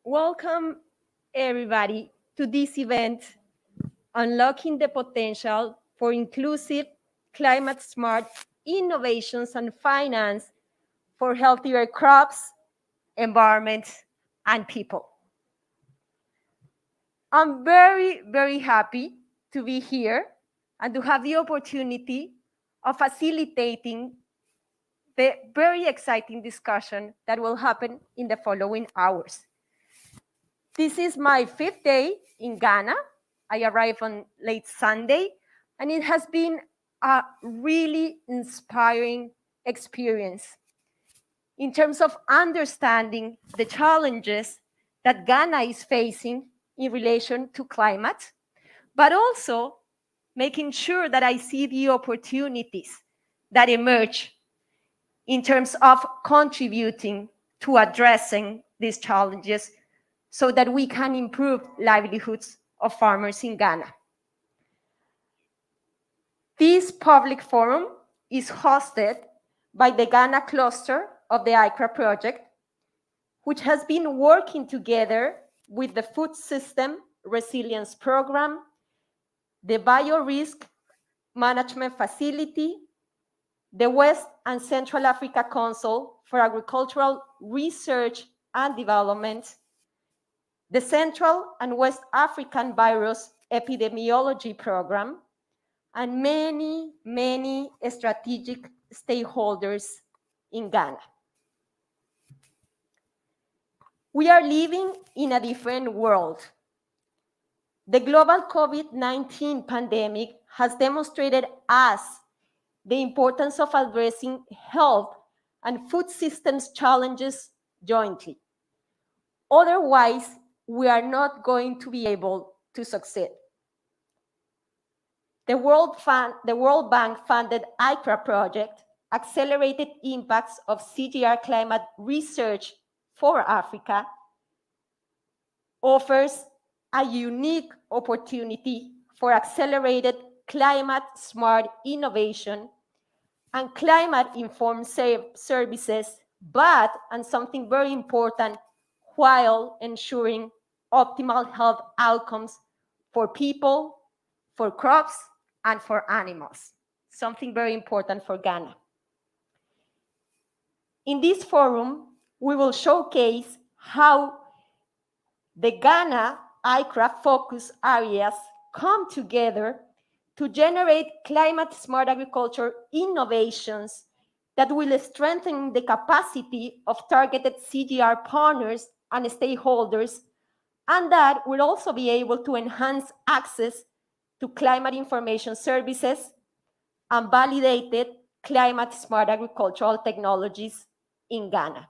Welcome, everybody, to this event, Unlocking the Potential for Inclusive, Climate-Smart Innovations and Finance for Healthier Crops, Environment, and People. I'm very, very happy to be here and to have the opportunity of facilitating the very exciting discussion that will happen in the following hours. This is my 5th day in Ghana. I arrived on late Sunday, and it has been a really inspiring experience in terms of understanding the challenges that Ghana is facing in relation to climate, but also making sure that I see the opportunities that emerge in terms of contributing to addressing these challenges so that we can improve livelihoods of farmers in Ghana. This public forum is hosted by the Ghana cluster of the AICCRA project, which has been working together with the Food System Resilience Program, the Biorisk Management Facility, the West and Central Africa Council for Agricultural Research and Development, the Central and West African Virus Epidemiology Program, and many, many strategic stakeholders in Ghana. We are living in a different world. The global COVID-19 pandemic has demonstrated us the importance of addressing health and food systems challenges jointly. Otherwise, we are not going to be able to succeed. The World Bank-funded AICCRA project, Accelerated Impacts of CGR Climate Research for Africa, offers a unique opportunity for accelerated climate-smart innovation and climate-informed services, but, and something very important, while ensuring optimal health outcomes for people, for crops, and for animals, something very important for Ghana. In this forum, we will showcase how the Ghana AICCRA focus areas come together to generate climate-smart agriculture innovations that will strengthen the capacity of targeted CGR partners and stakeholders, and that will also be able to enhance access to climate information services and validated climate-smart agricultural technologies in Ghana.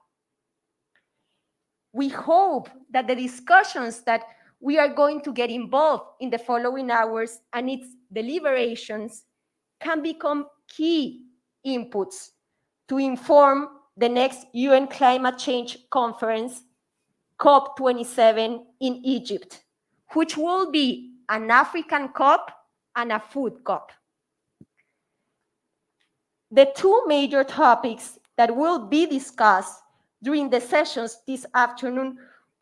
We hope that the discussions that we are going to get involved in the following hours and its deliberations can become key inputs to inform the next UN Climate Change Conference, COP27 in Egypt, which will be an African COP and a food COP. The two major topics that will be discussed during the sessions this afternoon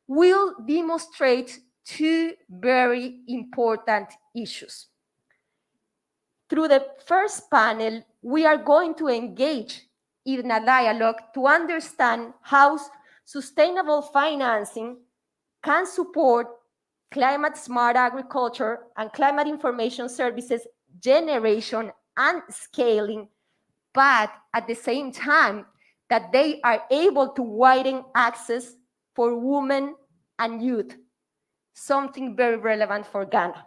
will demonstrate two very important issues. Through the first panel, we are going to engage in a dialogue to understand how sustainable financing can support climate-smart agriculture and climate information services generation and scaling, but at the same time, that they are able to widen access for women and youth, something very relevant for Ghana.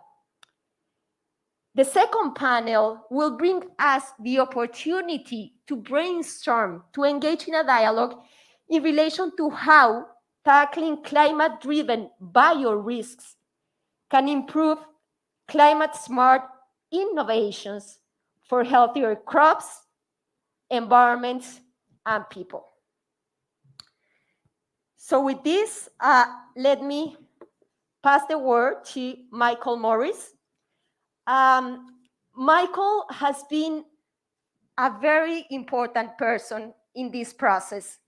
The second panel will bring us the opportunity to brainstorm, to engage in a dialogue in relation to how tackling climate-driven biorisks can improve climate-smart innovations for healthier crops, environments, and people. So with this, let me pass the word to Michael Morris. Michael has been a very important person in this process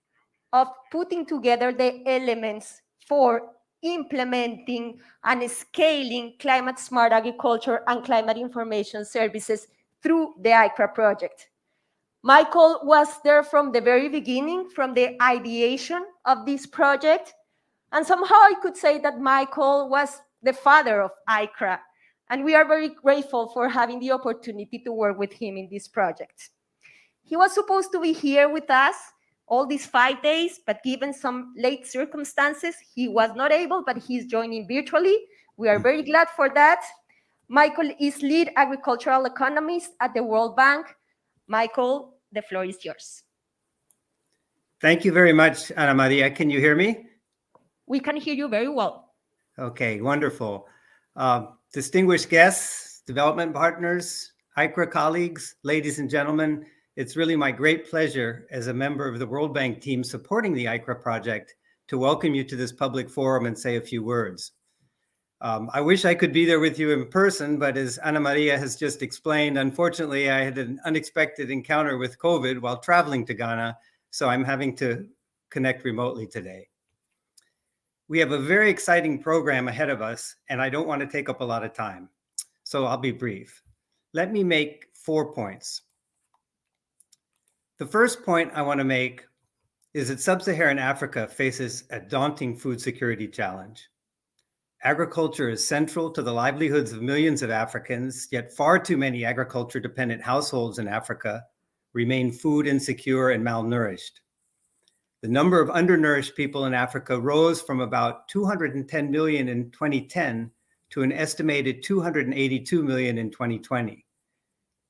of putting together the elements for implementing and scaling climate smart agriculture and climate information services through the AICCRA project. Michael was there from the very beginning, from the ideation of this project. And somehow I could say that Michael was the father of AICCRA. And we are very grateful for having the opportunity to work with him in this project. He was supposed to be here with us all these 5 days, but given some late circumstances, he was not able, but he's joining virtually. We are very glad for that. Michael is lead agricultural economist at the World Bank. Michael, the floor is yours. Thank you very much, Ana Maria. Can you hear me? We can hear you very well. Okay, wonderful. Distinguished guests, development partners, AICCRA colleagues, ladies and gentlemen, it's really my great pleasure as a member of the World Bank team supporting the AICCRA project to welcome you to this public forum and say a few words. I wish I could be there with you in person, but as Ana Maria has just explained, unfortunately, I had an unexpected encounter with COVID while traveling to Ghana, so I'm having to connect remotely today. We have a very exciting program ahead of us, and I don't want to take up a lot of time, so I'll be brief. Let me make 4 points. The first point I want to make is that sub-Saharan Africa faces a daunting food security challenge. Agriculture is central to the livelihoods of millions of Africans, yet far too many agriculture-dependent households in Africa remain food insecure and malnourished. The number of undernourished people in Africa rose from about 210 million in 2010 to an estimated 282 million in 2020.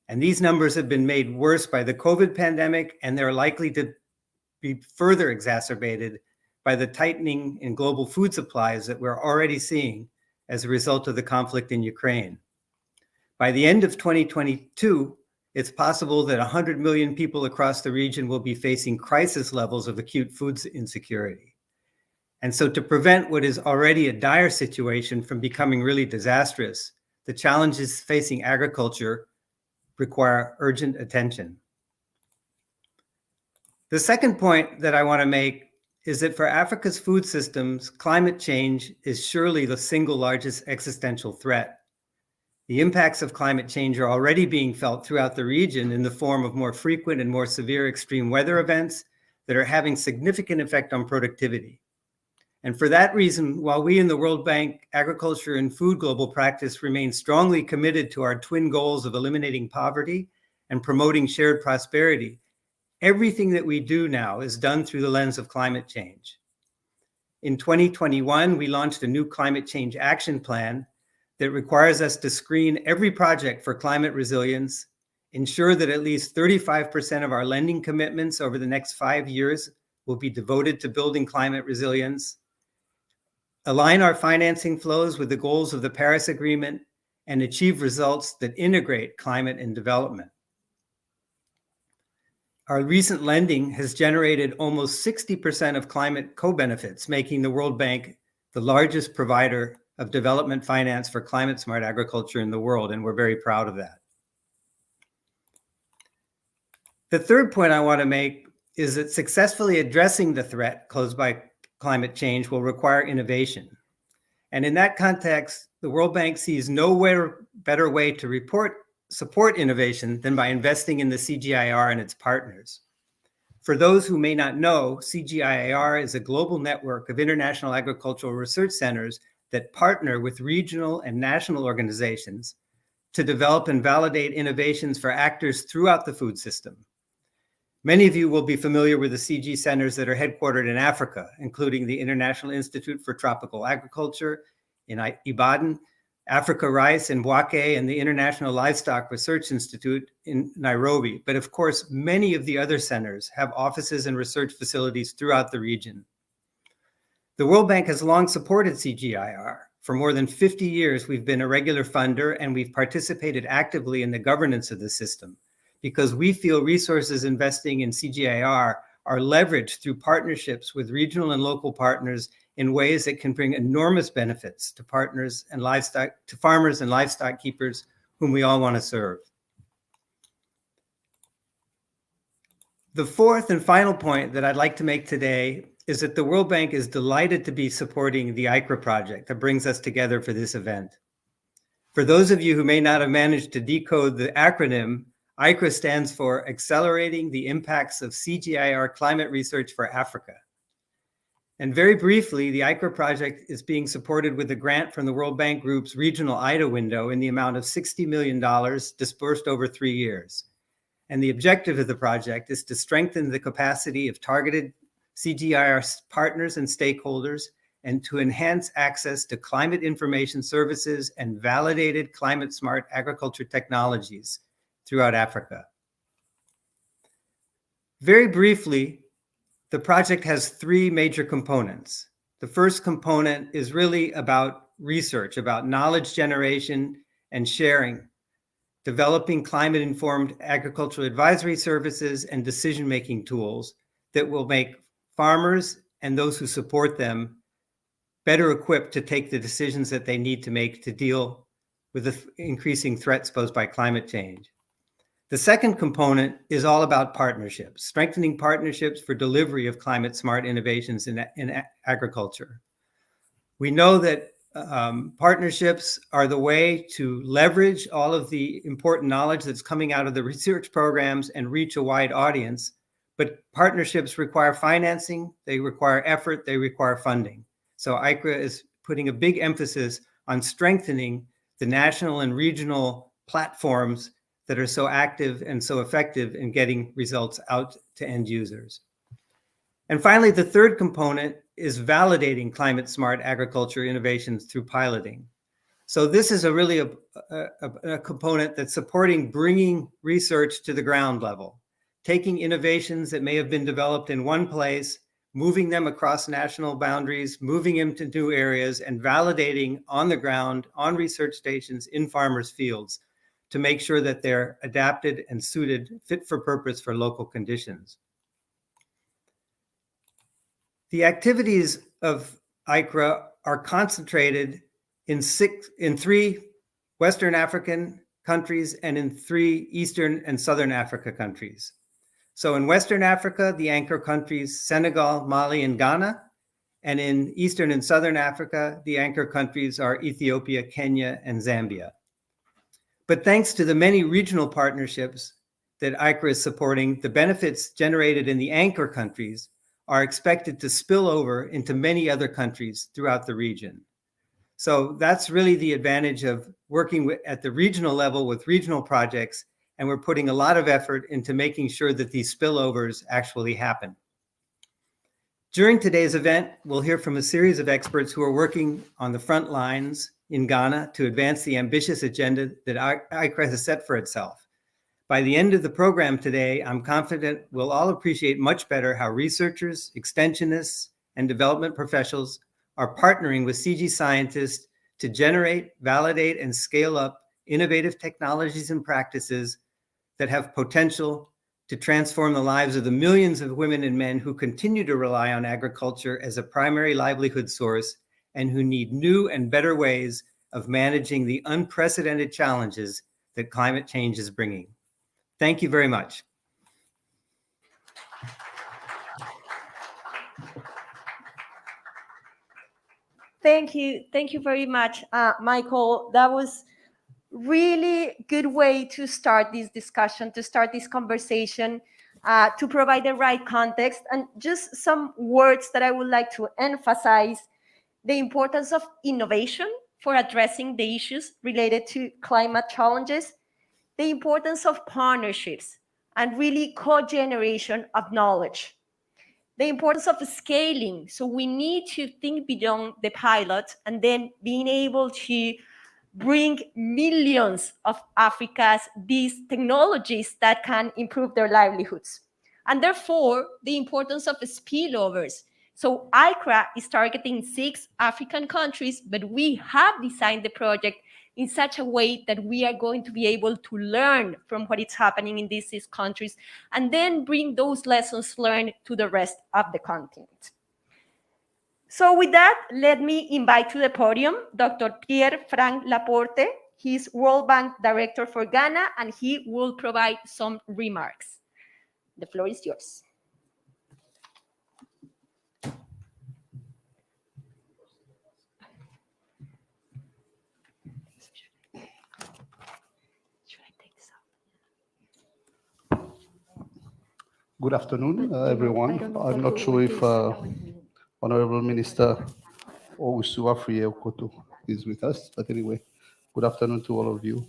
And these numbers have been made worse by the COVID pandemic, and they're likely to be further exacerbated by the tightening in global food supplies that we're already seeing as a result of the conflict in Ukraine. By the end of 2022, it's possible that 100 million people across the region will be facing crisis levels of acute food insecurity. And so to prevent what is already a dire situation from becoming really disastrous, the challenges facing agriculture require urgent attention. The second point that I want to make is that for Africa's food systems, climate change is surely the single largest existential threat. The impacts of climate change are already being felt throughout the region in the form of more frequent and more severe extreme weather events that are having significant effect on productivity. And for that reason, while we in the World Bank Agriculture and Food Global Practice remain strongly committed to our twin goals of eliminating poverty and promoting shared prosperity, everything that we do now is done through the lens of climate change. In 2021, we launched a new climate change action plan that requires us to screen every project for climate resilience, ensure that at least 35% of our lending commitments over the next 5 years will be devoted to building climate resilience, align our financing flows with the goals of the Paris Agreement, and achieve results that integrate climate and development. Our recent lending has generated almost 60% of climate co-benefits, making the World Bank the largest provider of development finance for climate smart agriculture in the world, and we're very proud of that. The third point I want to make is that successfully addressing the threat posed by climate change will require innovation. And in that context, the World Bank sees no better way to support innovation than by investing in the CGIAR and its partners. For those who may not know, CGIAR is a global network of international agricultural research centers that partner with regional and national organizations to develop and validate innovations for actors throughout the food system. Many of you will be familiar with the CG centers that are headquartered in Africa, including the International Institute for Tropical Agriculture in Ibadan, Africa Rice in Bouake, and the International Livestock Research Institute in Nairobi. But of course, many of the other centers have offices and research facilities throughout the region. The World Bank has long supported CGIAR. For more than 50 years, we've been a regular funder, and we've participated actively in the governance of the system because we feel resources investing in CGIAR are leveraged through partnerships with regional and local partners in ways that can bring enormous benefits to partners and farmers and livestock keepers whom we all want to serve. The fourth and final point that I'd like to make today is that the World Bank is delighted to be supporting the AICCRA project that brings us together for this event. For those of you who may not have managed to decode the acronym, AICCRA stands for Accelerating the Impacts of CGIAR Climate Research for Africa. And very briefly, the AICCRA project is being supported with a grant from the World Bank Group's regional IDA window in the amount of $60 million dispersed over 3 years. And the objective of the project is to strengthen the capacity of targeted CGIAR partners and stakeholders, and to enhance access to climate information services and validated climate-smart agriculture technologies throughout Africa. Very briefly, the project has 3 major components. The first component is really about research, about knowledge generation and sharing, developing climate-informed agricultural advisory services and decision-making tools that will make farmers and those who support them better equipped to take the decisions that they need to make to deal with the increasing threats posed by climate change. The second component is all about partnerships, strengthening partnerships for delivery of climate-smart innovations in agriculture. We know that partnerships are the way to leverage all of the important knowledge that's coming out of the research programs and reach a wide audience, but partnerships require financing, they require effort, they require funding. So AICCRA is putting a big emphasis on strengthening the national and regional platforms that are so active and so effective in getting results out to end users. And finally, the third component is validating climate-smart agriculture innovations through piloting. So this is really a component that's supporting bringing research to the ground level, taking innovations that may have been developed in one place, moving them across national boundaries, moving them to new areas, and validating on the ground, on research stations, in farmers' fields, to make sure that they're adapted and suited, fit for purpose for local conditions. The activities of AICCRA are concentrated in 3 Western African countries and in 3 Eastern and Southern Africa countries. So in Western Africa, the anchor countries, Senegal, Mali, and Ghana. And in Eastern and Southern Africa, the anchor countries are Ethiopia, Kenya, and Zambia. But thanks to the many regional partnerships that AICCRA is supporting, the benefits generated in the anchor countries are expected to spill over into many other countries throughout the region. So that's really the advantage of working at the regional level with regional projects, and we're putting a lot of effort into making sure that these spillovers actually happen. During today's event, we'll hear from a series of experts who are working on the front lines in Ghana to advance the ambitious agenda that AICCRA has set for itself. By the end of the program today, I'm confident we'll all appreciate much better how researchers, extensionists, and development professionals are partnering with CG scientists to generate, validate, and scale up innovative technologies and practices that have potential to transform the lives of the millions of women and men who continue to rely on agriculture as a primary livelihood source and who need new and better ways of managing the unprecedented challenges that climate change is bringing. Thank you very much. Thank you very much, Michael. That was really good way to start this discussion, to start this conversation, to provide the right context. And just some words that I would like to emphasize: the importance of innovation for addressing the issues related to climate challenges, the importance of partnerships and really co-generation of knowledge, the importance of scaling. So we need to think beyond the pilot and then being able to bring millions of Africa's these technologies that can improve their livelihoods. And therefore, the importance of spillovers. So AICCRA is targeting 6 African countries, but we have designed the project in such a way that we are going to be able to learn from what is happening in these 6 countries and then bring those lessons learned to the rest of the continent. So with that, let me invite to the podium Dr. Pierre Frank Laorte. He's World Bank Director for Ghana, and he will provide some remarks. The floor is yours. Good afternoon, everyone. I'm not sure if Honorable Minister Owusu Afriye Okoto is with us, but anyway, good afternoon to all of you,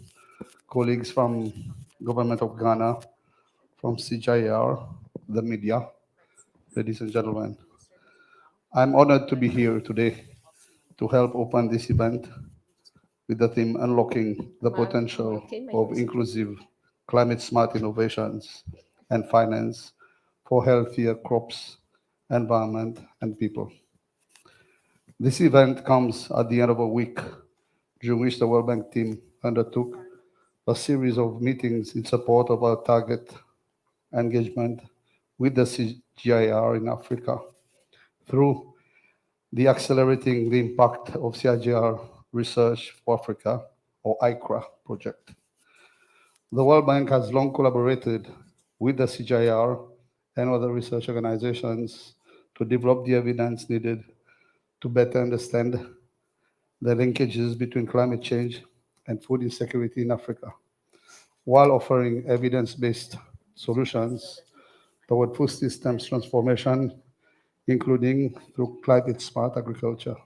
colleagues from Government of Ghana, from CJR, the media, ladies and gentlemen. I'm honored to be here today to help open this event with the theme Unlocking the Potential of Inclusive Climate Smart Innovations and Finance for Healthier Crops, Environment, and People. This event comes at the end of a week during which the World Bank team undertook a series of meetings in support of our target engagement with the CGIAR in Africa through the Accelerating the Impact of CIGR Research for Africa, or AICCRA project. The World Bank has long collaborated with the CGIAR and other research organizations to develop the evidence needed to better understand the linkages between climate change and food insecurity in Africa, while offering evidence-based solutions toward food systems transformation, including through climate-smart agriculture.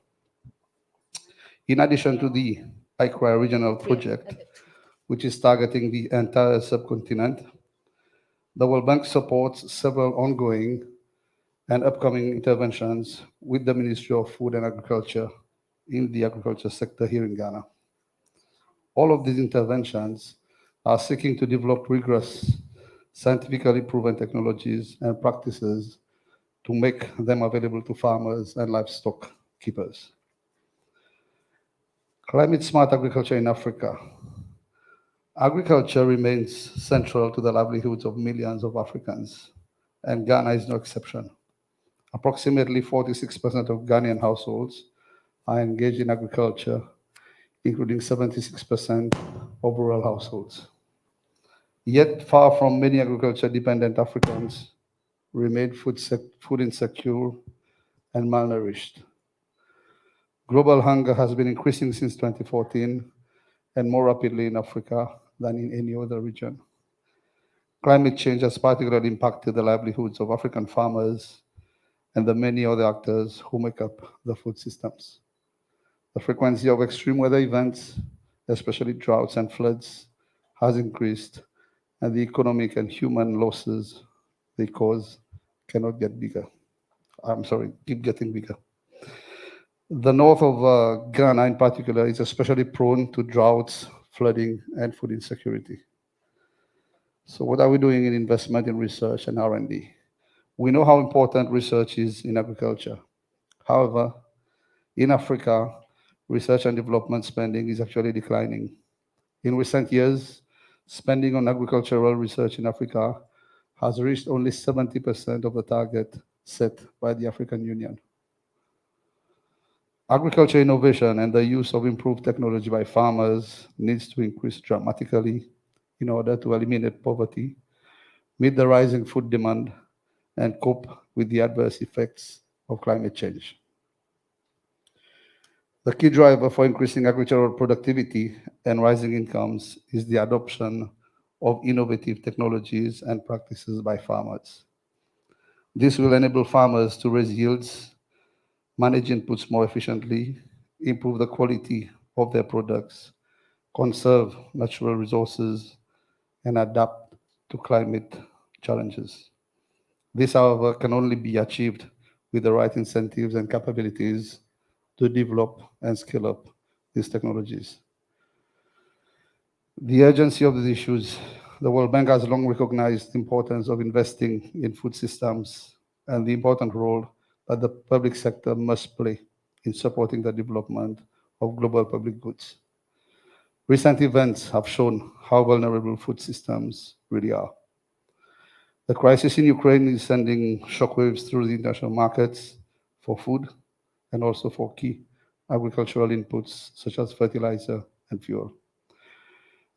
In addition to the AICCRA regional project, which is targeting the entire subcontinent, the World Bank supports several ongoing and upcoming interventions with the Ministry of Food and Agriculture in the agriculture sector here in Ghana. All of these interventions are seeking to develop rigorous, scientifically proven technologies and practices to make them available to farmers and livestock keepers. Climate smart agriculture in Africa. Agriculture remains central to the livelihoods of millions of Africans, and Ghana is no exception. Approximately 46% of Ghanaian households are engaged in agriculture, including 76% of rural households. Yet, far from many agriculture-dependent Africans remain food insecure and malnourished. Global hunger has been increasing since 2014 and more rapidly in Africa than in any other region. Climate change has particularly impacted the livelihoods of African farmers and the many other actors who make up the food systems. The frequency of extreme weather events, especially droughts and floods, has increased, and the economic and human losses they cause cannot get bigger. Keep getting bigger. The north of Ghana, in particular, is especially prone to droughts, flooding, and food insecurity. So, what are we doing in investment in research and R&D? We know how important research is in agriculture. However, in Africa, research and development spending is actually declining. In recent years, spending on agricultural research in Africa has reached only 70% of the target set by the African Union. Agriculture innovation and the use of improved technology by farmers needs to increase dramatically in order to eliminate poverty, meet the rising food demand, and cope with the adverse effects of climate change. The key driver for increasing agricultural productivity and rising incomes is the adoption of innovative technologies and practices by farmers. This will enable farmers to raise yields, manage inputs more efficiently, improve the quality of their products, conserve natural resources, and adapt to climate challenges. This, however, can only be achieved with the right incentives and capabilities to develop and scale up these technologies. The urgency of these issues, the World Bank has long recognized the importance of investing in food systems and the important role that the public sector must play in supporting the development of global public goods. Recent events have shown how vulnerable food systems really are. The crisis in Ukraine is sending shockwaves through the international markets for food and also for key agricultural inputs such as fertilizer and fuel.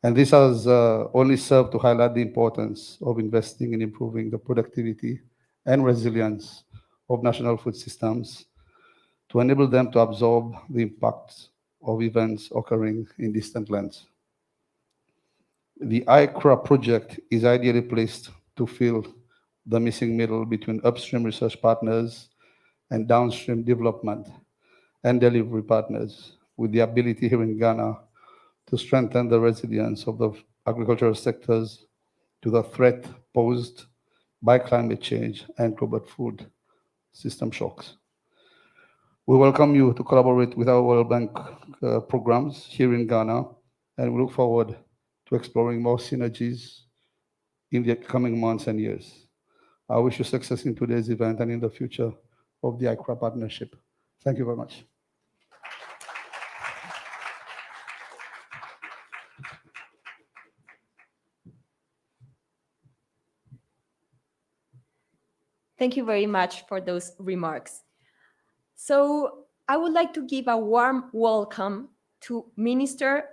And this has only served to highlight the importance of investing in improving the productivity and resilience of national food systems to enable them to absorb the impacts of events occurring in distant lands. The AICCRA project is ideally placed to fill the missing middle between upstream research partners and downstream development and delivery partners, with the ability here in Ghana to strengthen the resilience of the agricultural sectors to the threat posed by climate change and global food system shocks. We welcome you to collaborate with our World Bank programs here in Ghana, and we look forward to exploring more synergies in the coming months and years. I wish you success in today's event and in the future of the AICCRA partnership. Thank you very much. Thank you very much for those remarks. So I would like to give a warm welcome to Minister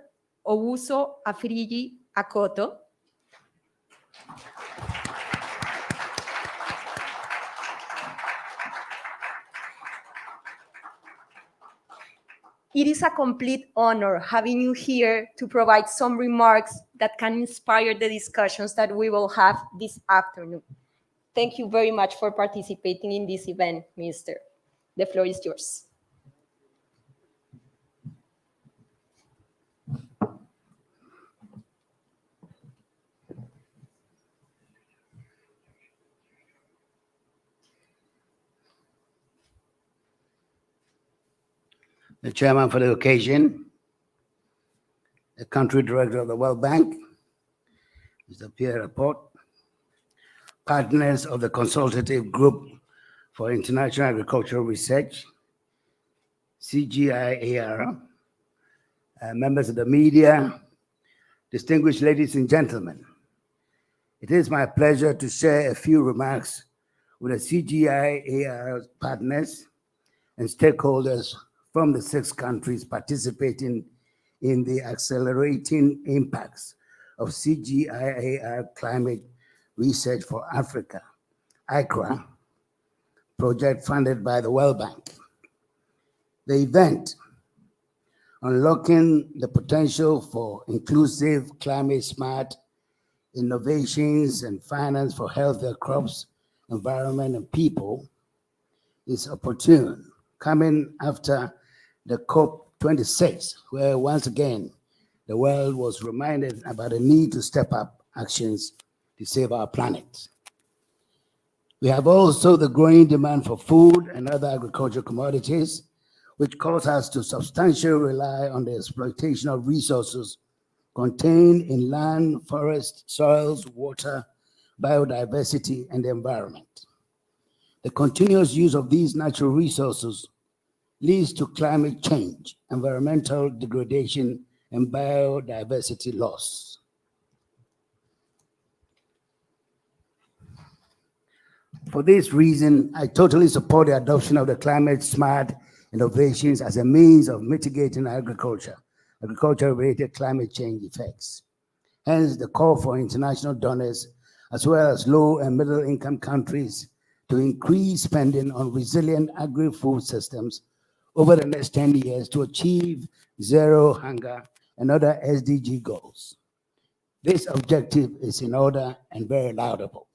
Owusu Afriyi Akoto. It is a complete honor having you here to provide some remarks that can inspire the discussions that we will have this afternoon. Thank you very much for participating in this event, Minister. The floor is yours. The chairman for the occasion, the country director of the World Bank, Mr. Pierre, partners of the Consultative Group for International Agricultural Research, CGIAR, members of the media, distinguished ladies and gentlemen. It is my pleasure to share a few remarks with the CGIAR partners and stakeholders from the 6 countries participating in the accelerating impacts of CGIAR Climate Research for Africa, AICCRA, project funded by the World Bank. The event, Unlocking the Potential for Inclusive Climate-Smart Innovations and Finance for Healthier Crops, Environment, and People, is opportune, coming after the COP26, where once again, the world was reminded about the need to step up actions to save our planet. We have also the growing demand for food and other agricultural commodities, which cause us to substantially rely on the exploitation of resources contained in land, forest, soils, water, biodiversity, and the environment. The continuous use of these natural resources leads to climate change, environmental degradation, and biodiversity loss. For this reason, I totally support the adoption of the climate-smart innovations as a means of mitigating agriculture-related climate change effects. Hence, the call for international donors, as well as low and middle-income countries, to increase spending on resilient agri-food systems over the next 10 years to achieve zero hunger and other SDG goals. This objective is in order and very laudable.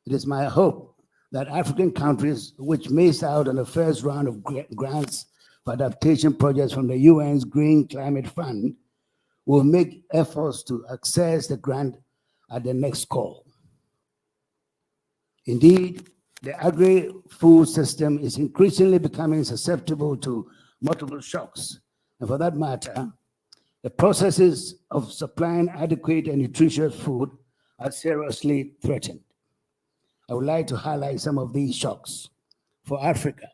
It is my hope that African countries which missed out on the first round of grants for adaptation projects from the UN's Green Climate Fund will make efforts to access the grant at the next call. Indeed, the agri-food system is increasingly becoming susceptible to multiple shocks. And for that matter, the processes of supplying adequate and nutritious food are seriously threatened. I would like to highlight some of these shocks. For Africa,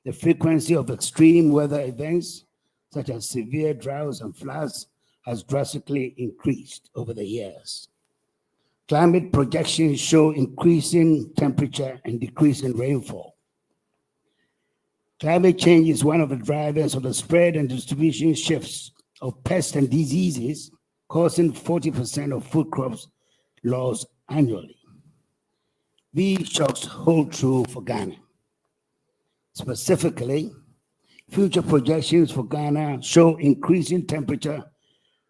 the frequency of extreme weather events, such as severe droughts and floods, has drastically increased over the years. Climate projections show increasing temperature and decreasing rainfall. Climate change is one of the drivers of the spread and distribution shifts of pests and diseases, causing 40% of food crops loss annually. These shocks hold true for Ghana. Specifically, future projections for Ghana show increasing temperature,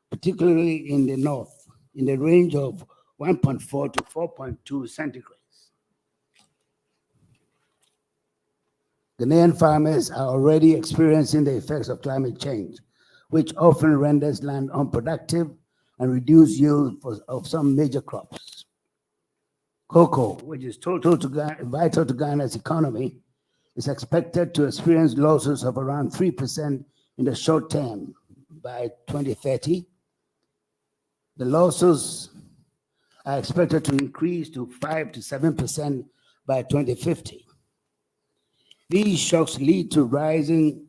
particularly in the north, in the range of 1.4 to 4.2 centigrades. Ghanaian farmers are already experiencing the effects of climate change, which often renders land unproductive and reduces yield of some major crops. Cocoa, which is vital to Ghana's economy, is expected to experience losses of around 3% in the short term by 2030. The losses are expected to increase to 5 to 7% by 2050. These shocks lead to rising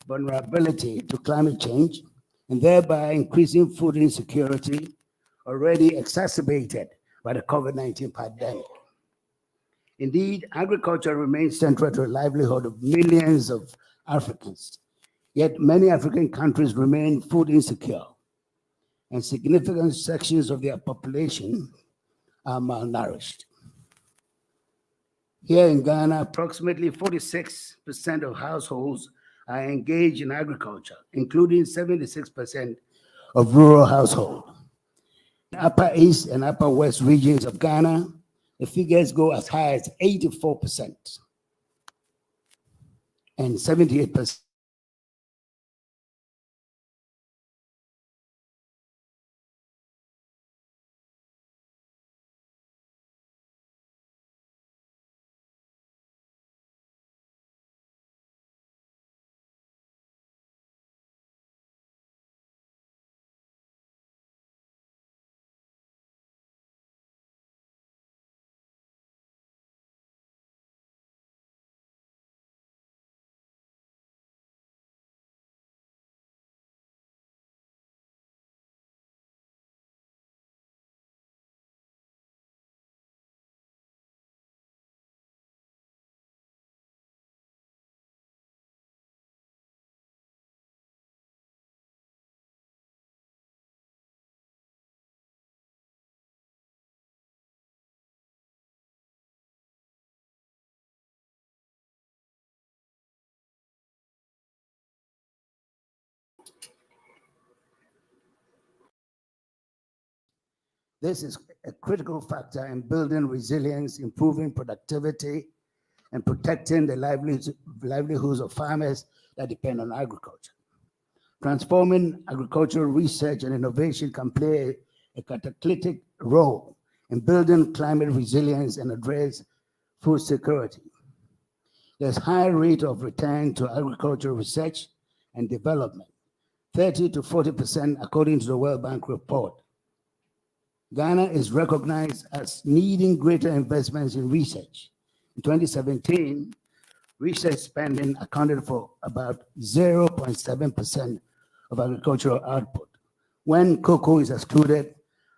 vulnerability to climate change and thereby increasing food insecurity, already exacerbated by the COVID-19 pandemic. Indeed, agriculture remains central to the livelihood of millions of Africans, yet many African countries remain food insecure, and significant sections of their population are malnourished. Here in Ghana, approximately 46% of households are engaged in agriculture, including 76% of rural households. In Upper East and Upper West regions of Ghana, the figures go as high as 84% and 78%. This is a critical factor in building resilience, improving productivity, and protecting the livelihoods of farmers that depend on agriculture. Transforming agricultural research and innovation can play a catalytic role in building climate resilience and address food security. There's high rate of return to agricultural research and development, 30 to 40% according to the World Bank report. Ghana is recognized as needing greater investments in research. In 2017, research spending accounted for about 0.7% of agricultural output. When cocoa is excluded,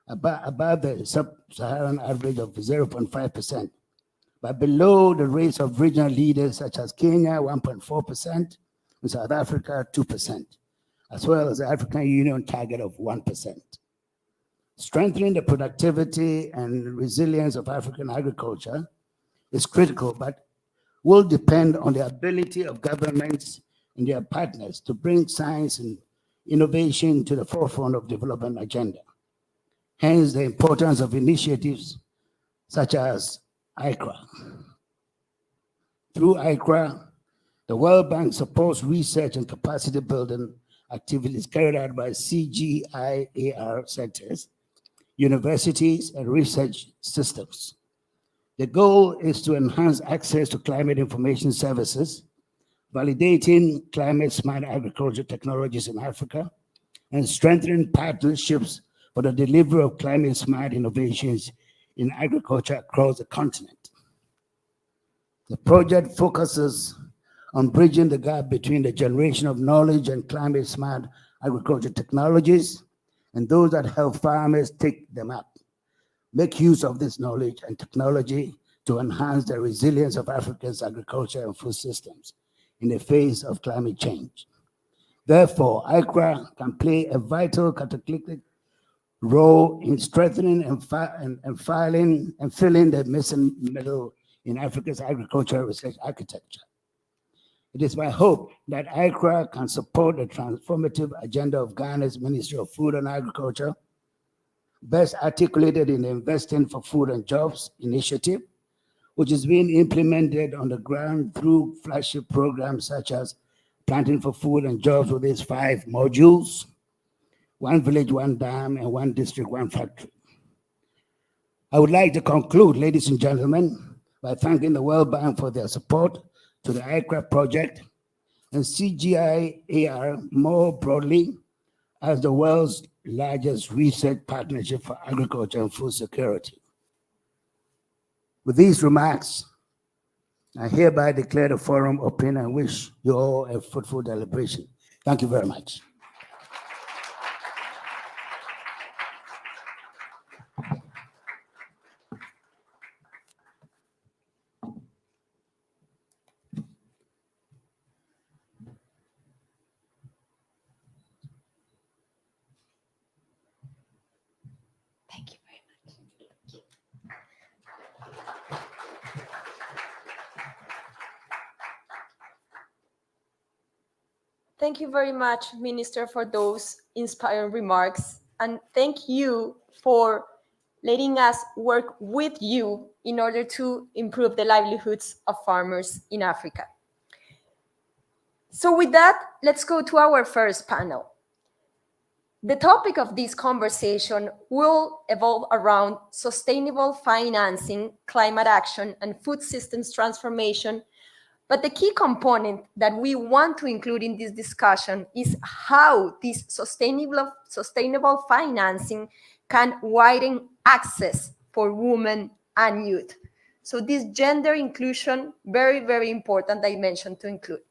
above the sub-Saharan average of 0.5%, but below the rates of regional leaders such as Kenya, 1.4%, and South Africa, 2%, as well as the African Union target of 1%. Strengthening the productivity and resilience of African agriculture is critical, but will depend on the ability of governments and their partners to bring science and innovation to the forefront of development agenda. Hence, the importance of initiatives such as AICCRA. Through AICCRA, the World Bank supports research and capacity building activities carried out by CGIAR centers, universities, and research systems. The goal is to enhance access to climate information services, validating climate-smart agriculture technologies in Africa, and strengthening partnerships for the delivery of climate-smart innovations in agriculture across the continent. The project focuses on bridging the gap between the generation of knowledge and climate-smart agriculture technologies and those that help farmers take them up, make use of this knowledge and technology to enhance the resilience of Africa's agriculture and food systems in the face of climate change. Therefore, AICCRA can play a vital catalytic role in strengthening and filling the missing middle in Africa's agricultural research architecture. It is my hope that AICCRA can support the transformative agenda of Ghana's Ministry of Food and Agriculture, best articulated in the Investing for Food and Jobs initiative, which is being implemented on the ground through flagship programs such as Planting for Food and Jobs with its 5 modules, One Village, One Dam, and One District, One Factory. I would like to conclude, ladies and gentlemen, by thanking the World Bank for their support to the AICCRA project and CGIAR more broadly as the world's largest research partnership for agriculture and food security. With these remarks, I hereby declare the forum open and wish you all a fruitful deliberation. Thank you very much. Thank you very much. Thank you very much, Minister, for those inspiring remarks. And thank you for letting us work with you in order to improve the livelihoods of farmers in Africa. So with that, let's go to our first panel. The topic of this conversation will evolve around sustainable financing, climate action, and food systems transformation. But the key component that we want to include in this discussion is how this sustainable financing can widen access for women and youth. So this gender inclusion, very, very important dimension to include.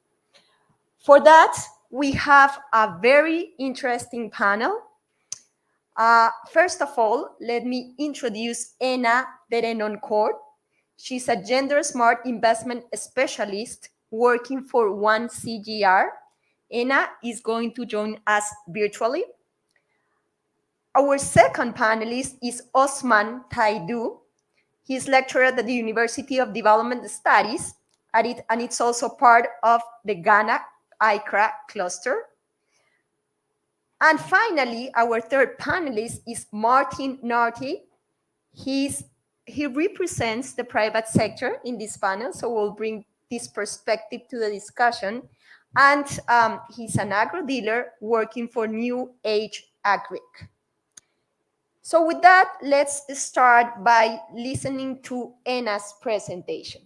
For that, we have a very interesting panel. First of all, let me introduce Ena Derenoncourt. She's a gender-smart investment specialist working for 1CGR. Ena is going to join us virtually. Our second panelist is Osman Taidu. He's lecturer at the University of Development Studies, and it's also part of the Ghana AICCRA cluster. And finally, our third panelist is Martin Narty. He represents the private sector in this panel, so we'll bring this perspective to the discussion. And he's an agro dealer working for New Age Agric. So with that, let's start by listening to Ena's presentation.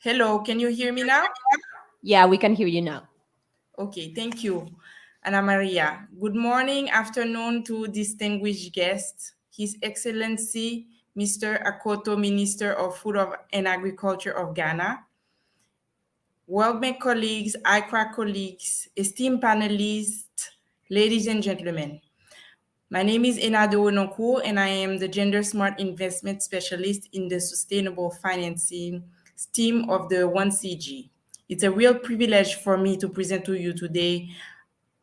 Hello, can you hear me now? Yeah, we can hear you now. Okay, thank you, Ana Maria. Good morning, afternoon to distinguished guests, His Excellency, Mr. Akoto, Minister of Food and Agriculture of Ghana, World Bank colleagues, AICCRA colleagues, esteemed panelists, ladies and gentlemen. My name is Ena Derenoncourt, and I am the Gender Smart Investment Specialist in the Sustainable Financing team of the 1CG. It's a real privilege for me to present to you today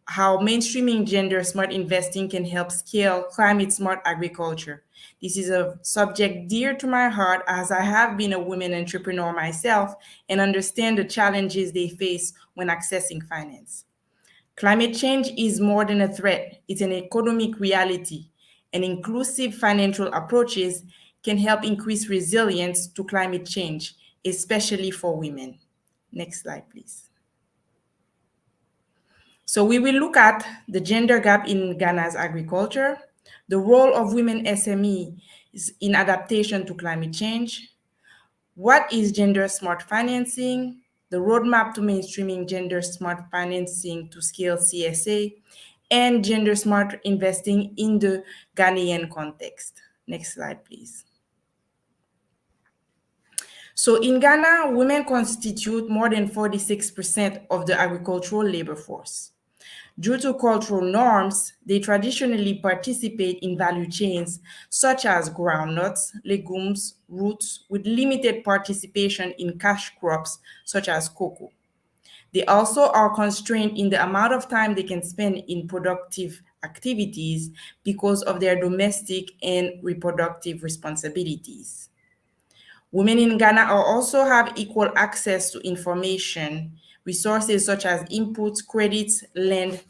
how mainstreaming gender smart investing can help scale climate smart agriculture. This is a subject dear to my heart as I have been a women entrepreneur myself and understand the challenges they face when accessing finance. Climate change is more than a threat, it's an economic reality, and inclusive financial approaches can help increase resilience to climate change, especially for women. Next slide, please. So we will look at the gender gap in Ghana's agriculture, the role of women SMEs in adaptation to climate change, what is gender smart financing, the roadmap to mainstreaming gender smart financing to scale CSA, and gender smart investing in the Ghanaian context. Next slide, please. So in Ghana, women constitute more than 46% of the agricultural labor force. Due to cultural norms, they traditionally participate in value chains such as groundnuts, legumes, roots, with limited participation in cash crops such as cocoa. They also are constrained in the amount of time they can spend in productive activities because of their domestic and reproductive responsibilities. Women in Ghana also have equal access to information, resources such as inputs, credits, land,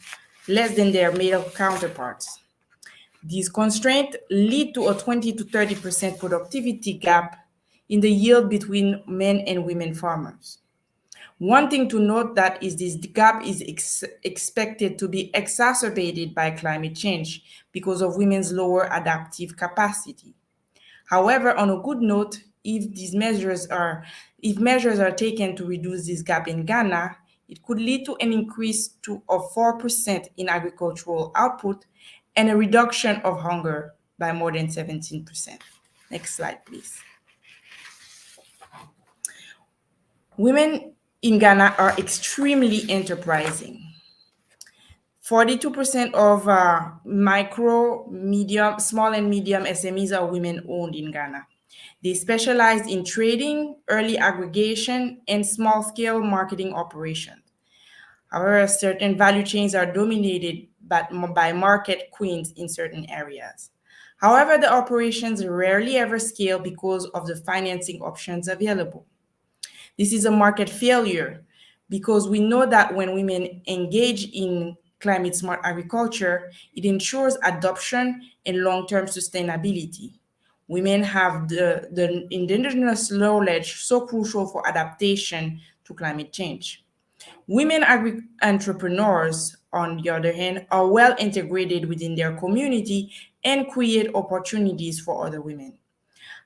less than their male counterparts. These constraints lead to a 20 to 30% productivity gap in the yield between men and women farmers. One thing to note that is this gap is expected to be exacerbated by climate change because of women's lower adaptive capacity. However, on a good note, if measures are taken to reduce this gap in Ghana, it could lead to an increase of 4% in agricultural output and a reduction of hunger by more than 17%. Next slide, please. Women in Ghana are extremely enterprising. 42% of small and medium SMEs are women-owned in Ghana. They specialize in trading, early aggregation, and small-scale marketing operations. However, certain value chains are dominated by market queens in certain areas. However, the operations rarely ever scale because of the financing options available. This is a market failure because we know that when women engage in climate smart agriculture, it ensures adoption and long-term sustainability. Women have the indigenous knowledge so crucial for adaptation to climate change. Women entrepreneurs, on the other hand, are well integrated within their community and create opportunities for other women.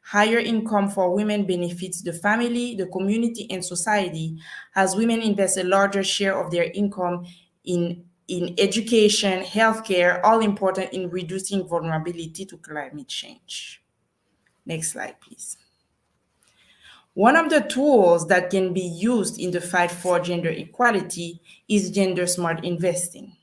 Higher income for women benefits the family, the community, and society, as women invest a larger share of their income in education, healthcare, all important in reducing vulnerability to climate change. Next slide, please. One of the tools that can be used in the fight for gender equality is gender smart investing.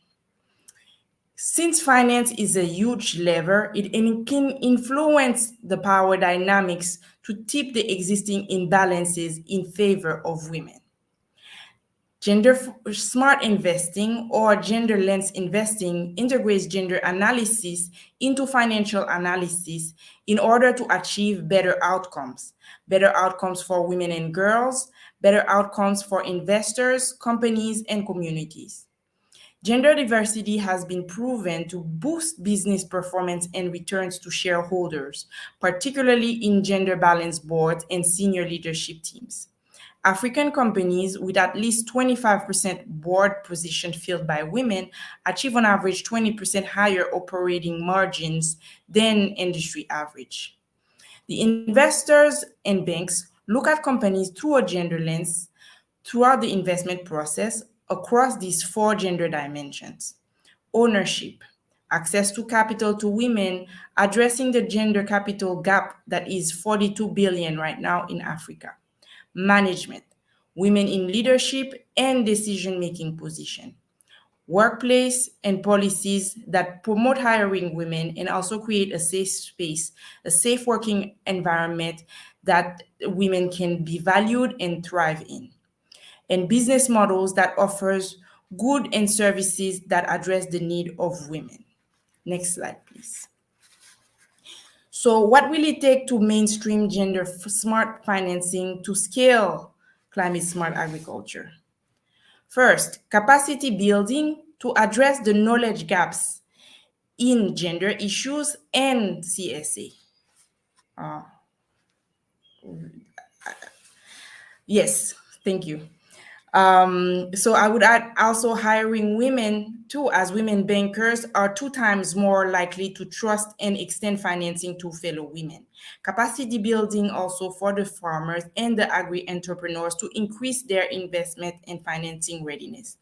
Since finance is a huge lever, it can influence the power dynamics to tip the existing imbalances in favor of women. Gender smart investing or gender lens investing integrates gender analysis into financial analysis in order to achieve better outcomes for women and girls, better outcomes for investors, companies, and communities. Gender diversity has been proven to boost business performance and returns to shareholders, particularly in gender-balanced boards and senior leadership teams. African companies with at least 25% board position filled by women achieve on average 20% higher operating margins than industry average. The investors and banks look at companies through a gender lens throughout the investment process across these 4 gender dimensions: ownership, access to capital to women, addressing the gender capital gap that is 42 billion right now in Africa; management, women in leadership and decision-making position; workplace and policies that promote hiring women and also create a safe space, a safe working environment that women can be valued and thrive in; and business models that offers goods and services that address the need of women. Next slide, please. So what will it take to mainstream gender smart financing to scale climate smart agriculture? First, capacity building to address the knowledge gaps in gender issues and CSA. Yes, thank you. So I would add also hiring women too, as women bankers are 2 times more likely to trust and extend financing to fellow women. Capacity building also for the farmers and the agri-entrepreneurs to increase their investment and financing readiness.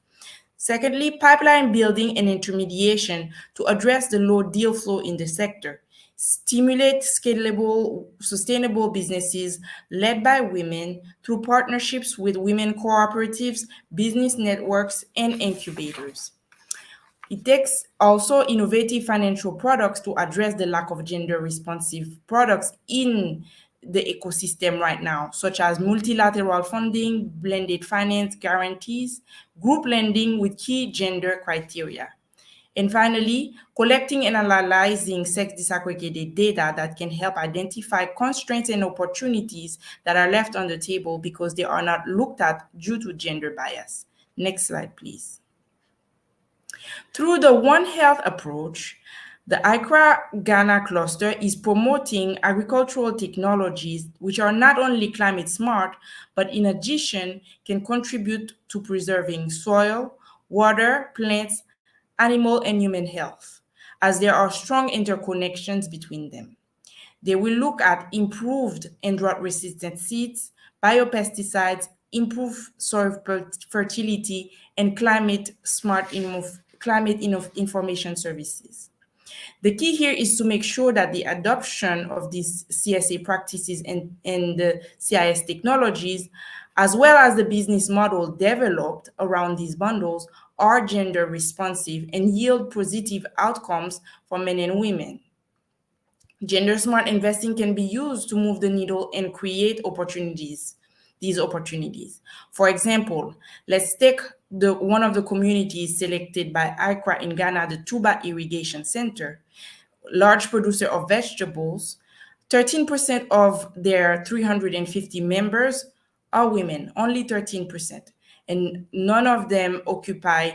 Secondly, pipeline building and intermediation to address the low deal flow in the sector. stimulate scalable, sustainable businesses led by women through partnerships with women cooperatives, business networks, and incubators. It takes also innovative financial products to address the lack of gender responsive products in the ecosystem right now, such as multilateral funding, blended finance guarantees, group lending with key gender criteria. And finally, collecting and analyzing sex disaggregated data that can help identify constraints and opportunities that are left on the table because they are not looked at due to gender bias. Next slide, please. Through the One Health approach, the AICCRA Ghana cluster is promoting agricultural technologies which are not only climate smart, but in addition can contribute to preserving soil, water, plants, animal, and human health, as there are strong interconnections between them. They will look at improved and drought-resistant seeds, biopesticides, improved soil fertility, and climate-smart information services. The key here is to make sure that the adoption of these CSA practices and the CIS technologies, as well as the business model developed around these bundles, are gender responsive and yield positive outcomes for men and women. Gender smart investing can be used to move the needle and create these opportunities. For example, let's take one of the communities selected by AICCRA in Ghana, the Tuba Irrigation Center, large producer of vegetables. 13% of their 350 members are women, only 13%, and none of them occupy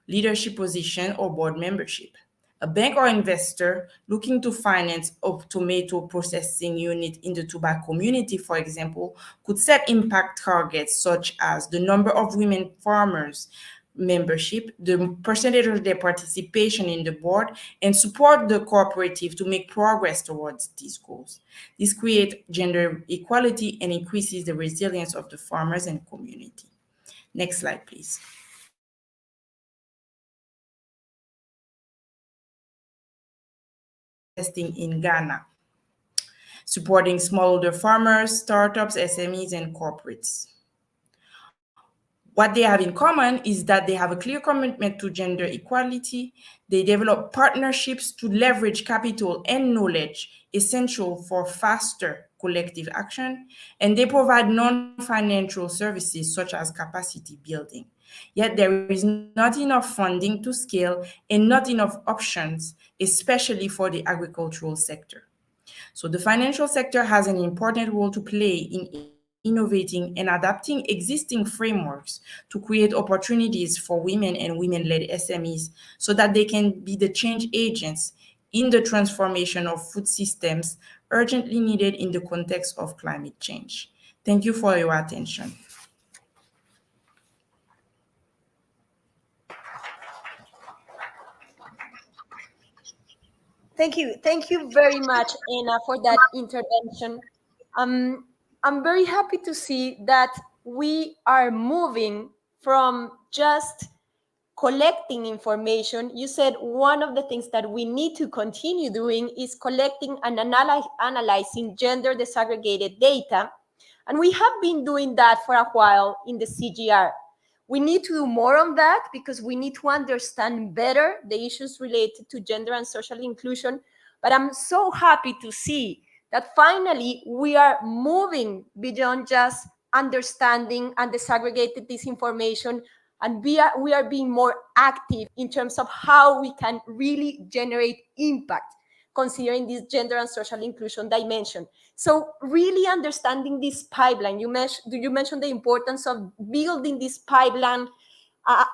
leadership position or board membership. A bank or investor looking to finance a tomato processing unit in the Tuba community, for example, could set impact targets such as the number of women farmers membership, the percentage of their participation in the board, and support the cooperative to make progress towards these goals. This creates gender equality and increases the resilience of the farmers and community. Next slide, please. Investing in Ghana, supporting smallholder farmers, startups, SMEs, and corporates. What they have in common is that they have a clear commitment to gender equality. They develop partnerships to leverage capital and knowledge essential for faster collective action, and they provide non-financial services such as capacity building. Yet there is not enough funding to scale and not enough options, especially for the agricultural sector. So the financial sector has an important role to play in innovating and adapting existing frameworks to create opportunities for women and women-led SMEs so that they can be the change agents in the transformation of food systems urgently needed in the context of climate change. Thank you for your attention. Thank you very much, Anna, for that intervention. I'm very happy to see that we are moving from just collecting information. You said one of the things that we need to continue doing is collecting and analyzing gender disaggregated data. And we have been doing that for a while in the CGR. We need to do more on that because we need to understand better the issues related to gender and social inclusion. But I'm so happy to see that finally we are moving beyond just understanding and disaggregated this information, and we are being more active in terms of how we can really generate impact, considering this gender and social inclusion dimension. So really understanding this pipeline, you mentioned the importance of building this pipeline,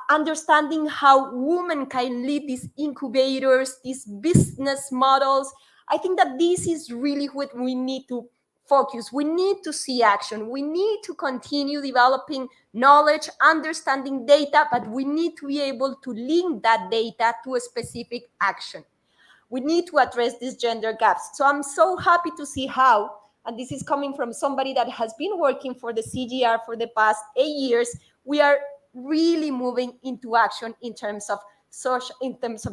understanding how women can lead these incubators, these business models. I think that this is really what we need to focus. We need to see action. We need to continue developing knowledge, understanding data, but we need to be able to link that data to a specific action. We need to address these gender gaps. So I'm so happy to see how, and this is coming from somebody that has been working for the CGR for the past 8 years, we are really moving into action in terms of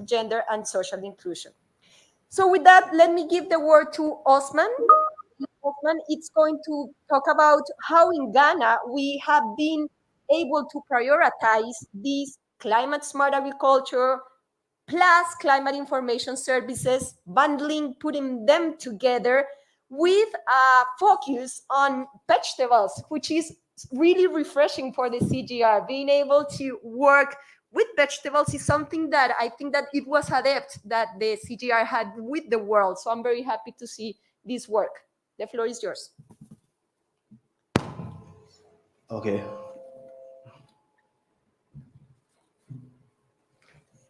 gender and social inclusion. So with that, let me give the word to Osman. Osman, it's going to talk about how in Ghana we have been able to prioritize this climate smart agriculture plus climate information services, bundling, putting them together with a focus on vegetables, which is really refreshing for the CGR. Being able to work with vegetables is something that I think that it was a depth that the CGR had with the world. So I'm very happy to see this work. The floor is yours. Okay.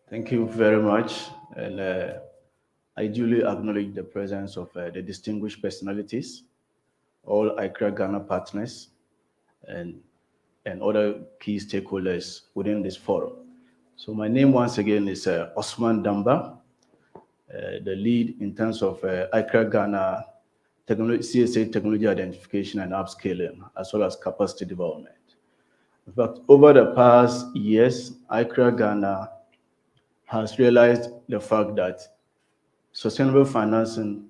Thank you very much. And I duly acknowledge the presence of the distinguished personalities, all AICCRA Ghana partners, and other key stakeholders within this forum. So my name once again is Osman Damba, the lead in terms of AICCRA Ghana CSA technology identification and upscaling, as well as capacity development. In fact, over the past years, AICCRA Ghana has realized the fact that sustainable financing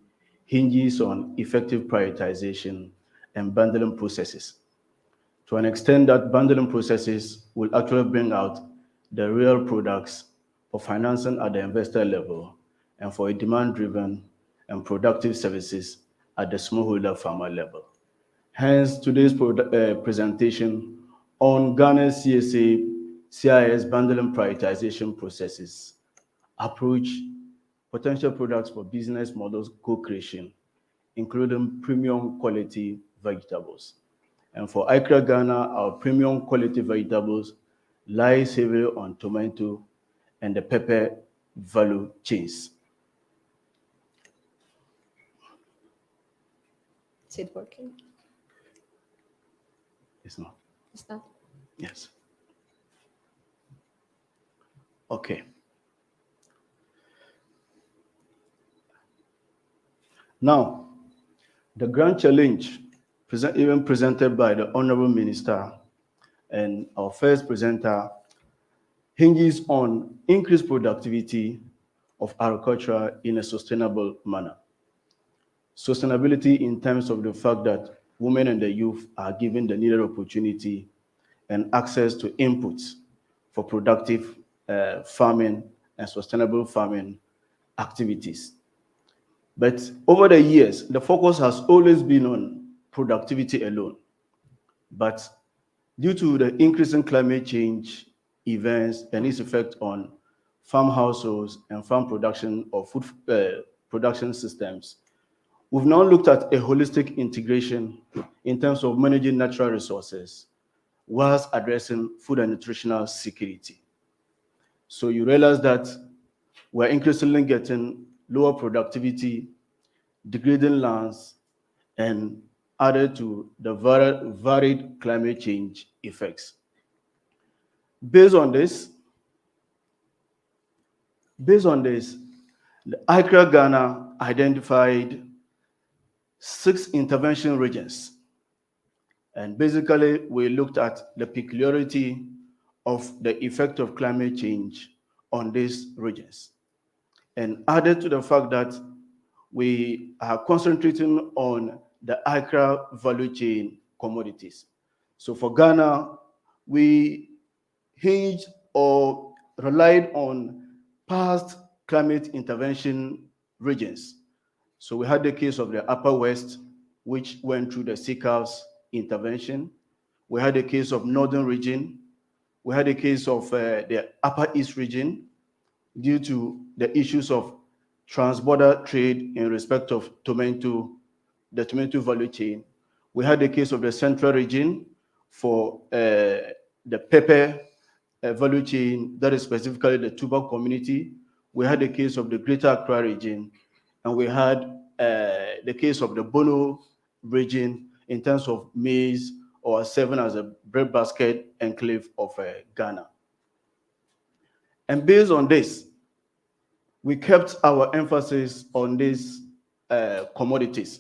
hinges on effective prioritization and bundling processes. To an extent that bundling processes will actually bring out the real products for financing at the investor level and for a demand-driven and productive services at the smallholder farmer level. Hence, today's presentation on Ghana's CSA CIS bundling prioritization processes approach potential products for business models co-creation, including premium quality vegetables. And for AICCRA Ghana, our premium quality vegetables lies heavily on tomato and the pepper value chains. Is it working? It's not. It's not. Yes. Okay. Now, the grand challenge even presented by the Honorable Minister and our first presenter hinges on increased productivity of agriculture in a sustainable manner. Sustainability in terms of the fact that women and the youth are given the needed opportunity and access to inputs for productive farming and sustainable farming activities. But over the years, the focus has always been on productivity alone. But due to the increasing climate change events and its effect on farm households and farm production or food production systems, we've now looked at a holistic integration in terms of managing natural resources whilst addressing food and nutritional security. So you realize that we're increasingly getting lower productivity, degrading lands, and added to the varied climate change effects. Based on this, the AICCRA Ghana identified 6 intervention regions. And basically, we looked at the peculiarity of the effect of climate change on these regions. And added to the fact that we are concentrating on the AICCRA value chain commodities. So for Ghana, we hinged or relied on past climate intervention regions. So we had the case of the Upper West, which went through the CCAV's intervention. We had the case of Northern region. We had the case of the Upper East region due to the issues of transborder trade in respect of the tomato value chain. We had the case of the Central region for the pepper value chain, that is specifically the Tuba community. We had the case of the Greater Accra region, and we had the case of the Bono region in terms of maize, or serving as a breadbasket enclave of Ghana. And based on this, we kept our emphasis on these commodities.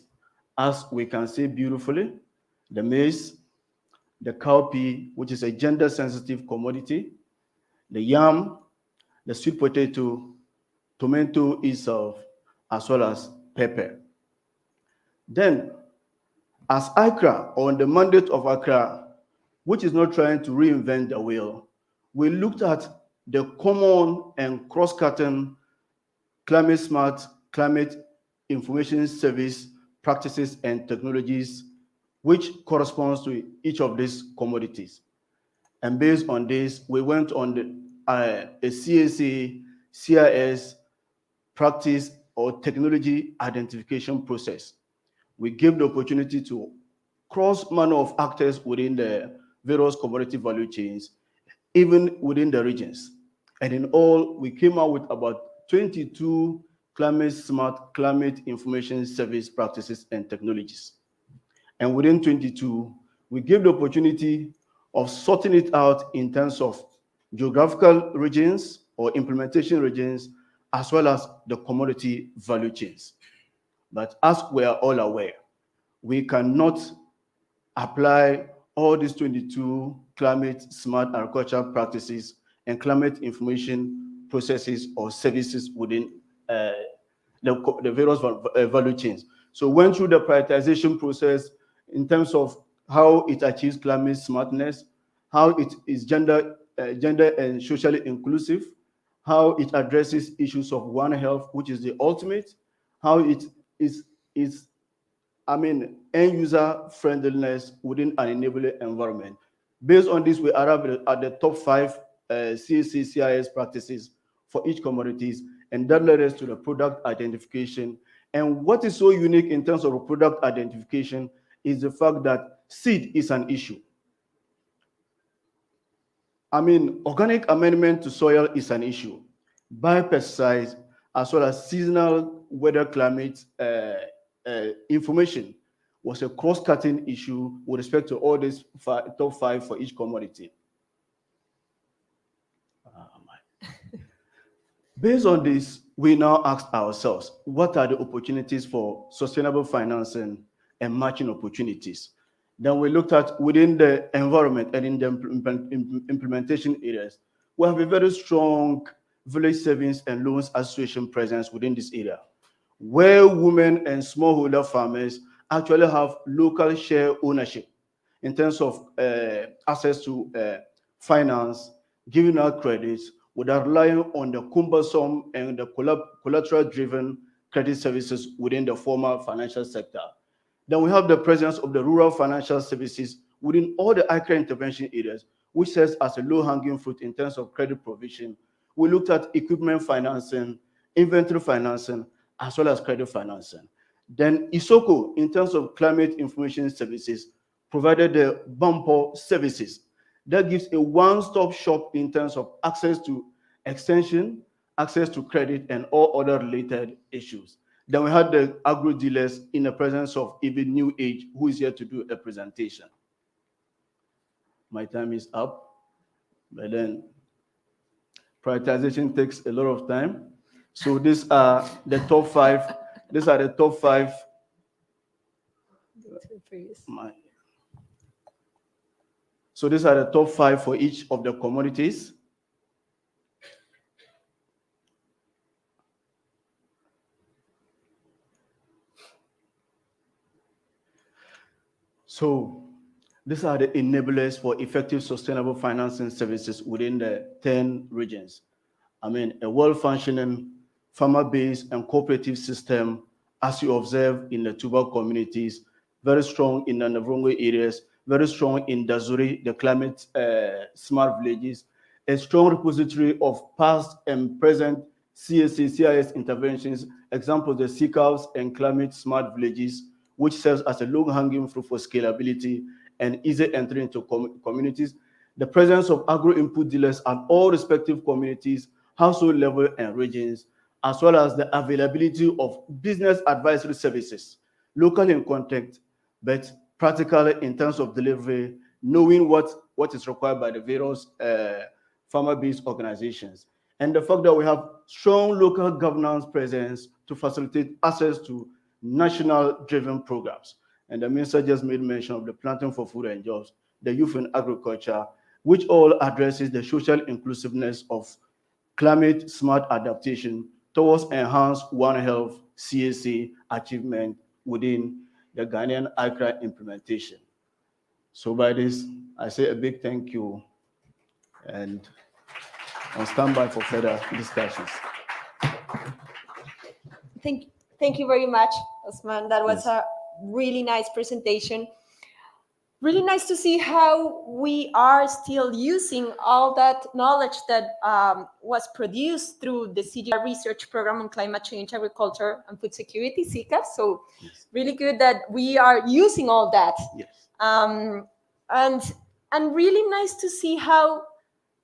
As we can see beautifully, the maize, the cowpea, which is a gender-sensitive commodity, the yam, the sweet potato, tomato itself, as well as pepper. Then, as AICCRA, on the mandate of AICCRA, which is not trying to reinvent the wheel, we looked at the common and cross-cutting climate smart, climate information service practices and technologies, which corresponds to each of these commodities. And based on this, we went on a CAC, CIS practice or technology identification process. We gave the opportunity to cross manner of actors within the various commodity value chains, even within the regions. And in all, we came out with about 22 climate smart climate information service practices and technologies. And within 22, we gave the opportunity of sorting it out in terms of geographical regions or implementation regions, as well as the commodity value chains. But as we are all aware, we cannot apply all these 22 climate smart agriculture practices and climate information processes or services within the various value chains. So we went through the prioritization process in terms of how it achieves climate smartness, how it is gender and socially inclusive, how it addresses issues of One Health, which is the ultimate, how it is end user friendliness within an enabling environment. Based on this, we arrived at the top 5 CAC CIS practices for each commodities, and that led us to the product identification. And what is so unique in terms of product identification is the fact that seed is an issue. Organic amendment to soil is an issue. Biopesticides, as well as seasonal weather climate information was a cross-cutting issue with respect to all these top 5 for each commodity. Based on this, we now asked ourselves, what are the opportunities for sustainable financing and matching opportunities? Then we looked at within the environment and in the implementation areas. We have a very strong village savings and loans association presence within this area, where women and smallholder farmers actually have local share ownership in terms of access to finance, giving out credits without relying on the cumbersome and the collateral-driven credit services within the formal financial sector. Then we have the presence of the rural financial services within all the AICCRA intervention areas, which serves as a low-hanging fruit in terms of credit provision. We looked at equipment financing, inventory financing, as well as credit financing. Then AICCRA, in terms of climate information services, provided the bumper services. That gives a one-stop shop in terms of access to extension, access to credit, and all other related issues. Then we had the agro dealers in the presence of even New Age, who is here to do a presentation. My time is up, but then prioritization takes a lot of time. So these are the top 5. These are the top 5. So these are the top 5 for each of the commodities. So these are the enablers for effective sustainable financing services within the 10 regions. A well-functioning farmer-based and cooperative system, as you observe in the Tuba communities, very strong in the Navrongo areas, very strong in Dazuri, the climate smart villages, a strong repository of past and present CAC, CIS interventions, examples, the CCAVs and climate smart villages, which serves as a low-hanging fruit for scalability and easy entry into communities. The presence of agro-input dealers at all respective communities, household level and regions, as well as the availability of business advisory services, local in context, but practically in terms of delivery, knowing what is required by the various farmer-based organizations. And the fact that we have strong local governance presence to facilitate access to national-driven programs. And the minister just made mention of the Planting for Food and Jobs, the Youth in Agriculture, which all addresses the social inclusiveness of climate smart adaptation towards enhanced One Health CSA achievement within the Ghanaian AICCRA implementation. So by this, I say a big thank you and on standby for further discussions. Thank you very much, Osman. That was Yes. a really nice presentation. Really nice to see how we are still using all that knowledge that was produced through the CGR research program on climate change, agriculture, and food security, AICCRA. So Yes. really good that we are using all that. Yes. And really nice to see how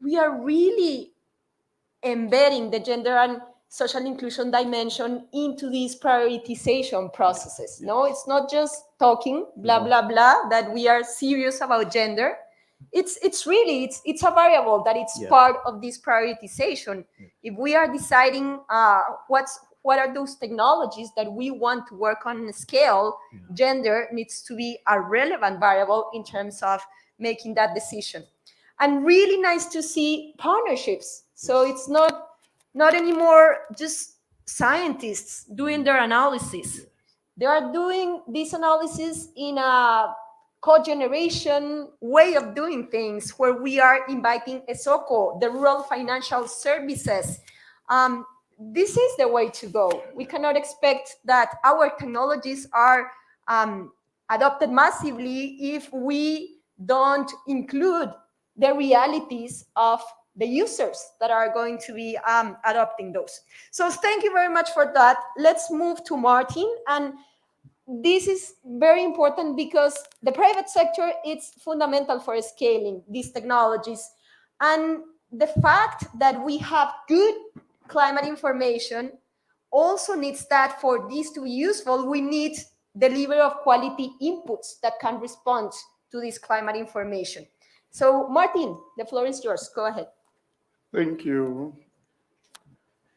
we are really embedding the gender and social inclusion dimension into these prioritization processes. No, it's not just talking blah blah blah that we are serious about gender. It's really it's a variable that it's part of this prioritization. If we are deciding what are those technologies that we want to work on a scale, gender needs to be a relevant variable in terms of making that decision. And really nice to see partnerships. So it's not anymore just scientists doing their analysis. They are doing this analysis in a co-generation way of doing things where we are inviting ESOCO, the Rural Financial Services. This is the way to go. We cannot expect that our technologies are adopted massively if we don't include the realities of the users that are going to be adopting those. So thank you very much for that. Let's move to Martin. And this is very important because the private sector is fundamental for scaling these technologies. And the fact that we have good climate information also needs that for this to be useful, we need delivery of quality inputs that can respond to this climate information. So Martin, the floor is yours. Go ahead. Thank you.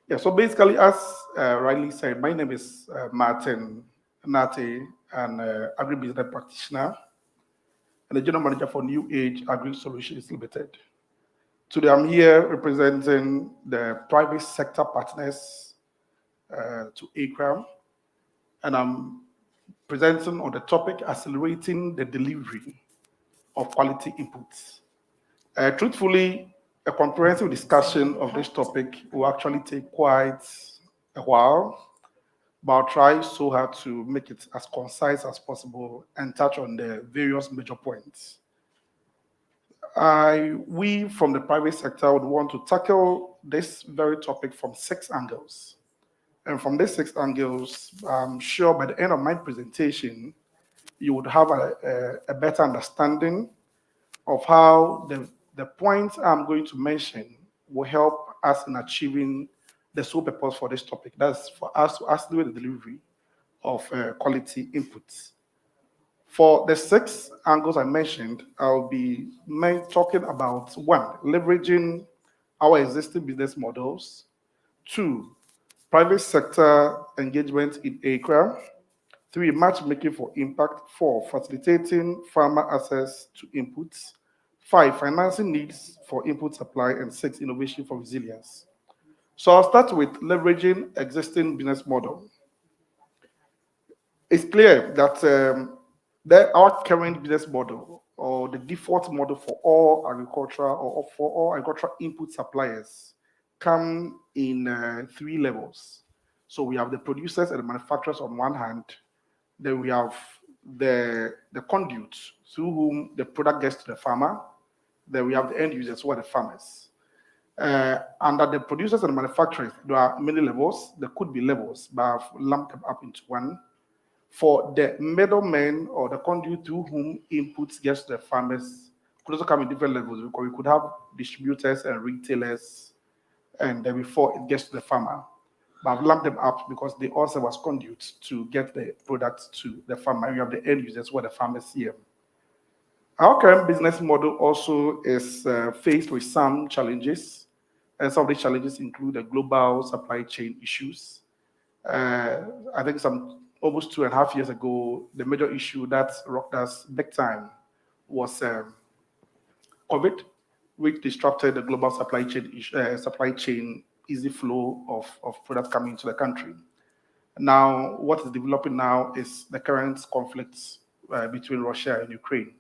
Yeah, so basically, as rightly said, my name is Martin Nate, an agribusiness practitioner and the general manager for New Age Agri Solutions Limited. Today, I'm here representing the private sector partners to AICCRA, and I'm presenting on the topic accelerating the delivery of quality inputs. Truthfully, a comprehensive discussion of this topic will actually take quite a while, but I'll try so hard to make it as concise as possible and touch on the various major points. We from the private sector would want to tackle this very topic from 6 angles. And from these 6 angles, I'm sure by the end of my presentation, you would have a better understanding of how the points I'm going to mention will help us in achieving the sole purpose for this topic. That's for us to accelerate the delivery of quality inputs. For the 6 angles I mentioned, I'll be talking about 1, leveraging our existing business models. 2, private sector engagement in AICCRA. 3, matchmaking for impact. 4, facilitating farmer access to inputs. 5, financing needs for input supply. And 6, innovation for resilience. So I'll start with leveraging existing business model. It's clear that our current business model, or the default model for all agricultural or for all agricultural input suppliers, come in 3 levels. So we have the producers and the manufacturers on one hand. Then we have the conduits through whom the product gets to the farmer. Then we have the end users, who are the farmers. Under the producers and the manufacturers, there are many levels. There could be levels, but I've lumped them up into 1. For the middlemen or the conduit through whom inputs gets to the farmers, could also come in different levels, because we could have distributors and retailers, and then before it gets to the farmer. But I've lumped them up because they also was conduits to get the product to the farmer. You have the end users, who are the farmers here. Our current business model also is faced with some challenges, and some of these challenges include the global supply chain issues. I think almost 2.5 years ago, the major issue that rocked us big time was COVID, which disrupted the global supply chain easy flow of products coming into the country. Now, what is developing now is the current conflicts between Russia and Ukraine,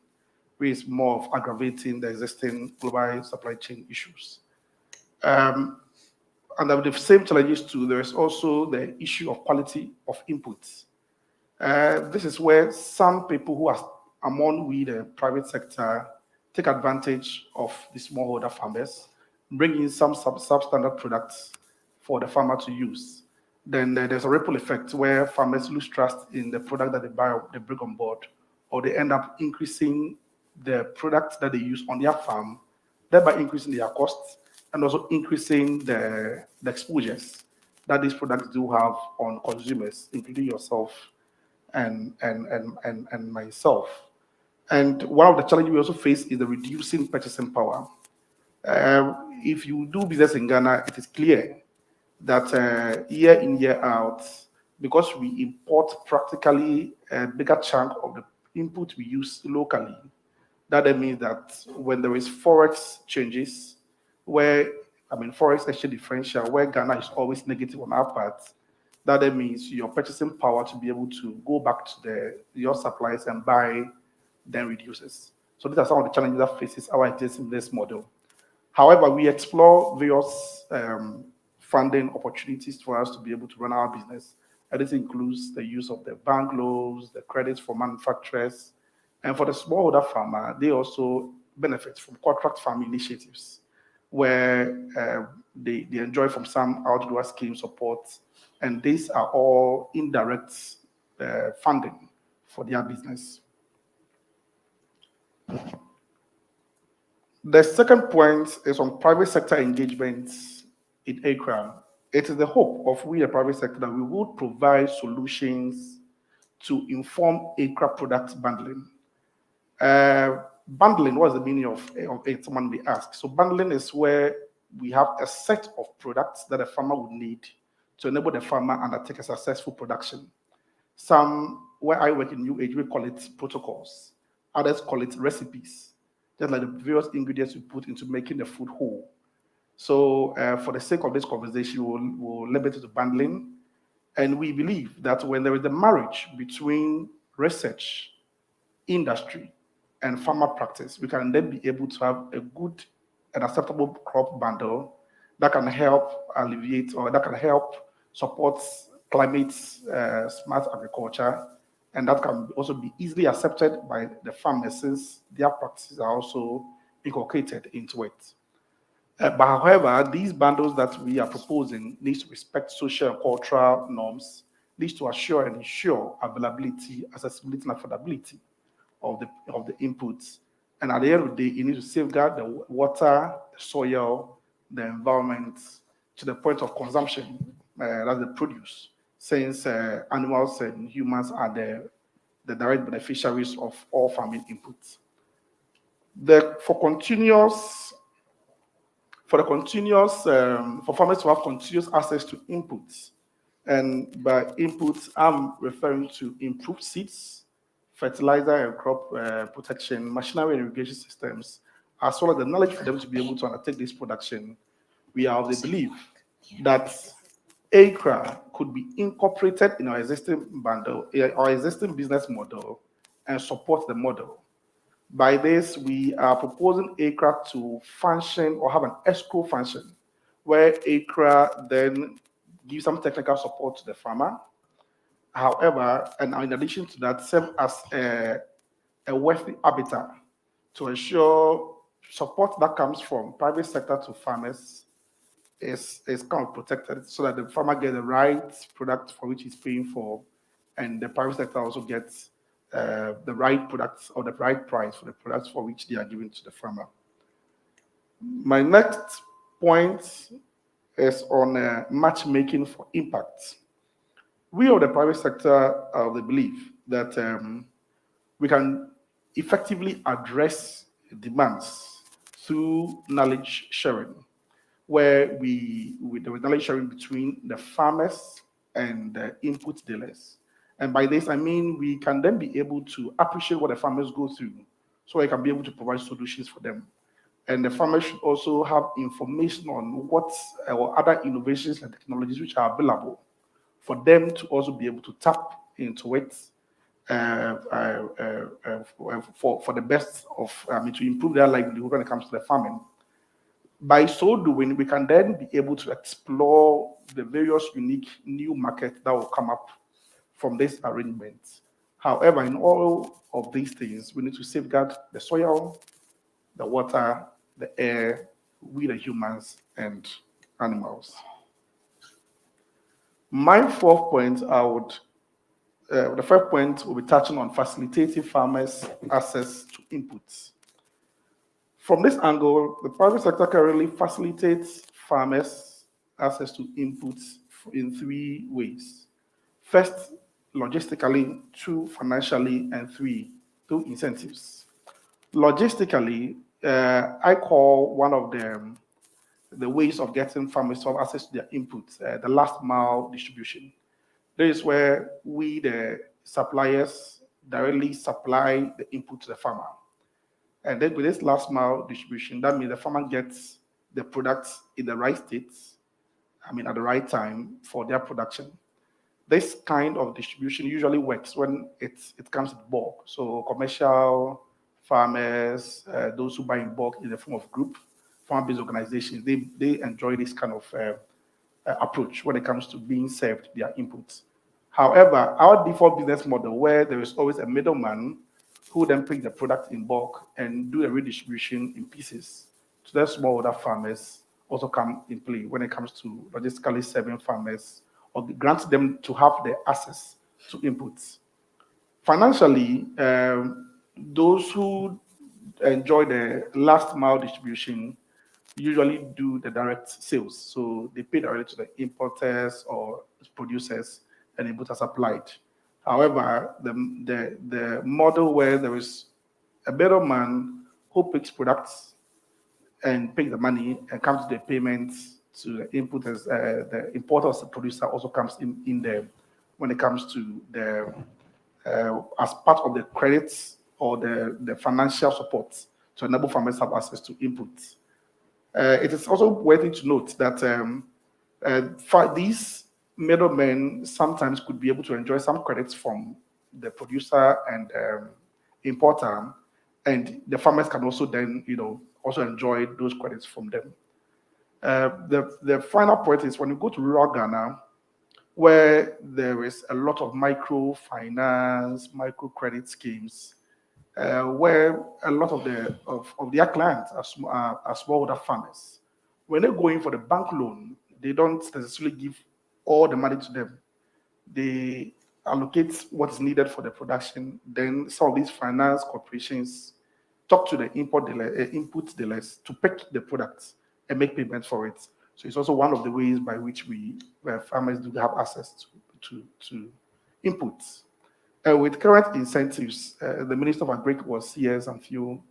which is more of aggravating the existing global supply chain issues. And the same challenges too, there is also the issue of quality of inputs. This is where some people who are among the private sector take advantage of the smallholder farmers, bring in some substandard products for the farmer to use. Then there's a ripple effect where farmers lose trust in the product that they buy, they bring on board, or they end up increasing the products that they use on their farm, thereby increasing their costs and also increasing the exposures that these products do have on consumers, including yourself and myself. And one of the challenges we also face is the reducing purchasing power. If you do business in Ghana, it is clear that year in, year out, because we import practically a bigger chunk of the input we use locally, that means that when there is forex changes, forex exchange differential, where Ghana is always negative on our part, that means your purchasing power to be able to go back to your suppliers and buy then reduces. So these are some of the challenges that faces our existing business model. However, we explore various funding opportunities for us to be able to run our business. And this includes the use of the bank loans, the credits for manufacturers, and for the smallholder farmer, they also benefit from contract farming initiatives, where they enjoy from some outdoor scheme support, and these are all indirect funding for their business. The second point is on private sector engagements in AICCRA. It is the hope of we, the private sector, that we would provide solutions to inform AICCRA product bundling. Bundling, what is the meaning of it? Someone may ask. So bundling is where we have a set of products that a farmer would need to enable the farmer undertake a successful production. Some, where I work in New Age, we call it protocols. Others call it recipes, just like the various ingredients we put into making the food whole. So for the sake of this conversation, we'll limit it to bundling. And we believe that when there is a marriage between research, industry, and farmer practice, we can then be able to have a good and acceptable crop bundle that can help alleviate or that can help support climate smart agriculture, and that can also be easily accepted by the farmers since their practices are also inculcated into it. But however, these bundles that we are proposing needs to respect social and cultural norms, needs to assure and ensure availability, accessibility, and affordability of the inputs. And at the end of the day, you need to safeguard the water, the soil, the environment to the point of consumption, that's the produce, since animals and humans are the direct beneficiaries of all farming inputs. For farmers to have continuous access to inputs, and by inputs, I'm referring to improved seeds, fertilizer and crop protection, machinery and irrigation systems, as well as the knowledge for them to be able to undertake this production. We are of the belief that AICCRA could be incorporated in our existing bundle, our existing business model, and support the model. By this, we are proposing AICCRA to function or have an escrow function, where AICCRA then gives some technical support to the farmer. However, and in addition to that, serve as a worthy arbiter to ensure support that comes from private sector to farmers is kind of protected, so that the farmer gets the right product for which he's paying for, and the private sector also gets the right products or the right price for the products for which they are giving to the farmer. My next point is on matchmaking for impact. We of the private sector are of the belief that we can effectively address demands through knowledge sharing, where with the knowledge sharing between the farmers and the input dealers. And by this, I mean we can then be able to appreciate what the farmers go through, so we can be able to provide solutions for them. And the farmers should also have information on what or other innovations and technologies which are available for them to also be able to tap into it for the best of, to improve their livelihood when it comes to the farming. By so doing, we can then be able to explore the various unique new markets that will come up from this arrangement. However, in all of these things, we need to safeguard the soil, the water, the air, we the humans, and animals. My fourth point, the first point will be touching on facilitating farmers' access to inputs. From this angle, the private sector currently facilitates farmers' access to inputs in three ways. First, logistically, two, financially, and three, through incentives. Logistically, I call one of the ways of getting farmers to have access to their inputs, the last mile distribution. This is where we, the suppliers, directly supply the input to the farmer. And then with this last mile distribution, that means the farmer gets the products in the right states, at the right time for their production. This kind of distribution usually works when it comes in bulk. So commercial farmers, those who buy in bulk in the form of group, farm-based organizations, they enjoy this kind of approach when it comes to being served their inputs. However, our default business model, where there is always a middleman who then pick the product in bulk and do a redistribution in pieces to the smallholder farmers, also come in play when it comes to logistically serving farmers or grant them to have the access to inputs. Financially, those who enjoy the last mile distribution usually do the direct sales. So they pay directly to the importers or producers and inputs are supplied. However, the model where there is a middleman who picks products and pays the money and comes to the payments to the inputters, the importer or the producer also comes in there when it comes to the as part of the credits or the financial support to enable farmers to have access to inputs. It is also worthy to note that these middlemen sometimes could be able to enjoy some credits from the producer and importer, and the farmers can also then, also enjoy those credits from them. The final point is when you go to rural Ghana, where there is a lot of microfinance, microcredit schemes, where a lot of their clients are smallholder farmers. When they go in for the bank loan, they don't necessarily give all the money to them. They allocate what is needed for the production. Then some of these finance corporations talk to the input dealers to pick the products and make payments for it. So it's also one of the ways by which farmers do have access to inputs. With current incentives, the Minister of Agriculture was here some few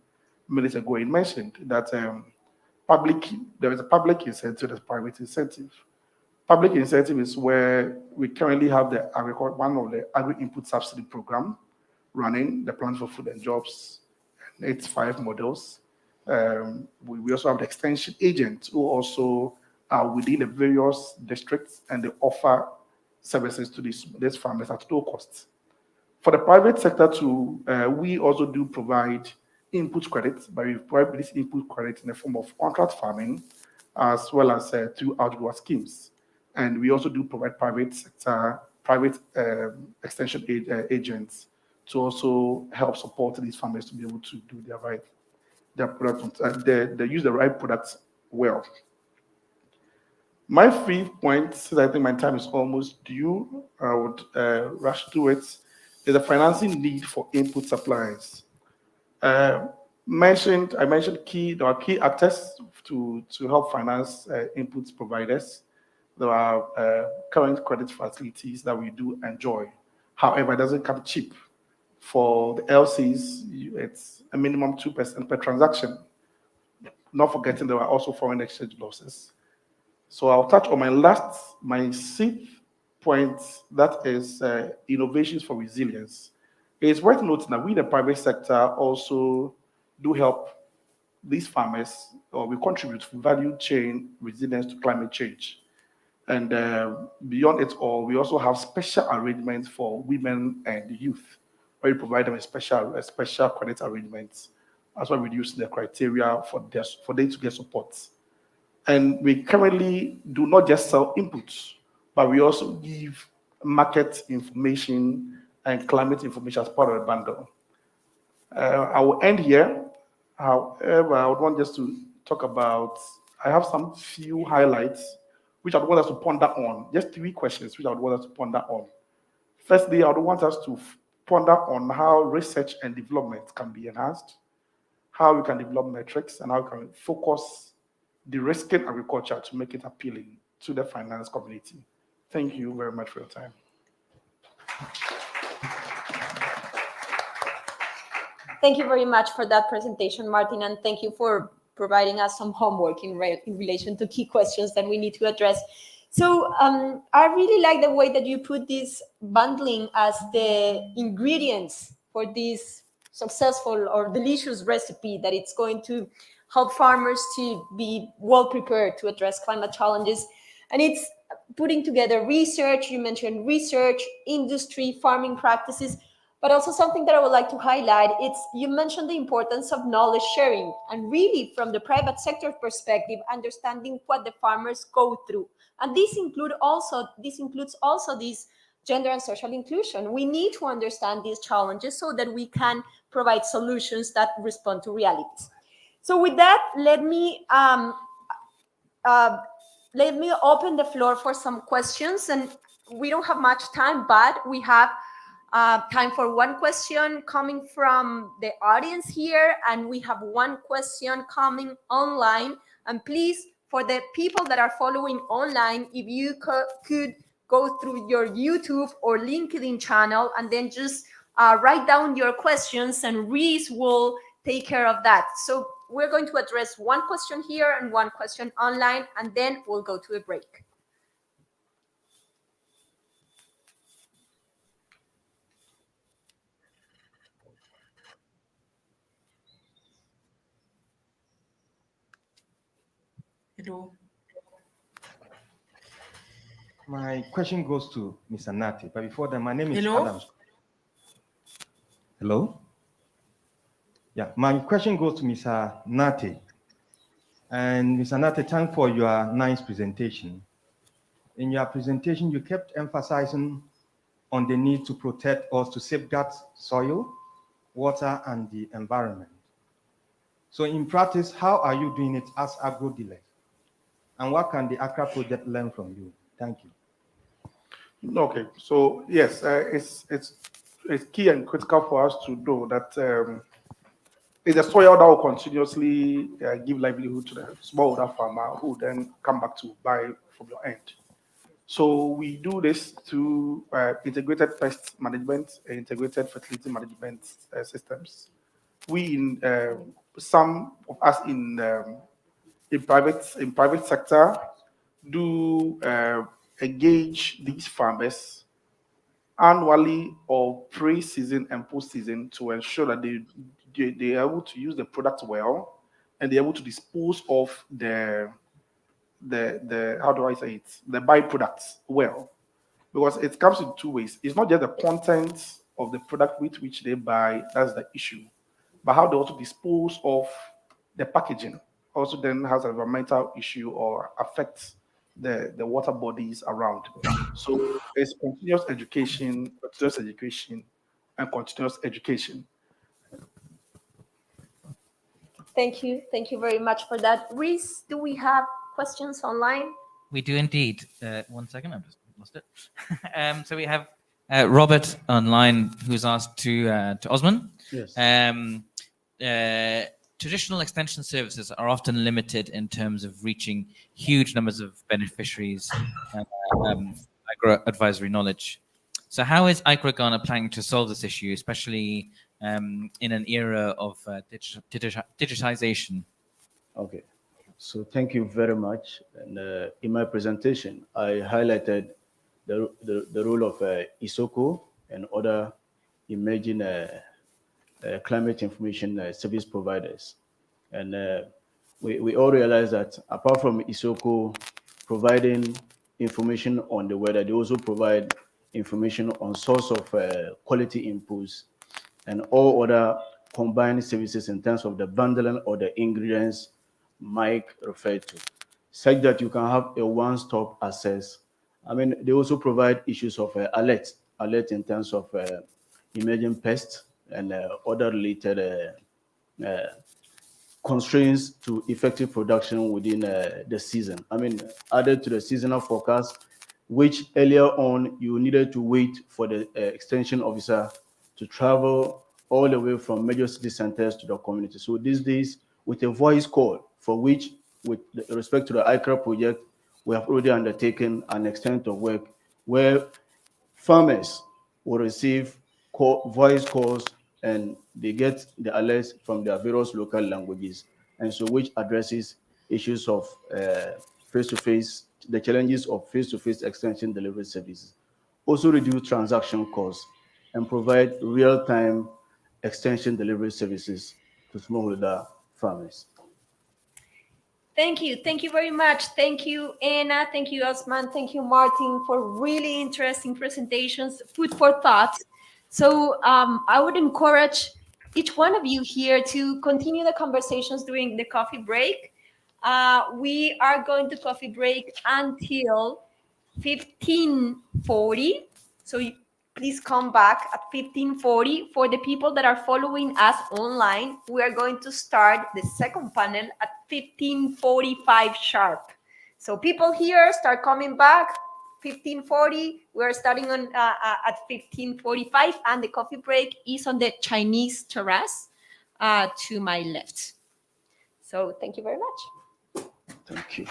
minutes ago and mentioned that there is a public incentive, there's private incentive. Public incentive is where we currently have one of the agri-input subsidy program running, the Plan for Food and Jobs, and its 5 models. We also have the extension agents who also are within the various districts and they offer services to these farmers at low cost. For the private sector too, we also do provide input credits, but we provide this input credit in the form of contract farming, as well as through outgrower schemes. And we also do provide private sector, extension agents to also help support these farmers to be able to do their products, they use the right products well. My 5th point, since I think my time is almost due, I would rush through it, is the financing need for input suppliers. I mentioned there are key actors to help finance inputs providers. There are current credit facilities that we do enjoy. However, it doesn't come cheap. For the LCs, it's a minimum 2% per transaction. Not forgetting there are also foreign exchange losses. So I'll touch on my 6th point, that is innovations for resilience. It's worth noting that we, the private sector, also do help these farmers, or we contribute to value chain resilience to climate change. And beyond it all, we also have special arrangements for women and youth, where we provide them a special credit arrangements. That's why we reduce the criteria for them to get support. And we currently do not just sell inputs, but we also give market information and climate information as part of the bundle. I will end here. However, I would want just to talk about, I have some few highlights which I would want us to ponder on. Just 3 questions which I would want us to ponder on. Firstly, I would want us to ponder on how research and development can be enhanced, how we can develop metrics, and how we can focus de-risking agriculture to make it appealing to the finance community. Thank you very much for your time. Thank you very much for that presentation, Martin, and thank you for providing us some homework in relation to key questions that we need to address. So I really like the way that you put this bundling as the ingredients for this successful or delicious recipe that it's going to help farmers to be well prepared to address climate challenges. And it's putting together research, you mentioned research, industry, farming practices, but also something that I would like to highlight, you mentioned the importance of knowledge sharing, and really from the private sector perspective, understanding what the farmers go through. And this includes also this gender and social inclusion. We need to understand these challenges so that we can provide solutions that respond to realities. So with that, let me open the floor for some questions. And we don't have much time, but we have time for one question coming from the audience here, and we have one question coming online. And please, for the people that are following online, if you could go through your YouTube or LinkedIn channel and then just write down your questions, and Reese will take care of that. So we're going to address one question here and one question online, and then we'll go to a break. Hello. My question goes to Mr. Nati, but before that, my name is Hello? Adams. Hello? Yeah, my question goes to Mr. Nati. And Mr. Nati, thanks for your nice presentation. In your presentation, you kept emphasizing on the need to protect or to safeguard soil, water, and the environment. So in practice, how are you doing it as agro dealers? And what can the AICCRA project learn from you? Thank you. Okay, so yes, it's key and critical for us to know that it's a soil that will continuously give livelihood to the smallholder farmer who then come back to buy from your end. So we do this through integrated pest management, integrated fertility management systems. We, some of us in private sector, do engage these farmers annually or pre-season and post-season to ensure that they are able to use the product well, and they're able to dispose of the how do I say it, the byproducts well, because it comes in 2 ways. It's not just the content of the product with which they buy that's the issue, but how they also dispose of the packaging also then has an environmental issue or affects the water bodies around. So it's continuous education, and continuous education. Thank you. Thank you very much for that. Reese, do we have questions online? We do indeed. One second, I've just lost it. So we have Robert online, who's asked to Osman. Yes. Traditional extension services are often limited in terms of reaching huge numbers of beneficiaries and agro-advisory knowledge. So how is AICCRA Ghana planning to solve this issue, especially in an era of digitization? Okay. So thank you very much. And in my presentation, I highlighted the role of AICCRA and other emerging climate information service providers. And we all realize that apart from AICCRA providing information on the weather. They also provide information on source of quality inputs and all other combined services in terms of the bundling or the ingredients Mike referred to, such that you can have a one-stop access. I mean, they also provide issues of alert in terms of emerging pests and other related constraints to effective production within the season. I mean, added to the seasonal forecast, which earlier on you needed to wait for the extension officer to travel all the way from major city centers to the community. So these days, with a voice call, for which, with respect to the AICCRA project, we have already undertaken an extent of work where farmers will receive voice calls and they get the alerts from their various local languages, and so which addresses issues of face-to-face, the challenges of face-to-face extension delivery services, also reduce transaction costs, and provide real-time extension delivery services to smallholder farmers. Thank you. Thank you very much. Thank you, Anna. Thank you, Osman. Thank you, Martin, for really interesting presentations, food for thought. So I would encourage each one of you here to continue the conversations during the coffee break. We are going to coffee break until 15:40. So please come back at 15:40. For the people that are following us online, we are going to start the second panel at 15:45 sharp. So people here start coming back 15:40. We're starting on at 15:45, and the coffee break is on the Chinese terrace to my left. So thank you very much. Thank you.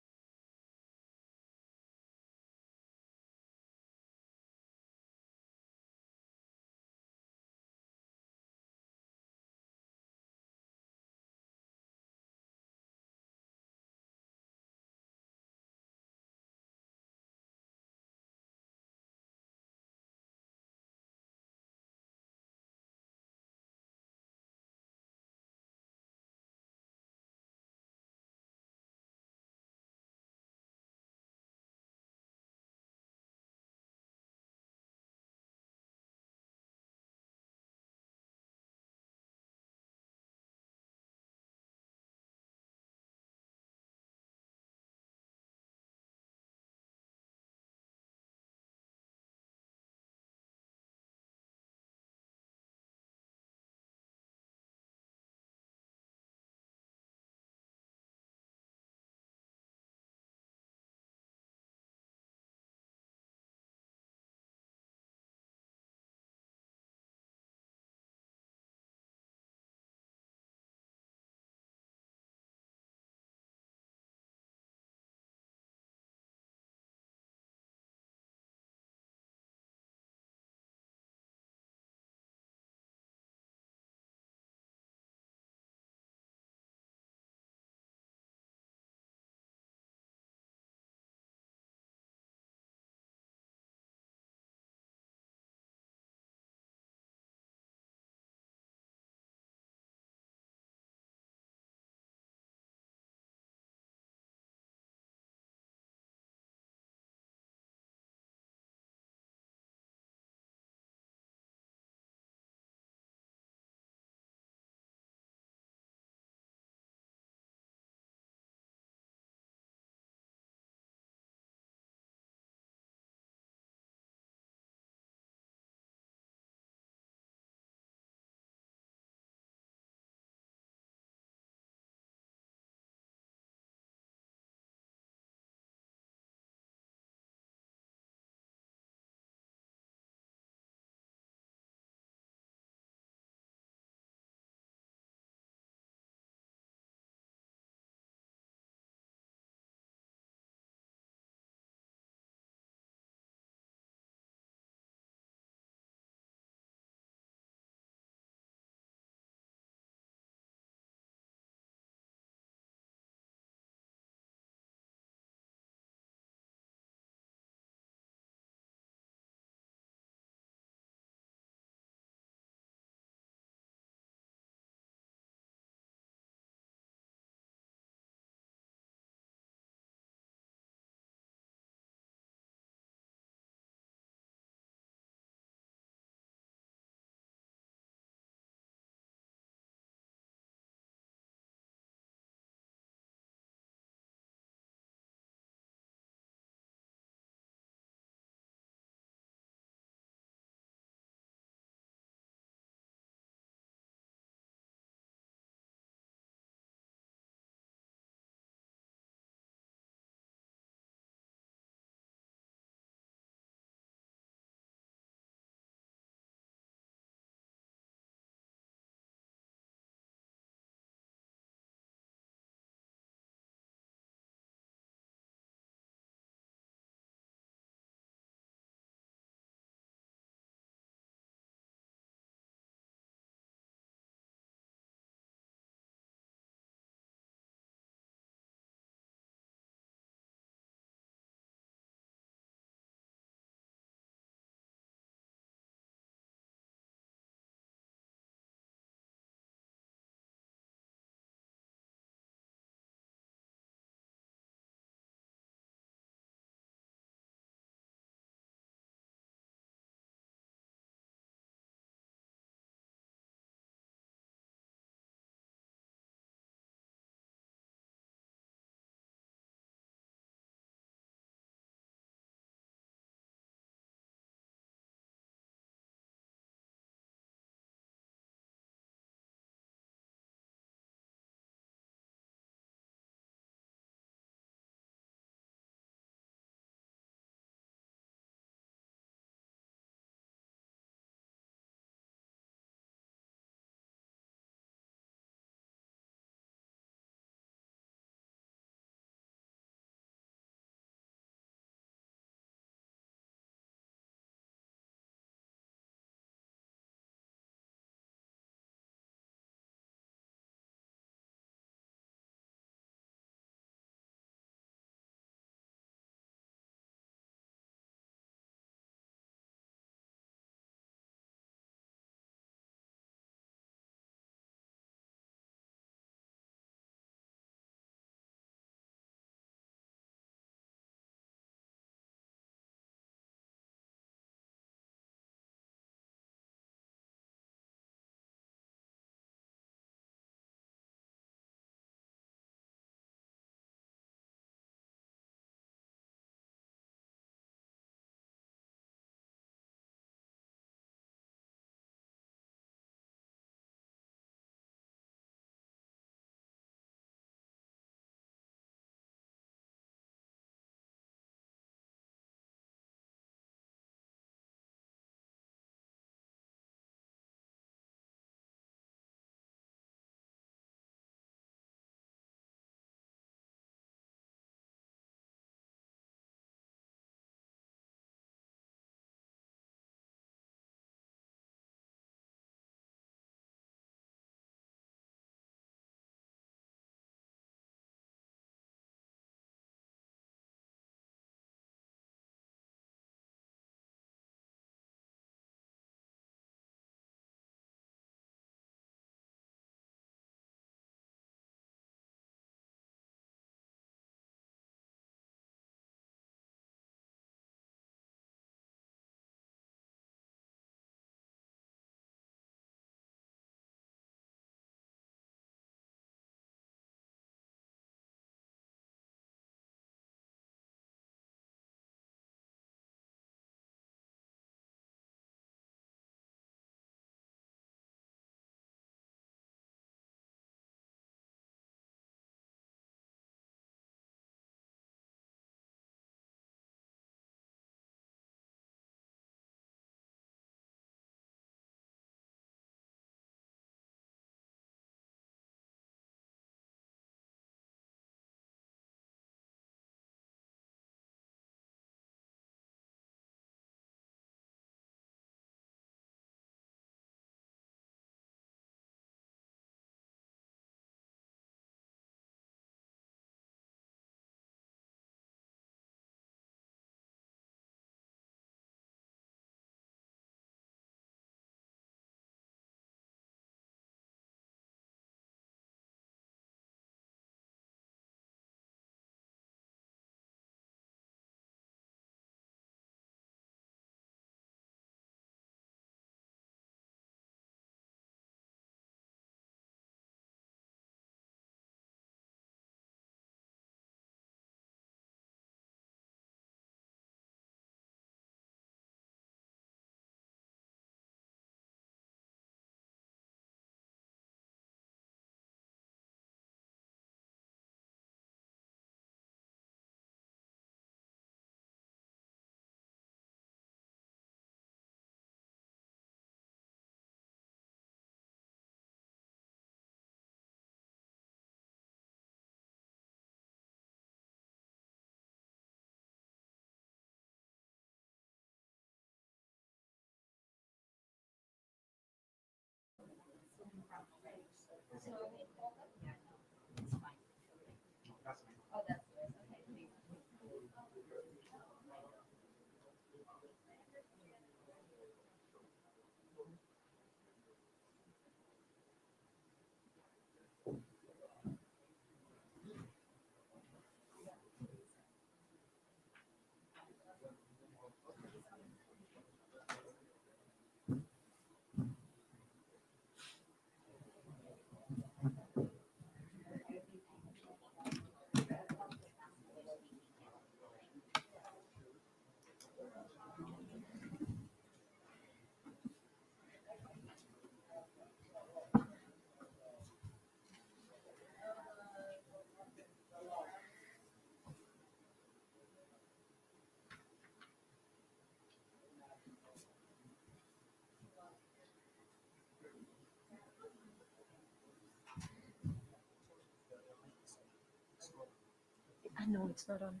No, it's not on.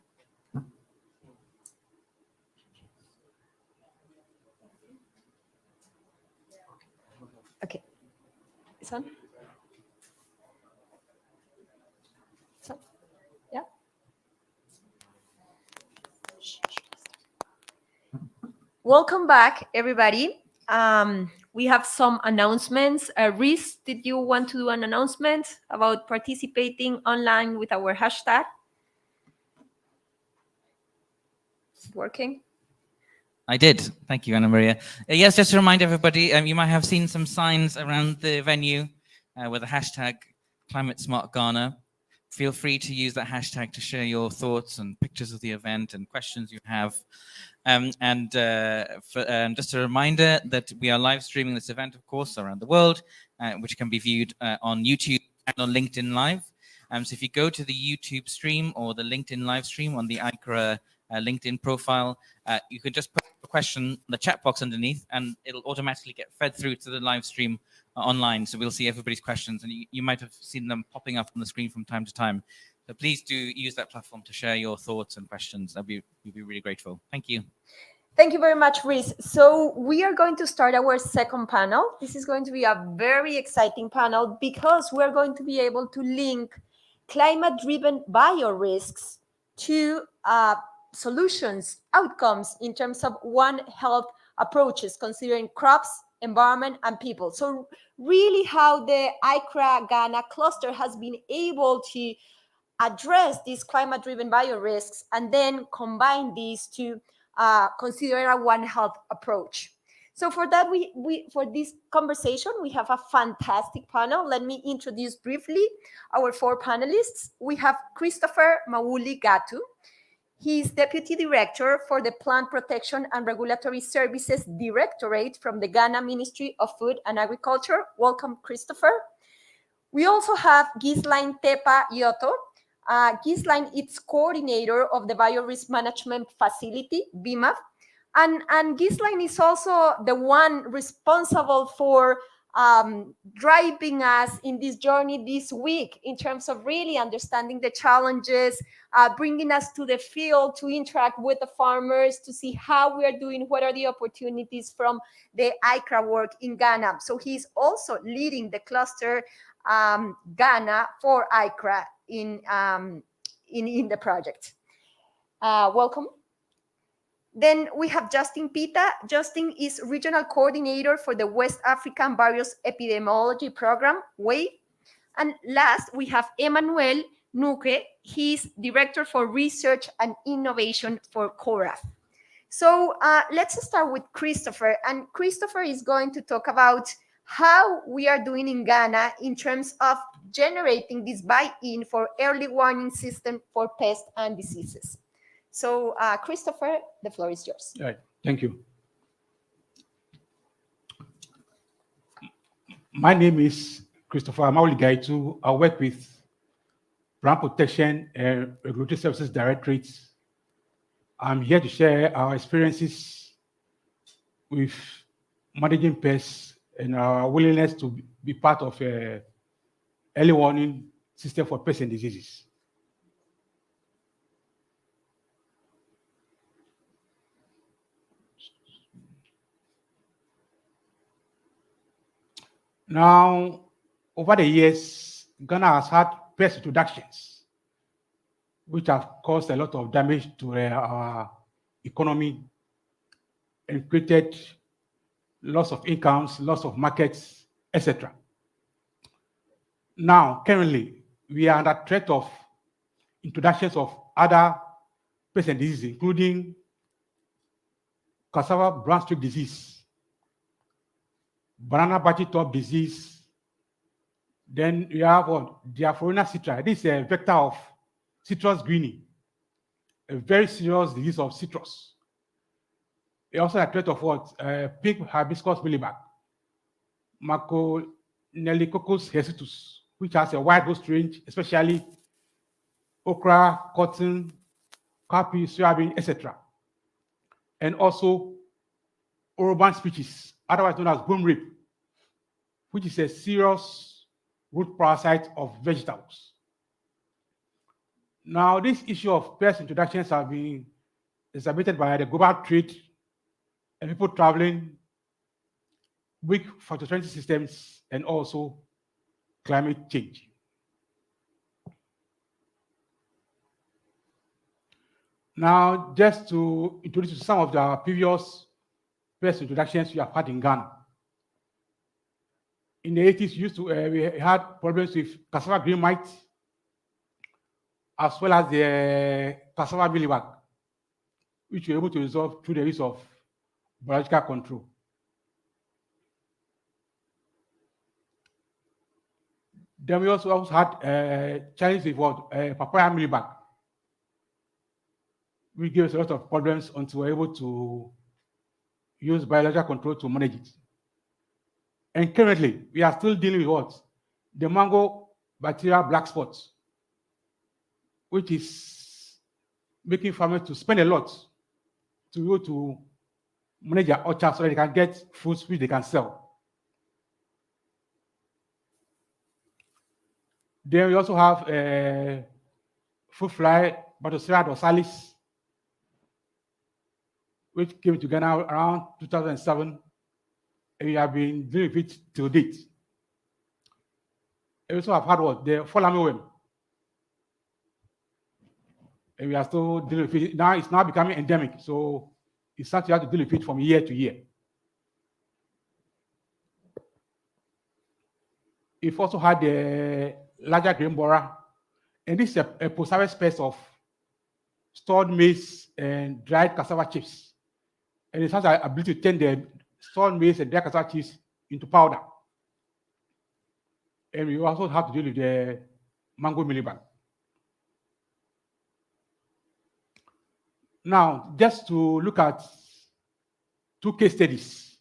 Okay. It's on? It's on? Yeah? Welcome back, everybody. We have some announcements. Reese, did you want to do an announcement about participating online with our hashtag? It's working? I did. Thank you, Anna Maria. Yes, just to remind everybody, you might have seen some signs around the venue with the hashtag Climate Smart Ghana. Feel free to use that hashtag to share your thoughts and pictures of the event and questions you have. Just a reminder that we are live streaming this event, of course, around the world, which can be viewed on YouTube and on LinkedIn Live. So if you go to the YouTube stream or the LinkedIn live stream on the AICCRA LinkedIn profile, you can just put a question in the chat box underneath and it'll automatically get fed through to the live stream online. So we'll see everybody's questions and you might have seen them popping up on the screen from time to time. So please do use that platform to share your thoughts and questions. We'd be really grateful. Thank you. Thank you very much, Reese. So we are going to start our second panel. This is going to be a very exciting panel because we're going to be able to link climate-driven biorisks to solutions, outcomes in terms of One Health approaches, considering crops, environment, and people. So really how the AICCRA Ghana cluster has been able to address these climate-driven biorisks and then combine these to consider a One Health approach. So for that, for this conversation, we have a fantastic panel. Let me introduce briefly our four panelists. We have Christopher Mauli Gatu. He's Deputy Director for the Plant Protection and Regulatory Services Directorate from the Ghana Ministry of Food and Agriculture. Welcome, Christopher. We also have Ghislaine Tepa Yoto. Ghislaine is coordinator of the Biorisk Management Facility, BIMAF. And Ghislaine is also the one responsible for driving us in this journey this week in terms of really understanding the challenges, bringing us to the field to interact with the farmers, to see how we are doing, what are the opportunities from the AICCRA work in Ghana. So he's also leading the cluster Ghana for AICCRA in the project. Welcome. Then we have Justin Pita. Justin is Regional Coordinator for the West African Virus Epidemiology Program, WAVE. And last, we have Emmanuel Nuke. He's Director for Research and Innovation for CORAF. So let's start with Christopher. And Christopher is going to talk about how we are doing in Ghana in terms of generating this buy-in for early warning system for pests and diseases. So, Christopher, the floor is yours. All right, thank you. My name is Christopher Mauli Gaitu. I work with Plant Protection and Regulatory Services Directorate. I'm here to share our experiences with managing pests and our willingness to be part of a early warning system for pests and diseases. Now, over the years, Ghana has had pest introductions, which have caused a lot of damage to our economy and created loss of incomes, loss of markets, etc. Now, currently, we are under threat of introductions of other pests and diseases, including cassava brown streak disease, banana batchy top disease. Then we have Diaphorina citra. This is a vector of citrus greening, a very serious disease of citrus. We also have a threat of pink hibiscus mealybug, Macronellicoccus hirsutus, which has a wide host range, especially okra, cotton, cowpea, soybean, etc. And also urban species, otherwise known as boom rip, which is a serious root parasite of vegetables. Now, this issue of pest introductions have been exacerbated by the global trade and people traveling, weak phytosanitary systems, and also climate change. Now, just to introduce some of the previous pest introductions we have had in Ghana. In the 80s, we had problems with cassava green mite, as well as the cassava mealybug, which we were able to resolve through the use of biological control. Then we also had challenges with papaya mealybug, which gave us a lot of problems until we were able to use biological control to manage it. And currently, we are still dealing with the mango bacterial black spot, which is making farmers to spend a lot to go to manage their orchards so that they can get fruits which they can sell. Then we also have fruit fly, Battosera dorsalis, which came to Ghana around 2007, and we have been dealing with it till date. We also have had the fall armyworm, and we are still dealing with it. Now it's now becoming endemic, so it's something you have to deal with it from year to year. We've also had the larger grain borer, and this is a post-harvest pest of stored maize and dried cassava chips. And it has the ability to turn the stored maize and dried cassava chips into powder. And we also have to deal with the mango mealybug. Now, just to look at two case studies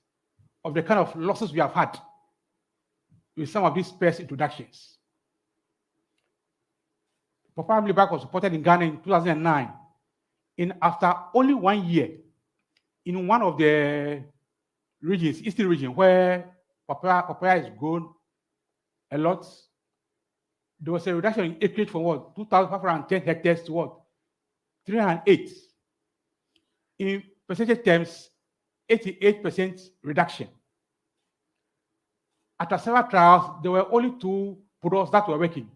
of the kind of losses we have had with some of these pest introductions. Papaya mealybug was reported in Ghana in 2009. After only 1 year, in one of the regions, eastern region, where papaya is grown a lot, there was a reduction in acreage from 2,510 hectares to 308. In percentage terms, 88% reduction. After several trials, there were only 2 products that were working.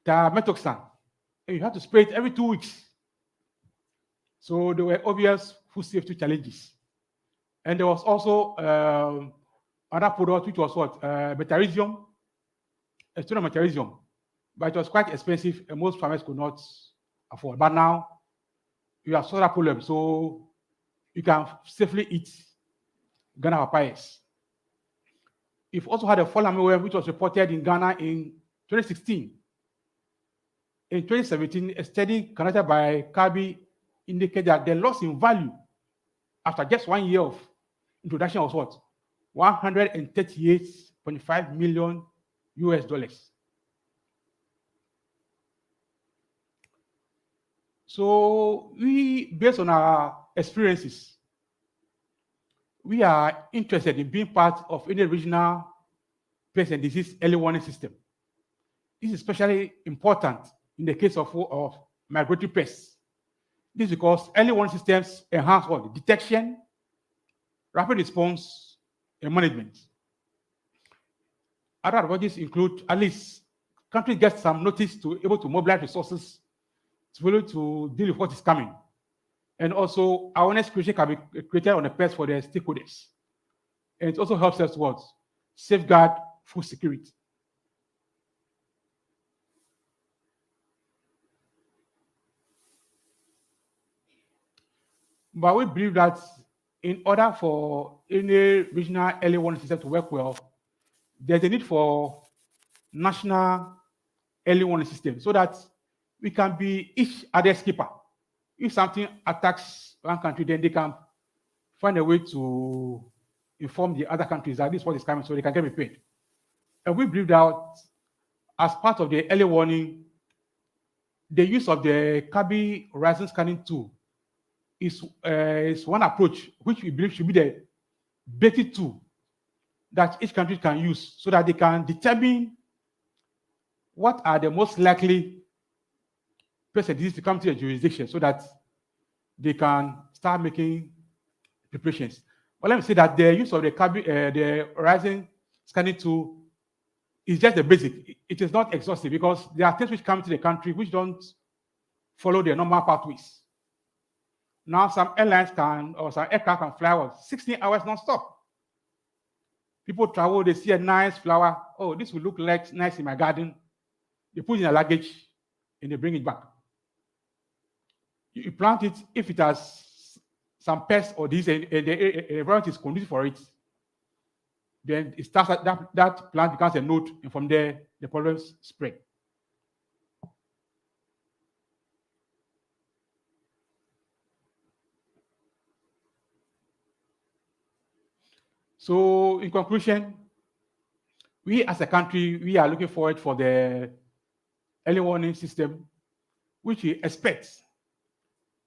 Metoxan, and you have to spray it every 2 weeks. So there were obvious food safety challenges. And there was also another product which was metarhizium, metarhizium, but it was quite expensive and most farmers could not afford. But now you have solved that problem, so you can safely eat Ghana papayas. We've also had a fall armyworm which was reported in Ghana in 2016. In 2017, a study conducted by Kabi indicated that the loss in value after just 1 year of introduction was $138.5 million US. So based on our experiences, we are interested in being part of any regional pest and disease early warning system. This is especially important in the case of migratory pests. This is because early warning systems enhance detection, rapid response, and management. other advantages include at least countries get some notice to able to mobilize resources to be able to deal with what is coming. And also awareness creation can be created on the pest for the stakeholders. And it also helps us towards safeguard food security. But we believe that in order for any regional early warning system to work well, there's a need for national early warning system so that we can be each other's keeper. If something attacks one country, then they can find a way to inform the other countries that this is what is coming so they can get prepared. And we believe that as part of the early warning, the use of the Kabi horizon scanning tool is one approach which we believe should be the basic tool that each country can use so that they can determine what are the most likely pests and diseases to come to the jurisdiction so that they can start making preparations. But let me say that the use of the the horizon scanning tool is just the basic. It is not exhaustive because there are things which come to the country which don't follow the normal pathways. Now, some airlines can, or some aircraft can fly 16 hours non-stop. People travel, they see a nice flower. Oh, this will look like nice in my garden. They put it in a luggage and they bring it back. You plant it if it has some pests or disease and the environment is conducive for it. Then it starts that plant becomes a node, and from there the problems spread. So, in conclusion, we as a country, we are looking forward for the early warning system, which we expect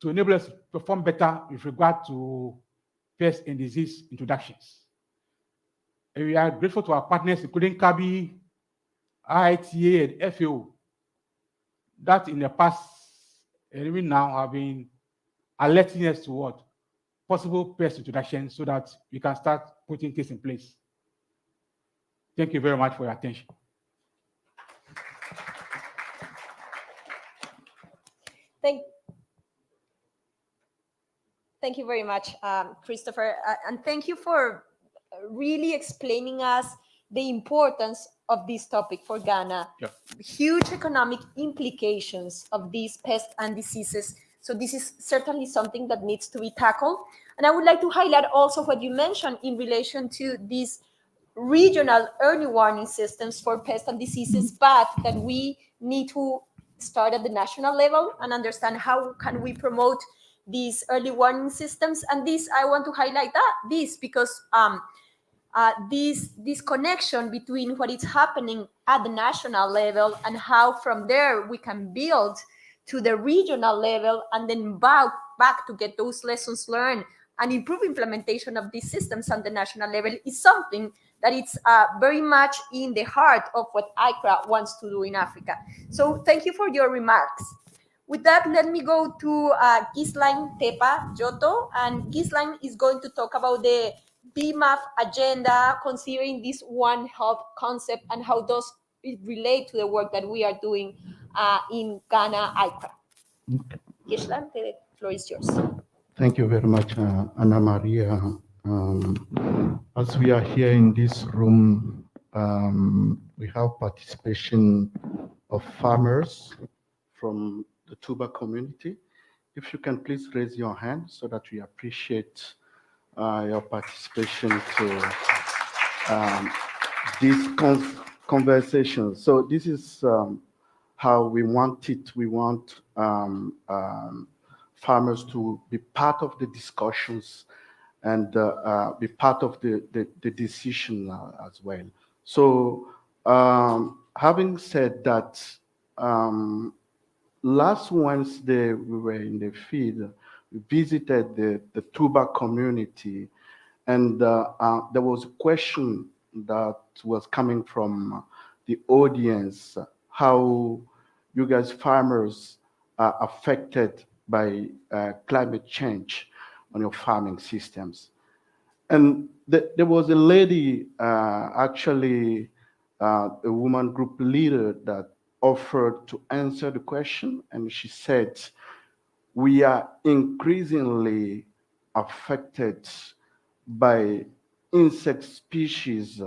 to enable us to perform better with regard to pest and disease introductions. And we are grateful to our partners, including Kabi, IITA, and FAO, that in the past and even now have been alerting us to what possible pest introduction so that we can start putting things in place. Thank you very much for your attention. Thank you very much, Christopher, and thank you for really explaining us the importance of this topic for Ghana. Yeah. Huge economic implications of these pests and diseases. So this is certainly something that needs to be tackled. And I would like to highlight also what you mentioned in relation to these regional early warning systems for pests and diseases, but that we need to start at the national level and understand how can we promote these early warning systems. And this, I want to highlight this because this connection between what is happening at the national level and how from there we can build to the regional level and then back to get those lessons learned and improve implementation of these systems on the national level is something that it's very much in the heart of what AICCRA wants to do in Africa. So thank you for your remarks. With that, let me go to Ghislaine Tepa Joto, and Ghislaine is going to talk about the BMAF agenda, considering this One Health concept and how does it relate to the work that we are doing in Ghana, AICCRA. Okay. Ghislaine, the floor is yours. Thank you very much, Anna Maria. As we are here in this room, we have participation of farmers from the Tuba community. If you can please raise your hand so that we appreciate your participation to this conversation. So this is how we want it. We want farmers to be part of the discussions and be part of the decision as well. So having said that, last Wednesday we were in the field, we visited the Tuba community, and there was a question that was coming from the audience, how you guys farmers are affected by climate change on your farming systems. And there was a lady actually a woman group leader that offered to answer the question, and she said, we are increasingly affected by insect species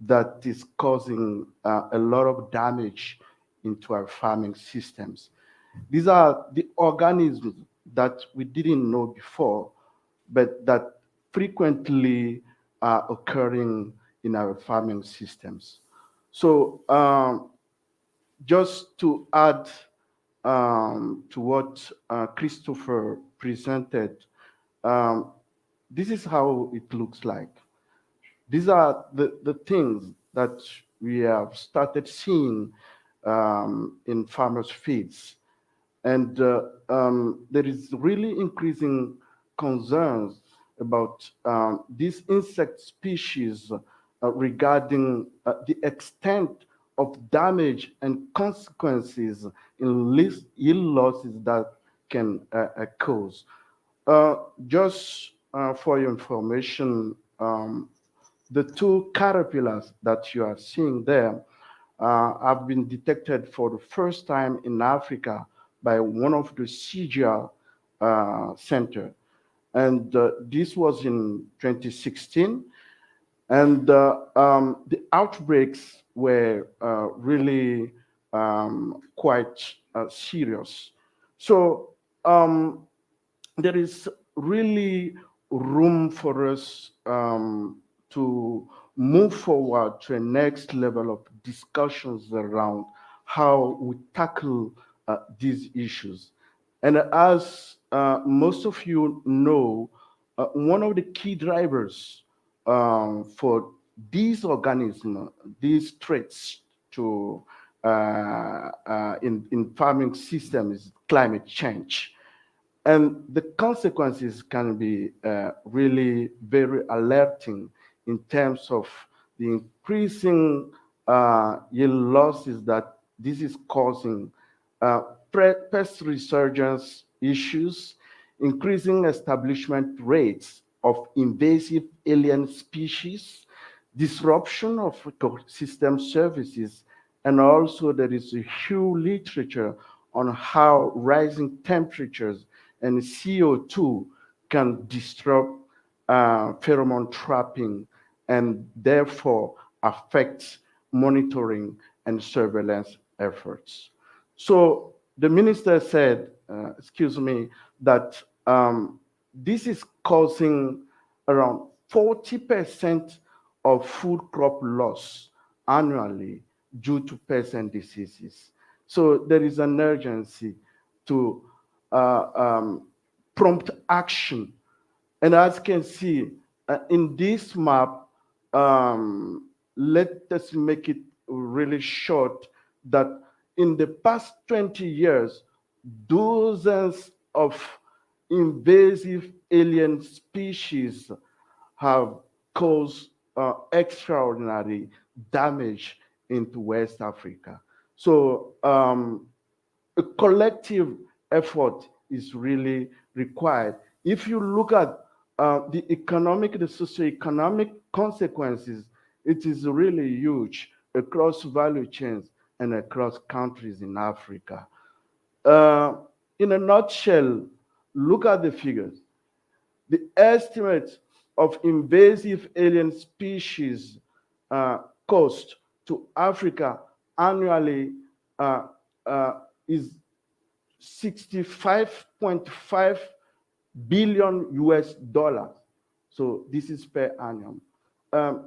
that is causing a lot of damage into our farming systems. These are the organisms that we didn't know before, but that frequently are occurring in our farming systems. So just to add to what Christopher presented, this is how it looks like. These are the things that we have started seeing in farmers' fields. And there is really increasing concerns about these insect species regarding the extent of damage and consequences in yield losses that can cause. Just for your information, the two caterpillars that you are seeing there have been detected for the first time in Africa by one of the CGR center. And this was in 2016. And the outbreaks were really quite serious. So there is really room for us to move forward to a next level of discussions around how we tackle these issues. And as most of you know, one of the key drivers for these organisms, these threats to in farming system is climate change. And the consequences can be really very alerting in terms of the increasing yield losses that this is causing, pest resurgence issues, increasing establishment rates of invasive alien species, disruption of ecosystem services, and also there is a huge literature on how rising temperatures and CO2 can disrupt pheromone trapping and therefore affect monitoring and surveillance efforts. So the minister said, excuse me, that this is causing around 40% of food crop loss annually due to pests and diseases. So there is an urgency to prompt action. And as you can see in this map, let us make it really short, that in the past 20 years, dozens of invasive alien species have caused extraordinary damage into West Africa. So a collective effort is really required. If you look at the economic, the socioeconomic consequences, it is really huge across value chains and across countries in Africa. In a nutshell, look at the figures. The estimate of invasive alien species cost to Africa annually is 65.5 billion US dollars. So this is per annum.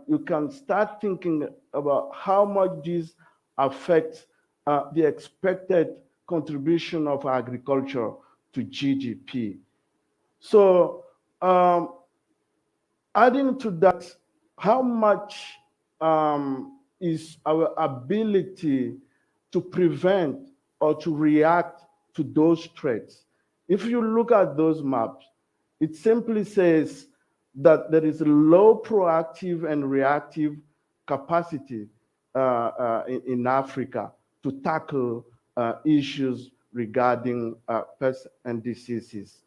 You can start thinking about how much this affects the expected contribution of agriculture to GDP. So adding to that, how much is our ability to prevent or to react to those threats? If you look at those maps, it simply says that there is a low proactive and reactive capacity in Africa to tackle issues regarding pests and diseases.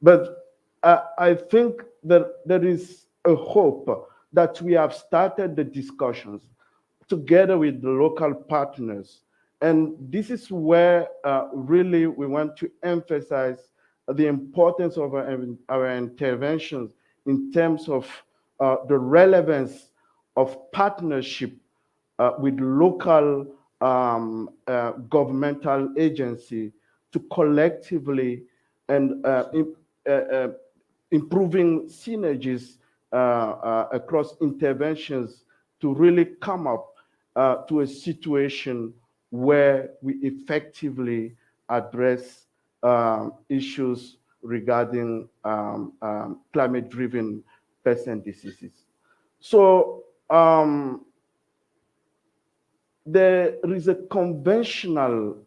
But I think that there is a hope that we have started the discussions. together with the local partners. And this is where really we want to emphasize the importance of our interventions in terms of the relevance of partnership with local governmental agency to collectively and improving synergies across interventions to really come up to a situation where we effectively address issues regarding climate-driven pests and diseases. So there is a conventional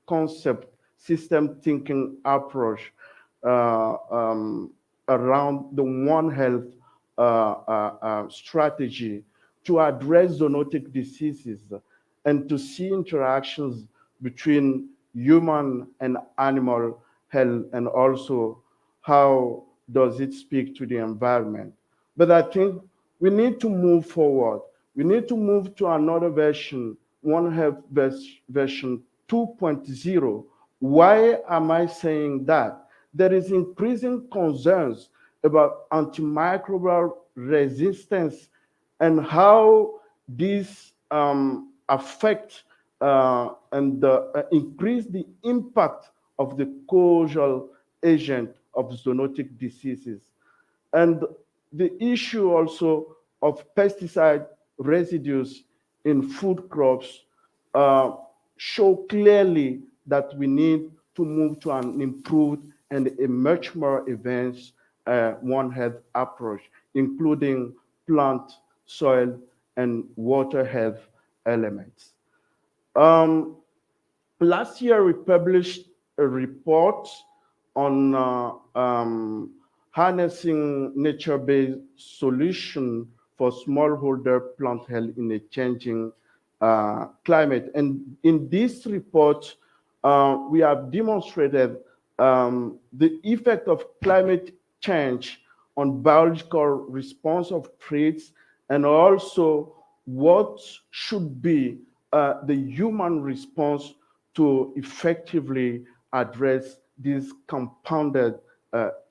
concept, system thinking approach around the One Health strategy to address zoonotic diseases and to see interactions between human and animal health, and also how does it speak to the environment. But I think we need to move forward. We need to move to another version, One Health version 2.0. Why am I saying that? There is increasing concerns about antimicrobial resistance and how these affect and increase the impact of the causal agent of zoonotic diseases. And the issue also of pesticide residues in food crops show clearly that we need to move to an improved and a much more advanced One Health approach, including plant, soil, and water health elements. Last year, we published a report on harnessing nature-based solution for smallholder plant health in a changing climate. And in this report, we have demonstrated the effect of climate change on biological response of traits, and also what should be the human response to effectively address these compounded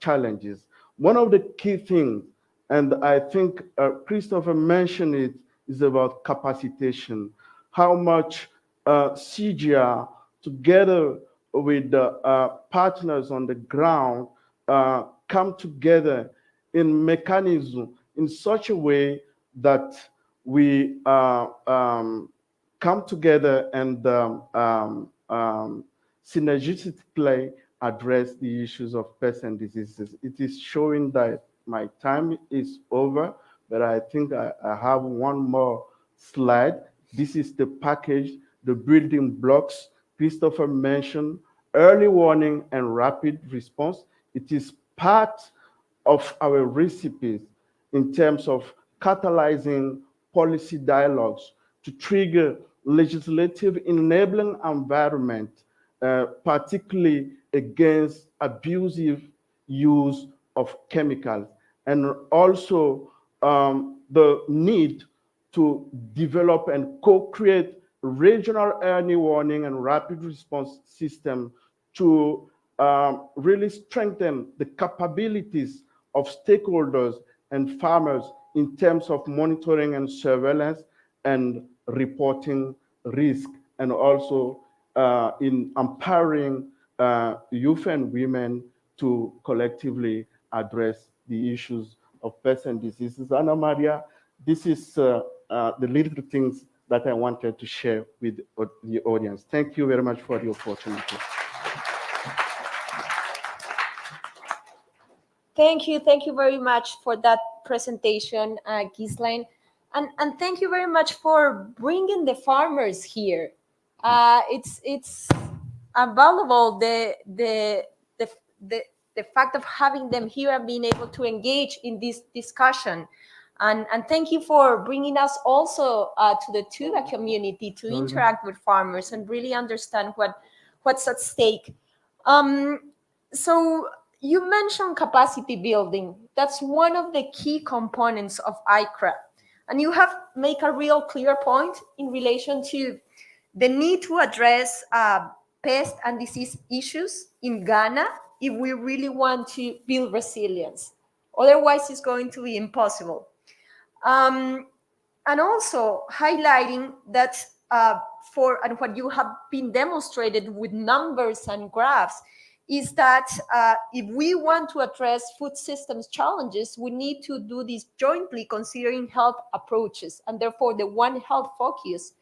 challenges. One of the key things, and I think Christopher mentioned it, is about capacitation. How much CGR, together with the partners on the ground, come together in mechanism in such a way that we come together and synergistically address the issues of pests and diseases. It is showing that my time is over, but I think I have one more slide. This is the package, the building blocks Christopher mentioned, early warning and rapid response. It is part of our recipes in terms of catalyzing policy dialogues to trigger legislative enabling environment, particularly against abusive use of chemicals, and also the need to develop and co-create regional early warning and rapid response system to really strengthen the capabilities of stakeholders and farmers in terms of monitoring and surveillance and reporting risk, and also in empowering youth and women to collectively address the issues of pests and diseases. Ana Maria, this is the little things that I wanted to share with the audience. Thank you very much for the opportunity. Thank you very much for that presentation, Ghislaine. And thank you very much for bringing the farmers here. It's valuable the fact of having them here and being able to engage in this discussion. And thank you for bringing us also to the Tuba community to interact with farmers and really understand what's at stake. So you mentioned capacity building. That's one of the key components of AICCRA. And you have make a real clear point in relation to the need to address pest and disease issues in Ghana if we really want to build resilience. Otherwise, it's going to be impossible. And also highlighting that and what you have been demonstrated with numbers and graphs is that if we want to address food systems challenges, we need to do this jointly considering health approaches, and therefore the One Health focus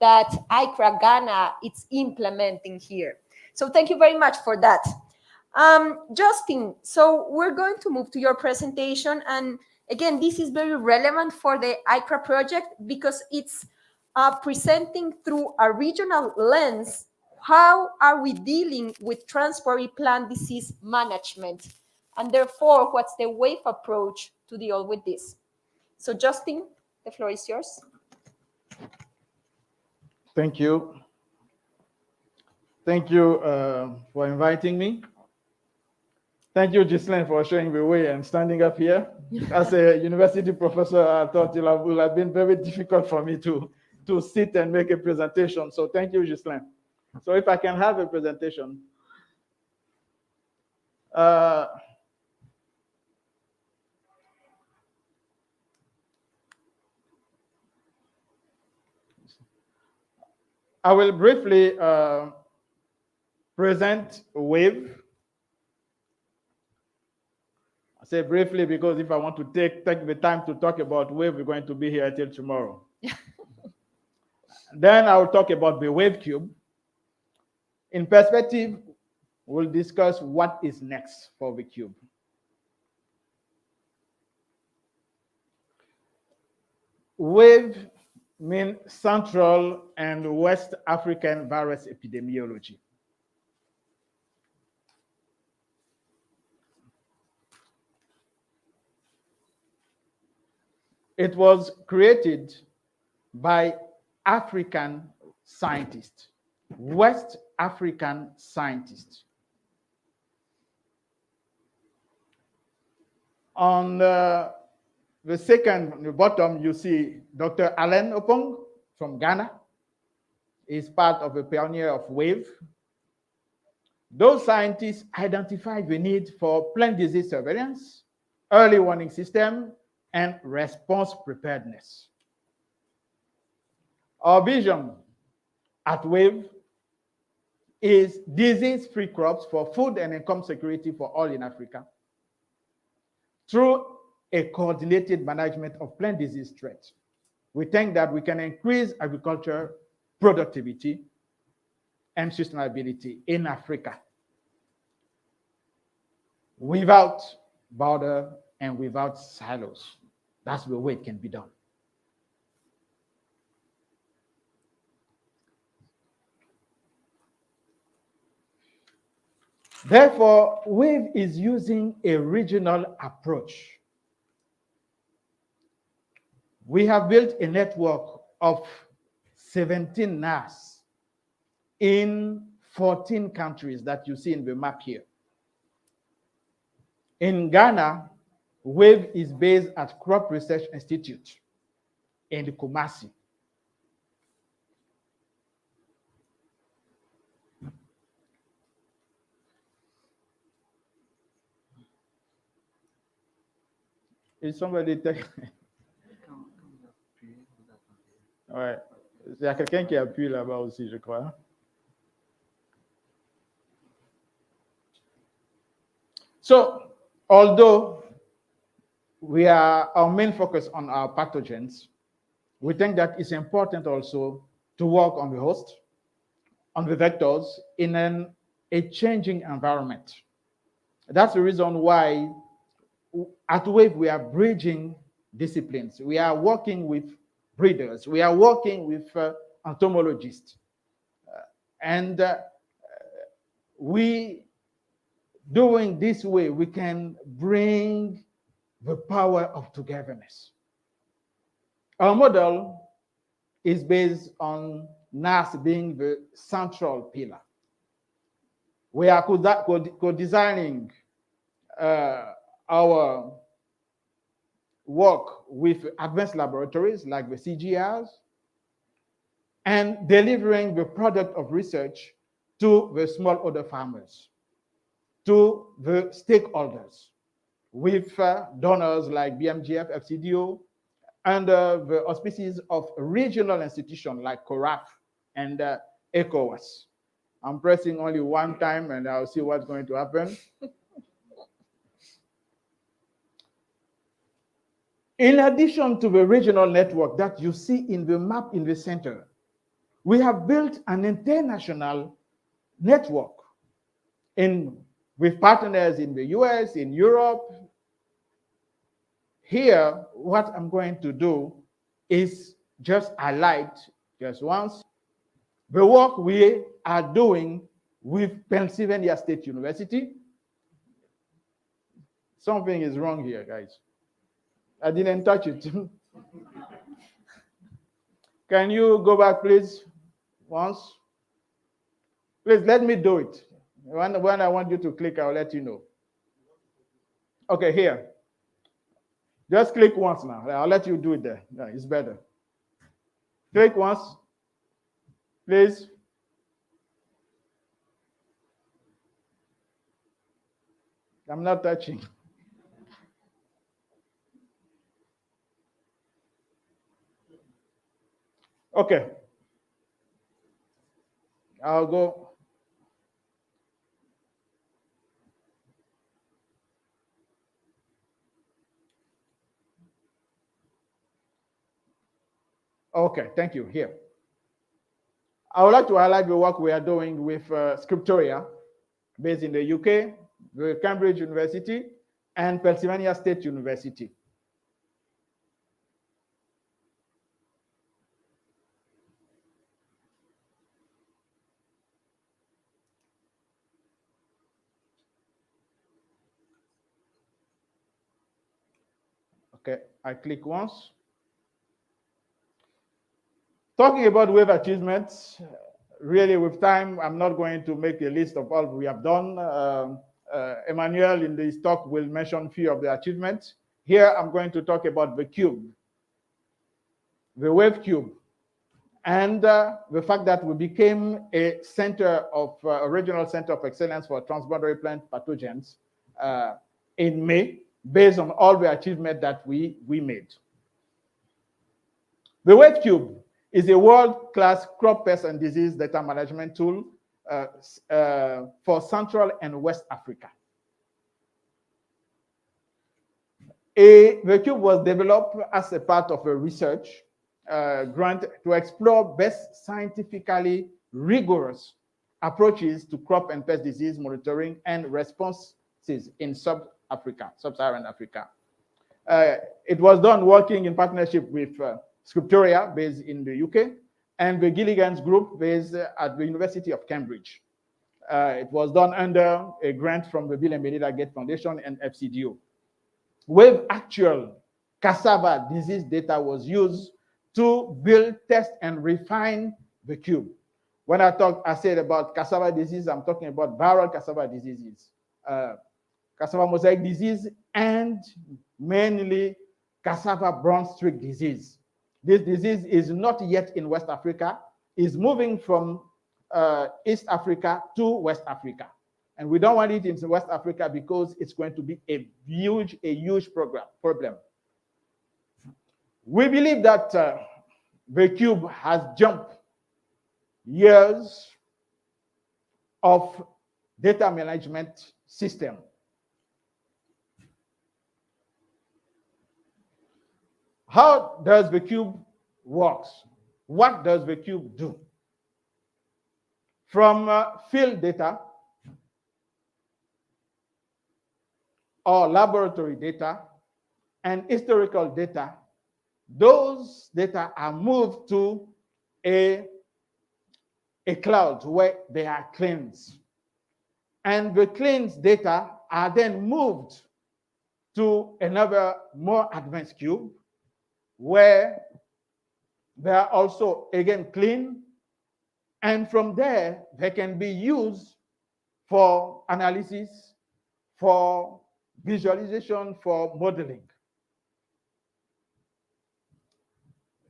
that AICCRA Ghana is implementing here. So thank you very much for that. Justin, so we're going to move to your presentation, and again, this is very relevant for the AICCRA project because it's presenting through a regional lens how are we dealing with transitory plant disease management, and therefore what's the wave approach to deal with this. So Justin, the floor is yours. Thank you. Thank you for inviting me. Thank you, Ghislaine, for showing the way and standing up here. As a university professor, I thought it would have been very difficult for me to sit and make a presentation. So thank you, Ghislaine. So if I can have a presentation. I will briefly present WAVE. I say briefly because if I want to take the time to talk about WAVE, we're going to be here till tomorrow. Then I will talk about the WAVE cube. In perspective, we'll discuss what is next for the cube. WAVE means Central and West African Virus Epidemiology. It was created by African scientists, West African scientists. On the bottom, you see Dr. Alain Opong from Ghana. He's part of a pioneer of WAVE. Those scientists identified the need for plant disease surveillance, early warning system, and response preparedness. Our vision at WAVE is disease-free crops for food and income security for all in Africa through a coordinated management of plant disease threats. We think that we can increase agriculture productivity and sustainability in Africa without border and without silos. That's the way it can be done. Therefore, WAVE is using a regional approach. We have built a network of 17 NAS in 14 countries that you see in the map here. In Ghana, WAVE is based at Crop Research Institute in Kumasi. Is somebody taking? Ouais. Il y a quelqu'un qui appuie là-bas aussi, je crois. So, although our main focus on our pathogens, we think that it's important also to work on the host, on the vectors in a changing environment. That's the reason why at WAVE we are bridging disciplines. We are working with breeders. We are working with entomologists. Doing this way, we can bring the power of togetherness. Our model is based on NAS being the central pillar. We are co-designing our work with advanced laboratories like the CGRs and delivering the product of research to the smallholder farmers, to the stakeholders, with donors like BMGF, FCDO, under the auspices of regional institutions like CORAF and ECOWAS. I'm pressing only one time and I'll see what's going to happen. In addition to the regional network that you see in the map in the center, we have built an international network with partners in the US, in Europe. Here, what I'm going to do is just highlight just once the work we are doing with Pennsylvania State University. Something is wrong here, guys. I didn't touch it. Can you go back, please, once? Please, let me do it. When I want you to click, I'll let you know. Okay, here. Just click once now. I'll let you do it there. Yeah, it's better. Click once, please. I'm not touching. Okay. I'll go. Okay, thank you. Here. I would like to highlight the work we are doing with Scriptoria, based in the UK, the Cambridge University, and Pennsylvania State University. Okay, I click once. Talking about wave achievements, really with time, I'm not going to make a list of all we have done. Emmanuel in this talk will mention a few of the achievements. Here, I'm going to talk about the cube, the wave cube, and the fact that we became a center of, a regional center of excellence for transboundary plant pathogens in May, based on all the achievements that we made. The wave cube is a world-class crop pest and disease data management tool for Central and West Africa. The cube was developed as a part of a research grant to explore best scientifically rigorous approaches to crop and pest disease monitoring and responses in sub-Saharan Africa. It was done working in partnership with Scriptoria, based in the UK, and the Gilligan's Group, based at the University of Cambridge. It was done under a grant from the Bill and Melinda Gates Foundation and FCDO. With actual cassava disease data was used to build, test, and refine the cube. When I said about cassava disease, I'm talking about viral cassava diseases, cassava mosaic disease, and mainly cassava brown streak disease. This disease is not yet in West Africa, is moving from East Africa to West Africa. And we don't want it in West Africa because it's going to be a huge problem. We believe that the cube has jumped years of data management system. How does the cube work? What does the cube do? From field data or laboratory data and historical data, those data are moved to a cloud where they are cleansed. And the cleansed data are then moved to another more advanced cube, where they are also again clean, and from there they can be used for analysis, for visualization, for modeling.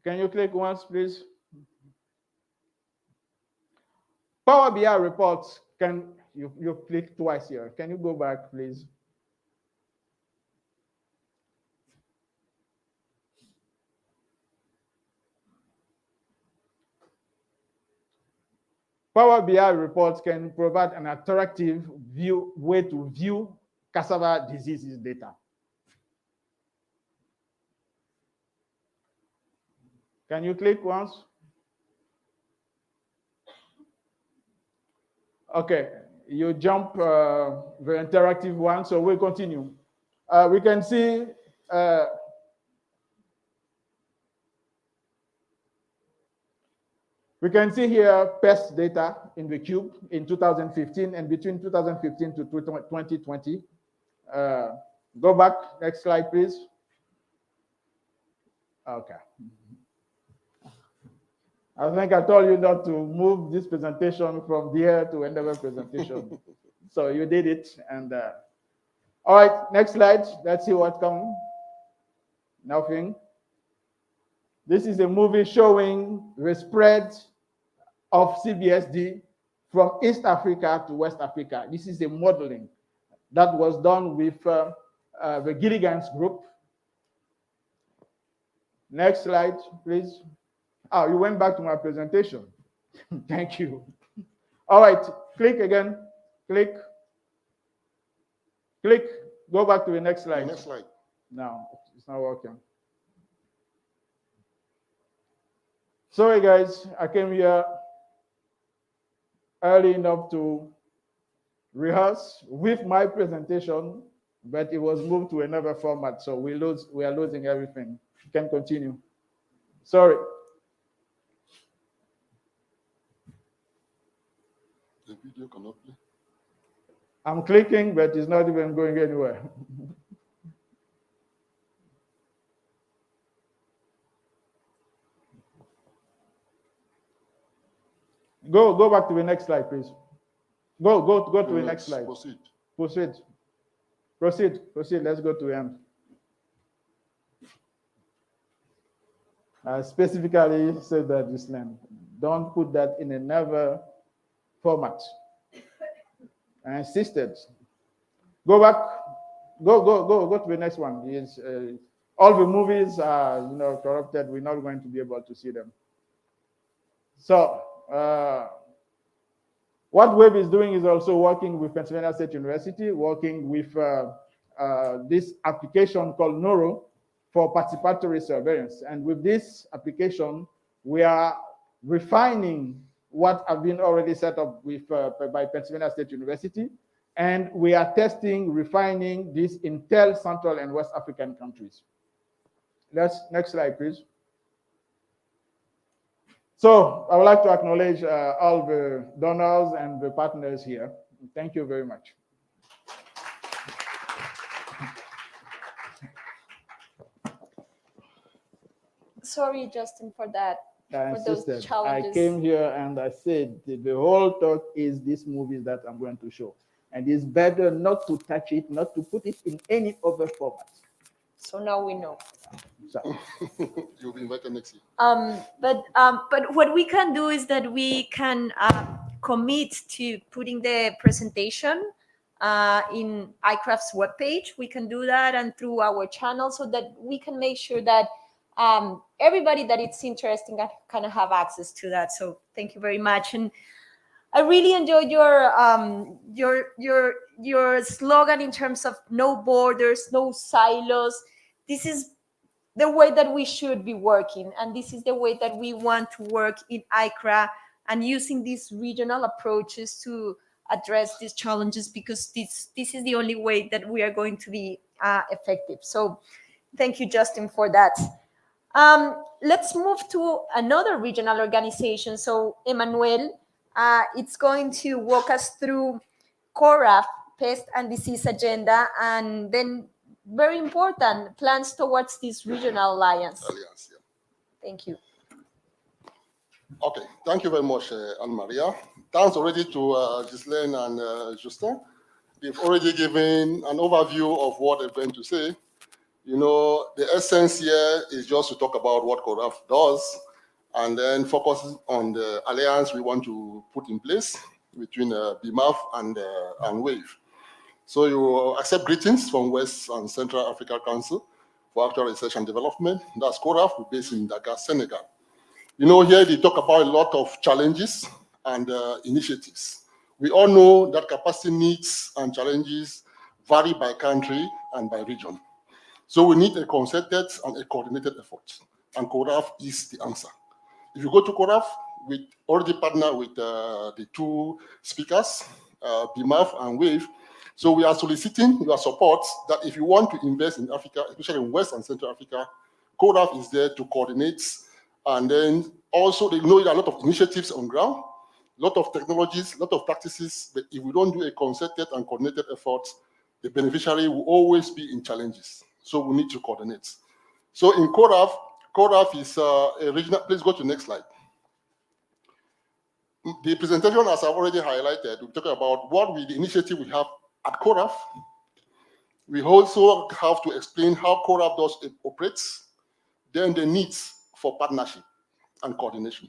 Can you click once, please? Power BI reports, you click twice here. Can you go back, please? Power BI reports can provide an attractive way to view cassava diseases data. Can you click once? Okay, you jump the interactive one, so we'll continue. We can see here pest data in the cube in 2015 and between 2015 to 2020. Go back, next slide, please. Okay. I think I told you not to move this presentation from there to another presentation. So you did it. And all right, next slide. Let's see what comes. Nothing. This is a movie showing the spread of CBSD from East Africa to West Africa. This is a modeling that was done with the Gilligan's group. Next slide, please. Oh, you went back to my presentation. Thank you. All right, click again. Click. Click. Go back to the next slide. Next slide. No, it's not working. Sorry, guys. I came here early enough to rehearse with my presentation, but it was moved to another format, so we are losing everything. Can continue. Sorry. The video cannot play. I'm clicking, but it's not even going anywhere. Go back to the next slide, please. Go to the next slide. Proceed. Let's go to the end. I specifically said that this land. Don't put that in another format. I insisted. Go back. Go to the next one. It's, all the movies are corrupted. We're not going to be able to see them. So what WAVE is doing is also working with Pennsylvania State University, working with this application called NORO for participatory surveillance. And with this application, we are refining what have been already set up with by Pennsylvania State University. And we are testing, refining this in 10 Central and West African countries. Next slide, please. So I would like to acknowledge all the donors and the partners here. Thank you very much. Sorry, Justin, for that. I For those insisted. I challenges. came here and I said the whole talk is this movie that I'm going to show. And it's better not to touch it, not to put it in any other format. So now we know. So. You'll be invited next year. But what we can do is that we can commit to putting the presentation in ICCRA's webpage. We can do that and through our channel so that we can make sure that everybody that it's interesting can kind of have access to that. So thank you very much. And I really enjoyed your slogan in terms of no borders, no silos. This is the way that we should be working, and this is the way that we want to work in ICCRA, and using these regional approaches to address these challenges, because this is the only way that we are going to be effective. So thank you, Justin, for that. Let's move to another regional organization. So Emmanuel, it's going to walk us through CORAF, Pest and Disease Agenda, and then very important plans towards this regional alliance. Yeah. Thank you. Okay, thank you very much, Anne-Maria. Thanks already to Ghislaine and Justin. They've already given an overview of what they're going to say. You know, the essence here is just to talk about what CORAF does and then focus on the alliance we want to put in place between BMAF and WAVE. So you accept greetings from West and Central Africa Council for Actual Research and Development. That's CORAF, we're based in Dakar, Senegal. You know, here they talk about a lot of challenges and initiatives. We all know that capacity needs and challenges vary by country and by region. So we need a concerted and a coordinated effort, and CORAF is the answer. If you go to CORAF, we already partner with the two speakers, BMAF and WAVE. So we are soliciting your support that if you want to invest in Africa, especially in West and Central Africa, CORAF is there to coordinate. And then also they know there are a lot of initiatives on ground, a lot of technologies, a lot of practices, but if we don't do a concerted and coordinated effort, the beneficiary will always be in challenges. So we need to coordinate. So in CORAF is a regional, please go to the next slide. The presentation, as I've already highlighted, we're talking about what the initiative we have at CORAF. We also have to explain how CORAF does it operates, then the needs for partnership and coordination.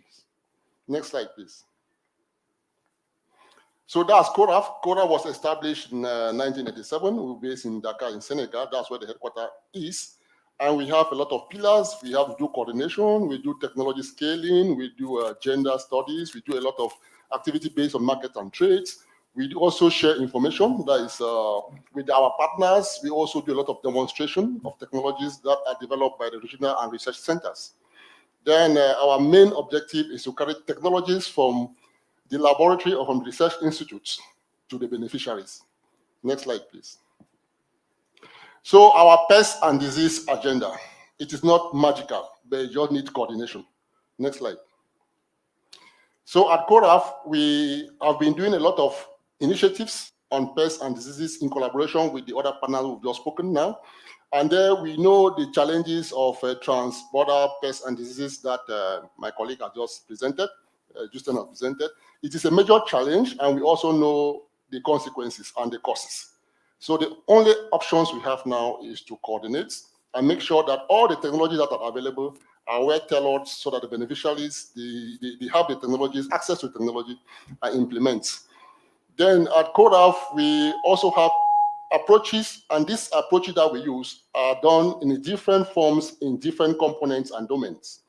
Next slide, please. So that's CORAF. CORAF was established in 1987. We're based in Dakar, in Senegal. That's where the headquarters is. And we have a lot of pillars. We have to do coordination. We do technology scaling. We do gender studies. We do a lot of activity based on market and trades. We also share information that is with our partners. We also do a lot of demonstration of technologies that are developed by the regional and research centers. Then our main objective is to carry technologies from the laboratory or from research institutes to the beneficiaries. Next slide, please. So our pest and disease agenda, it is not magical, but it just needs coordination. Next slide. So at CORAF, we have been doing a lot of initiatives on pests and diseases in collaboration with the other partners we've just spoken now. And there we know the challenges of trans-border pests and diseases that my colleague has just presented, Justin has presented. It is a major challenge, and we also know the consequences and the causes. So the only options we have now is to coordinate and make sure that all the technologies that are available are well tailored so that the beneficiaries, they have the technologies, access to technology, and implement. Then at CORAF, we also have approaches, and these approaches that we use are done in different forms in different components and domains.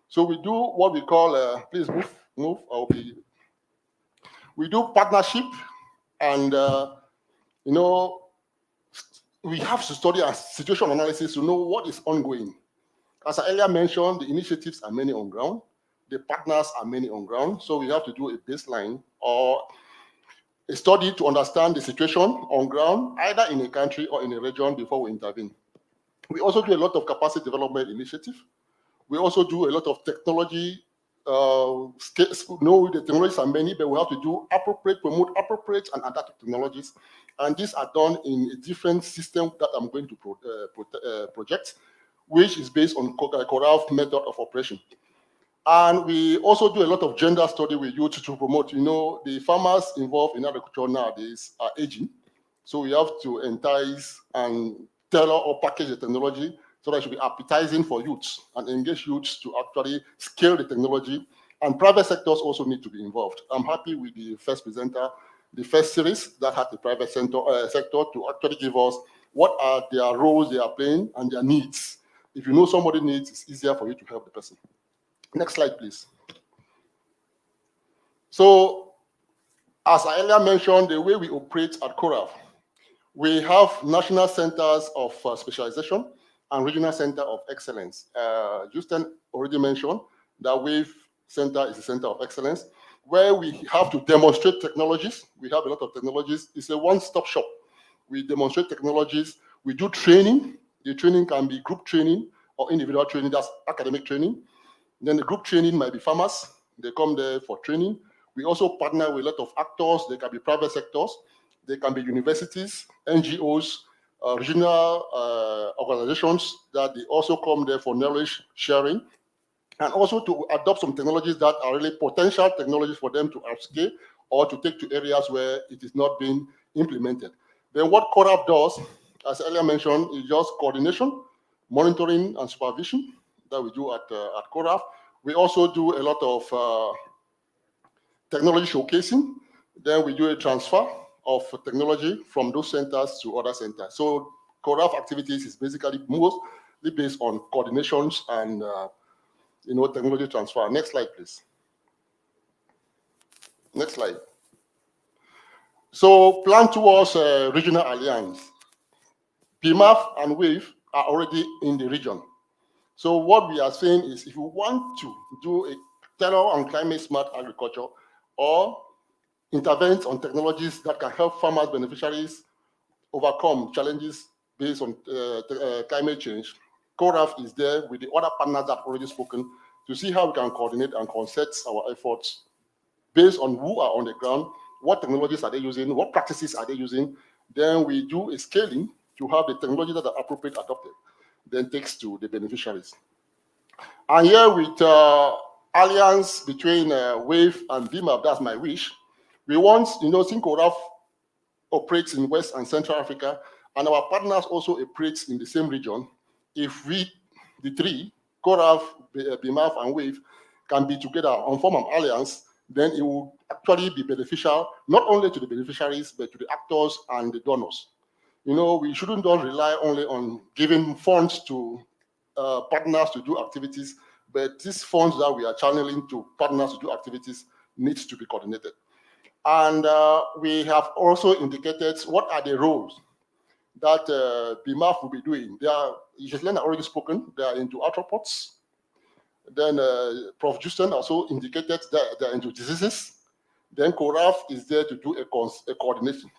So we do what we call, please move, we do partnership, and you know, we have to study a situation analysis to know what is ongoing. As I earlier mentioned, the initiatives are many on ground, the partners are many on ground, so we have to do a baseline or a study to understand the situation on ground, either in a country or in a region before we intervene. We also do a lot of capacity development initiative. We also do a lot of technology. No, the technologies are many, but we have to do promote appropriate and adaptive technologies. And these are done in a different system that I'm going to project, which is based on CORAF method of operation. And we also do a lot of gender study with youth to promote, you know, the farmers involved in agriculture nowadays are aging. So we have to entice and tailor or package the technology so that it should be appetizing for youths and engage youths to actually scale the technology. And private sectors also need to be involved. I'm happy with the first presenter, the first series that had the private sector to actually give us what are their roles they are playing and their needs. If you know somebody needs, it's easier for you to help the person. Next slide, please. So, as I earlier mentioned, the way we operate at CORAF, we have national centers of specialization and regional center of excellence. Justin already mentioned that WAVE Center is a center of excellence where we have to demonstrate technologies. We have a lot of technologies. It's a one-stop shop. We demonstrate technologies. We do training. The training can be group training or individual training, that's academic training. Then the group training might be farmers. They come there for training. We also partner with a lot of actors. They can be private sectors. They can be universities, NGOs, regional organizations that they also come there for knowledge sharing, and also to adopt some technologies that are really potential technologies for them to upscale or to take to areas where it is not being implemented. Then what CORAF does, as earlier mentioned, is just coordination monitoring and supervision that we do at CORAF. We also do a lot of technology showcasing. Then we do a transfer of technology from those centers to other centers. So CORAF activities is basically mostly based on coordinations and technology transfer. Next slide, please. Next slide. So plan towards regional alliance. PMAF and WAVE are already in the region. So what we are saying is if you want to do a terror on climate smart agriculture or intervene on technologies that can help farmers, beneficiaries overcome challenges based on climate change, CORAF is there with the other partners that have already spoken to see how we can coordinate and concert our efforts based on who are on the ground, what technologies are they using, what practices are they using. Then we do a scaling to have the technology that are appropriate adopted, then takes to the beneficiaries. And here with alliance between WAVE and BMAP, that's my wish. We want, since CORAF operates in West and Central Africa, and our partners also operate in the same region, if we, the three, CORAF, BMAF, and WAVE, can be together and form an alliance, then it will actually be beneficial, not only to the beneficiaries, but to the actors and the donors. We shouldn't just rely only on giving funds to partners to do activities, but these funds that we are channeling to partners to do activities needs to be coordinated. And we have also indicated what are the roles that BMAF will be doing. Gislaine already spoken, they are into arthropods. Then Prof. Justin also indicated that they're into diseases. Then CORAF is there to do a coordination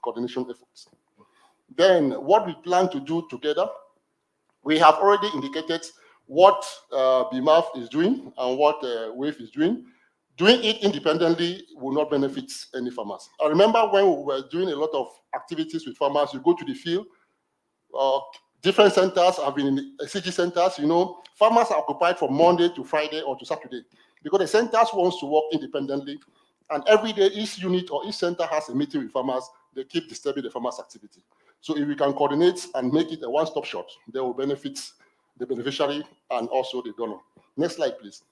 efforts. Then what we plan to do together, we have already indicated what BMAF is doing and what WAVE is doing. Doing it independently will not benefit any farmers. I remember when we were doing a lot of activities with farmers, you go to the field, different centers have been in AICCRA centers, farmers are occupied from Monday to Friday or to Saturday because the centers wants to work independently. And every day, each unit or each center has a meeting with farmers. They keep disturbing the farmers' activity. So if we can coordinate and make it a one-stop shop, they will benefit the beneficiary and also the donor. Next slide, please.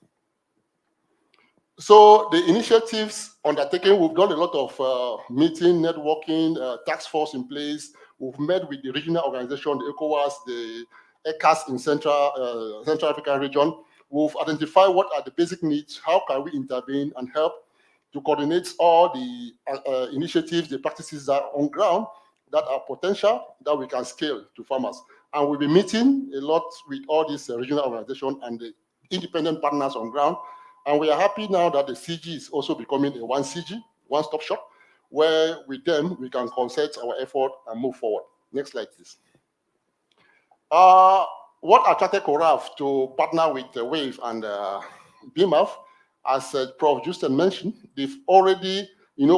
So the initiatives undertaken, we've done a lot of meeting, networking, task force in place. We've met with the regional organization, the ECOWAS, the ECAS in Central African region. We've identified what are the basic needs, how can we intervene and help to coordinate all the initiatives, the practices that are on ground that are potential that we can scale to farmers. And we'll be meeting a lot with all these regional organizations and the independent partners on ground. And we are happy now that the CG is also becoming a one CG, one-stop shop, where with them we can concert our effort and move forward. Next slide, please. What attracted CORAF to partner with WAVE and BMAF, as Prof. Justin mentioned, they've already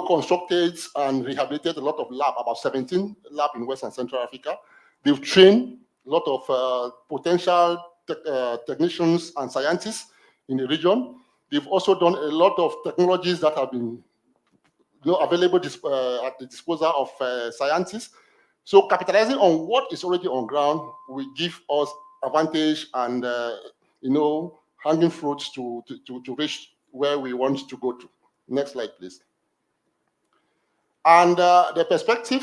constructed and rehabilitated a lot of labs, about 17 labs in West and Central Africa. They've trained a lot of potential technicians and scientists in the region. They've also done a lot of technologies that have been available at the disposal of scientists. So capitalizing on what is already on ground will give us advantage and hanging fruits to reach where we want to go to. Next slide, please. And the perspective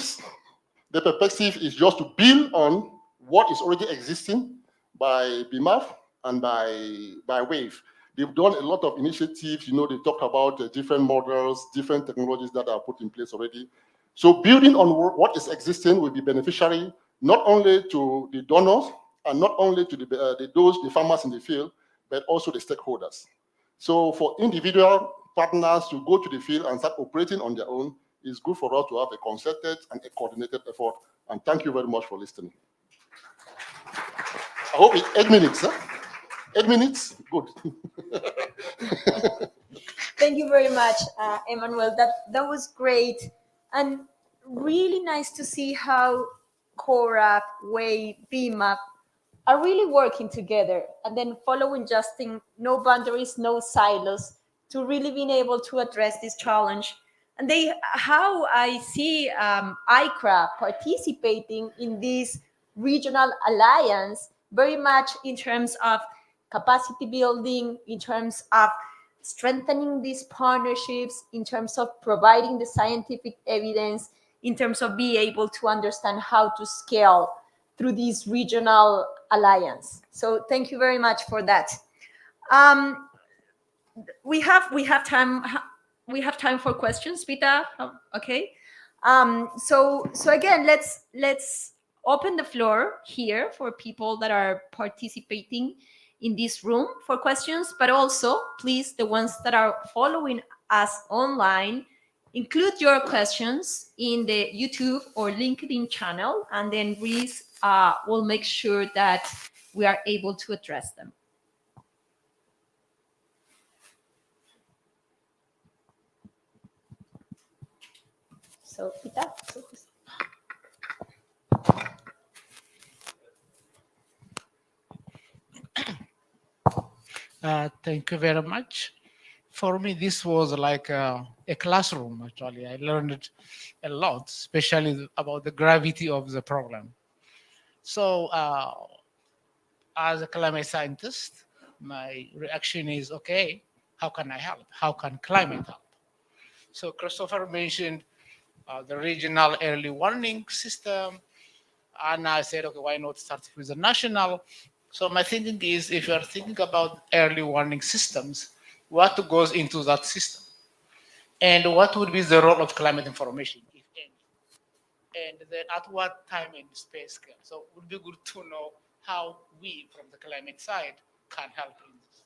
is just to build on what is already existing by BMAF and by WAVE. They've done a lot of initiatives. They talked about different models, different technologies that are put in place already. So building on what is existing will be beneficiary, not only to the donors and not only to the farmers in the field, but also the stakeholders. So for individual partners to go to the field and start operating on their own, it's good for us to have a concerted and a coordinated effort. And thank you very much for listening. I hope it's 8 minutes, huh? 8 minutes? Good. Thank you very much, Emmanuel. That was great. And really nice to see how CORAF, WAVE, BMAP are really working together and then following Justin, no boundaries, no silos, to really being able to address this challenge. And how I see AICCRA participating in this regional alliance very much in terms of capacity building, in terms of strengthening these partnerships, in terms of providing the scientific evidence, in terms of being able to understand how to scale through this regional alliance. So thank you very much for that. We have time for questions, Vita. Okay. So again, let's open the floor here for people that are participating in this room for questions, but also please, the ones that are following us online, include your questions in the YouTube or LinkedIn channel, and then Reese will make sure that we are able to address them. So, Pita. Thank you very much. For me, this was like a classroom, actually. I learned a lot, especially about the gravity of the problem. So, as a climate scientist, my reaction is, okay, how can I help? How can climate help? So Christopher mentioned the regional early warning system. And I said, okay, why not start with the national? So my thinking is, if you are thinking about early warning systems, what goes into that system? And what would be the role of climate information, if any? And then at what time and space scale? So it would be good to know how we, from the climate side, can help in this.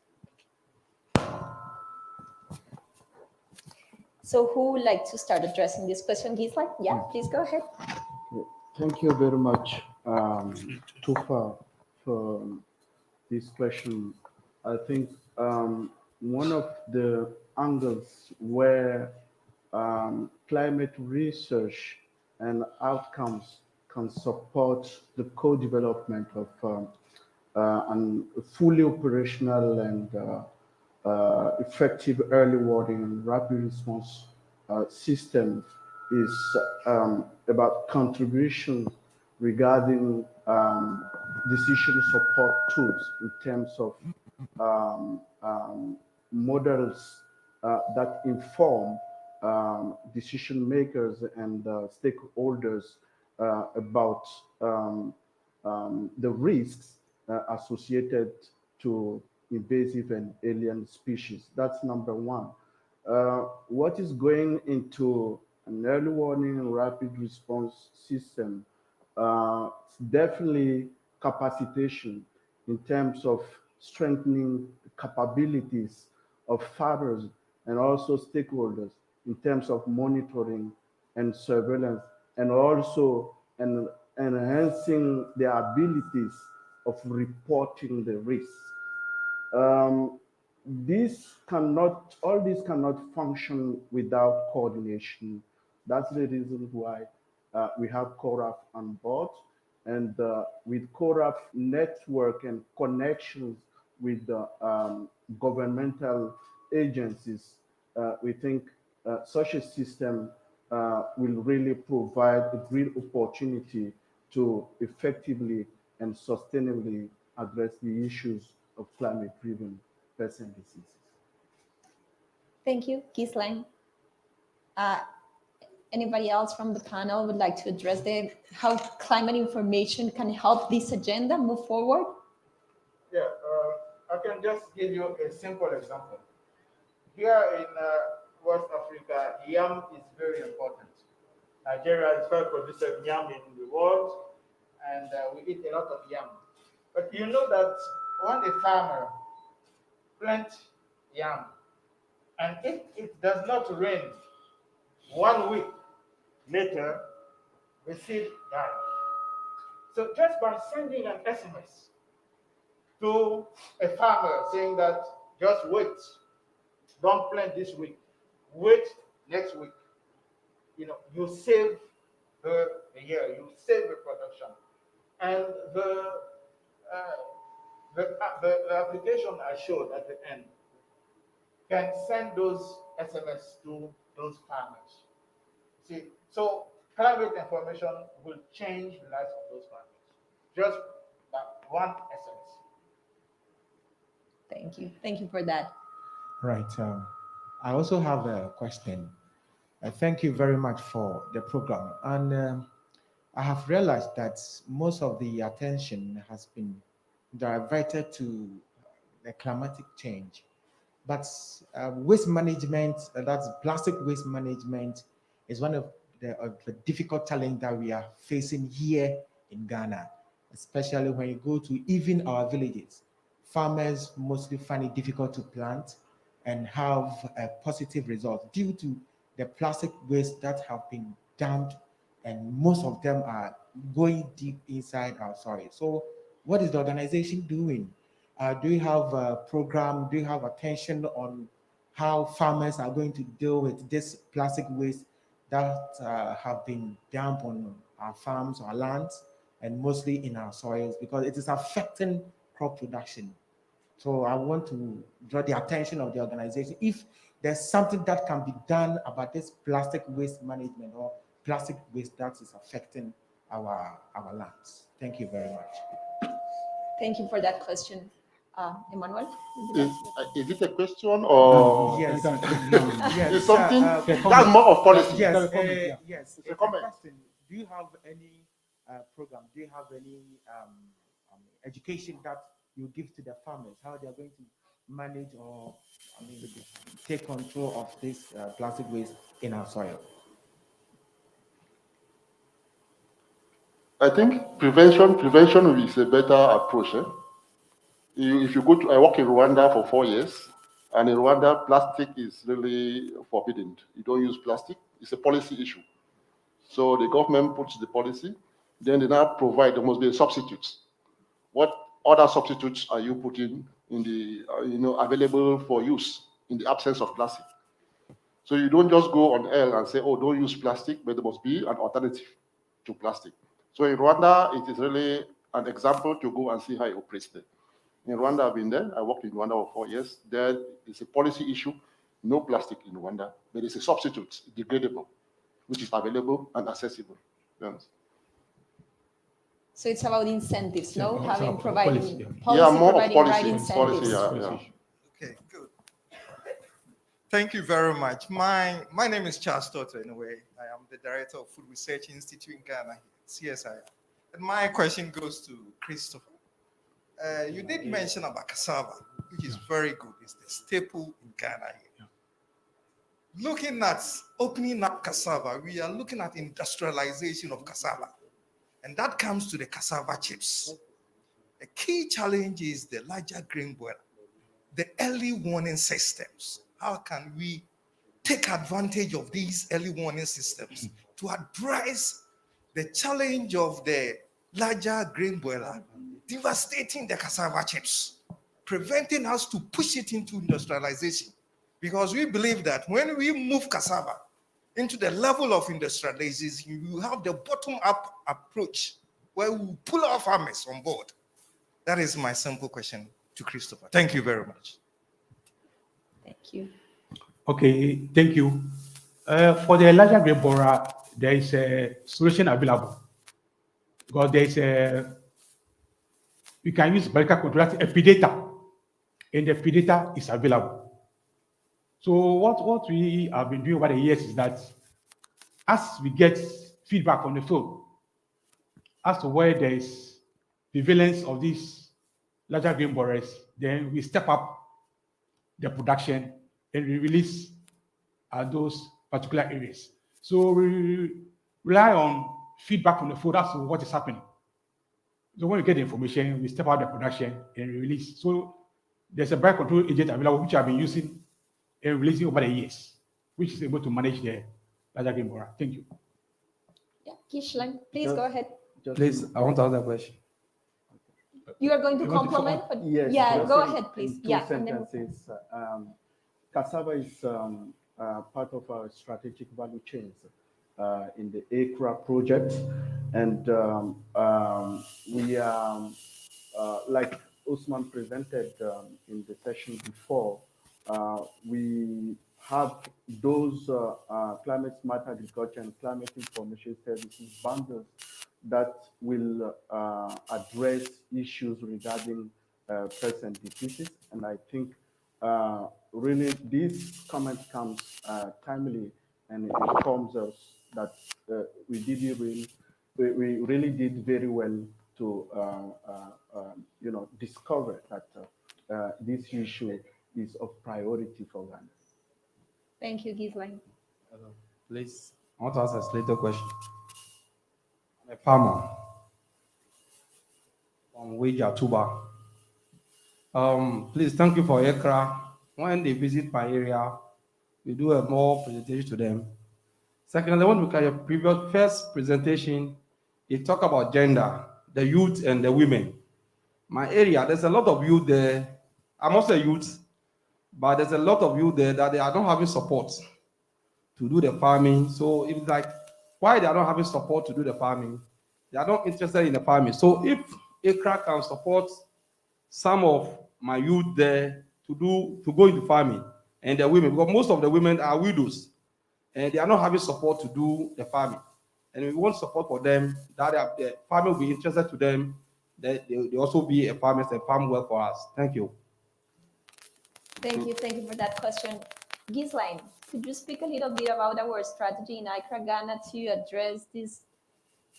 So who would like to start addressing this question, Gisela? Yeah, please go ahead. Thank you very much, Tufa, for this question. I think one of the angles where climate research and outcomes can support the co-development of a fully operational and effective early warning and rapid response system is about contribution regarding decision support tools in terms of models that inform decision makers and stakeholders about the risks associated to invasive and alien species. That's number one. What is going into an early warning and rapid response system? Definitely capacitation in terms of strengthening the capabilities of farmers and also stakeholders in terms of monitoring and surveillance, and also enhancing their abilities of reporting the risks. All this cannot function without coordination. That's the reason why we have CORAF on board. And with CORAF network and connections with the governmental agencies, we think such a system will really provide a great opportunity to effectively and sustainably address the issues of climate-driven pests and diseases. Thank you, Gisela. Anybody else from the panel would like to address how climate information can help this agenda move forward? Yeah, I can just give you a simple example. Here in West Africa, yam is very important. Nigeria is first producer of yam in the world, and we eat a lot of yam. But you know that when a farmer plants yam, and if it does not rain 1 week later, the seed dies. So just by sending an SMS to a farmer saying that just wait, don't plant this week, wait next week, you save the year, you save the production. And the application I showed at the end can send those SMS to those farmers. See, so climate information will change the lives of those farmers just one essence. Thank you. Thank you for that. Right. I also have a question. Thank you very much for the program. And I have realized that most of the attention has been diverted to the climatic change. But waste management, that's plastic waste management, is one of the difficult challenge that we are facing here in Ghana, especially when you go to even our villages. Farmers mostly find it difficult to plant and have a positive result due to the plastic waste that have been dumped, and most of them are going deep inside our soil. So what is the organization doing? Do you have a program? Do you have attention on how farmers are going to deal with this plastic waste that have been dumped on our farms, our lands, and mostly in our soils, because it is affecting crop production? So I want to draw the attention of the organization if there's something that can be done about this plastic waste management or plastic waste that is affecting our lands. Thank you very much. Thank you for that question. Emmanuel? Is it a question or yes, yes, it's yes, something comment. that's more of policy? Yes, yes. It's a comment. Question. Do you have any program? Do you have any education that you give to the farmers, how they are going to manage or take control of this plastic waste in our soil? I think prevention is a better approach. If you go to, I work in Rwanda for 4 years, and in Rwanda, plastic is really forbidden. You don't use plastic. It's a policy issue. So the government puts the policy, then they now provide, there must be substitutes. What other substitutes are you putting in the, available for use in the absence of plastic? So you don't just go on air and say, oh, don't use plastic, but there must be an alternative to plastic. So in Rwanda, it is really an example to go and see how it operates there. In Rwanda, I've been there. I worked in Rwanda for 4 years. There is a policy issue, no plastic in Rwanda, but it's a substitute, degradable, which is available and accessible. Yes. So it's about incentives, no? It's Having about providing policy. Yeah, more of providing policy, right incentives. Okay, good. Thank you very much. My name is Charles Toto, anyway. I am the Director of Food Research Institute in Ghana, CSI. And my question goes to Christopher. You did mention about cassava, which is very good. It's the staple in Ghana here. Looking at opening up cassava, we are looking at industrialization of cassava. And that comes to the cassava chips. A key challenge is the larger grain boiler, the early warning systems. How can we take advantage of these early warning systems to address the challenge of the larger grain boiler devastating the cassava chips, preventing us to push it into industrialization? Because we believe that when we move cassava into the level of industrialization, you have the bottom-up approach where we pull our farmers on board. That is my simple question to Christopher. Thank you very much. Thank you. Okay, thank you. For the larger grain borer, there is a solution available. Because there is we can use Biorisk control, that's a predator, and the predator is available. So what we have been doing over the years is that as we get feedback from the field as to where there is prevalence of these larger grain borers, then we step up the production and we release those particular areas. So we rely on feedback from the field as to what is happening. So when we get the information, we step out the production and we release. So there's a Biorisk control agent available which I've been using and releasing over the years, which is able to manage the larger grain borer. Thank you. Yeah, Kishlan, please go ahead. Please, I want to ask a question. You are going to complement, but Yes, yeah, go in- ahead, please. in two Yeah, and then sentences. Cassava is part of our strategic value chains in the AICCRA project, and we are, like Usman presented in the session before, we have those climate smart agriculture and climate information services bundles that will address issues regarding present diseases. And I think really this comment comes timely and it informs us that we really did very well to discover that this issue is of priority for Ghana. Thank you, Ghislaine. Please, I want to ask a later question. I'm a farmer from Wejatuba. Please, thank you for AICCRA. When they visit my area, we do a more presentation to them. Secondly, I want to look at your previous first presentation. You talk about gender, the youth and the women. My area, there's a lot of youth there. I'm also a youth, but there's a lot of youth there that they are not having support to do the farming. So it's like, why they are not having support to do the farming? They are not interested in the farming. So if AICCRA can support some of my youth there to go into farming, and the women, because most of the women are widows, and they are not having support to do the farming. And we want support for them, that the farming will be interested to them, that they also be a farmer and farm well for us. Thank you. Thank you for that question. Ghislaine, could you speak a little bit about our strategy in AICCRA Ghana to address this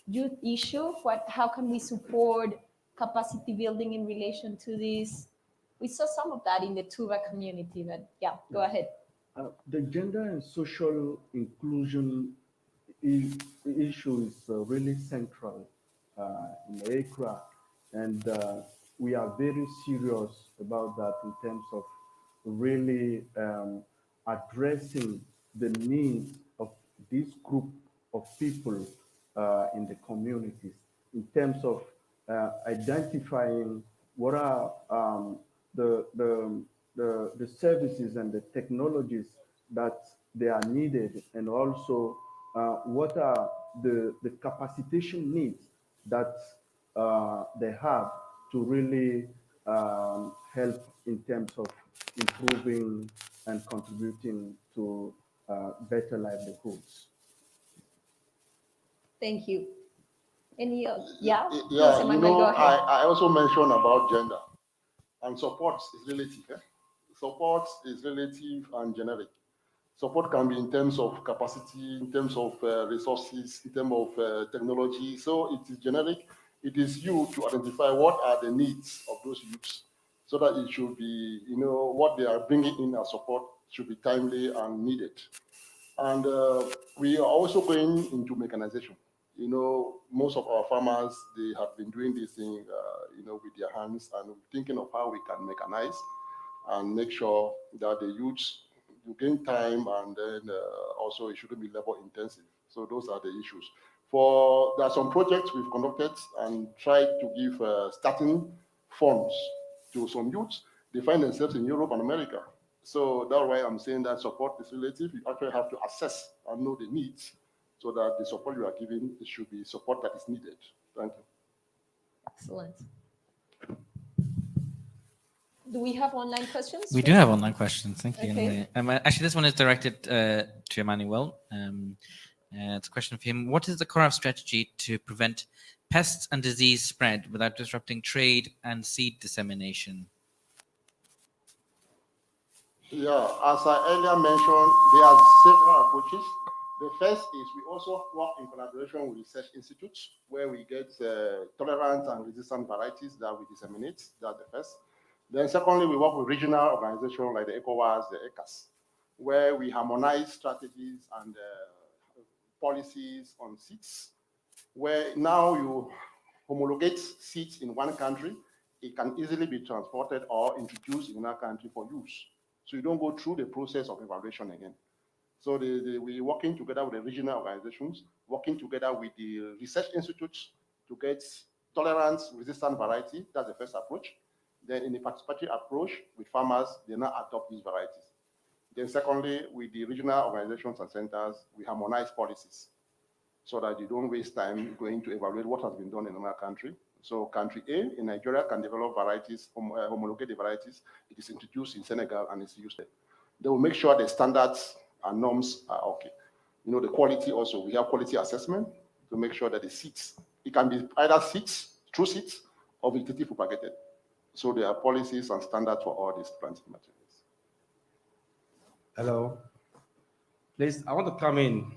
youth issue? How can we support capacity building in relation to this? We saw some of that in the Tuba community, but yeah, go ahead. The gender and social inclusion issue is really central in AICCRA, and we are very serious about that in terms of really addressing the needs of this group of people in the communities, in terms of identifying what are the services and the technologies that they are needed, and also what are the capacitation needs that they have to really help in terms of improving and contributing to better livelihoods. Thank you. Any Yeah, Yes, Emmanuel, you know, go ahead. I also mentioned about gender, and support is relative. Support is relative and generic. Support can be in terms of capacity, in terms of resources, in terms of technology. So it is generic. It is you to identify what are the needs of those youths, so that it should be, what they are bringing in as support should be timely and needed. And we are also going into mechanization. Most of our farmers, they have been doing this thing, with their hands, and thinking of how we can mechanize and make sure that the youths you gain time, and then also it shouldn't be labor intensive. So those are the issues. There are some projects we've conducted and tried to give starting funds to some youths. They find themselves in Europe and America. So that's why I'm saying that support is relative. You actually have to assess and know the needs, so that the support you are giving, it should be support that is needed. Thank you. Excellent. Do we have online questions? We do have online questions. Thank you. Okay. Actually, this one is directed to Emmanuel. It's a question for him. What is the CORAF strategy to prevent pests and disease spread without disrupting trade and seed dissemination? Yeah, as I earlier mentioned, there are several approaches. The first is we also work in collaboration with research institutes, where we get tolerant and resistant varieties that we disseminate. That's the first. Then secondly, we work with regional organizations like the ECOWAS, the ECAS, where we harmonize strategies and policies on seeds, where now you homologate seeds in one country, it can easily be transported or introduced in another country for use. So you don't go through the process of evaluation again. So we're working together with the regional organizations, working together with the research institutes to get tolerant, resistant variety. That's the first approach. Then in the participatory approach with farmers, they now adopt these varieties. Then secondly, with the regional organizations and centers, we harmonize policies so that you don't waste time going to evaluate what has been done in another country. So country A in Nigeria can develop varieties, homologate the varieties. It is introduced in Senegal and it's used there. They will make sure the standards and norms are okay. The quality also, we have quality assessment to make sure that the seeds It can be either seeds, true seeds, or vegetative propagated. So there are policies and standards for all these planting materials. Hello. Please, I want to come in.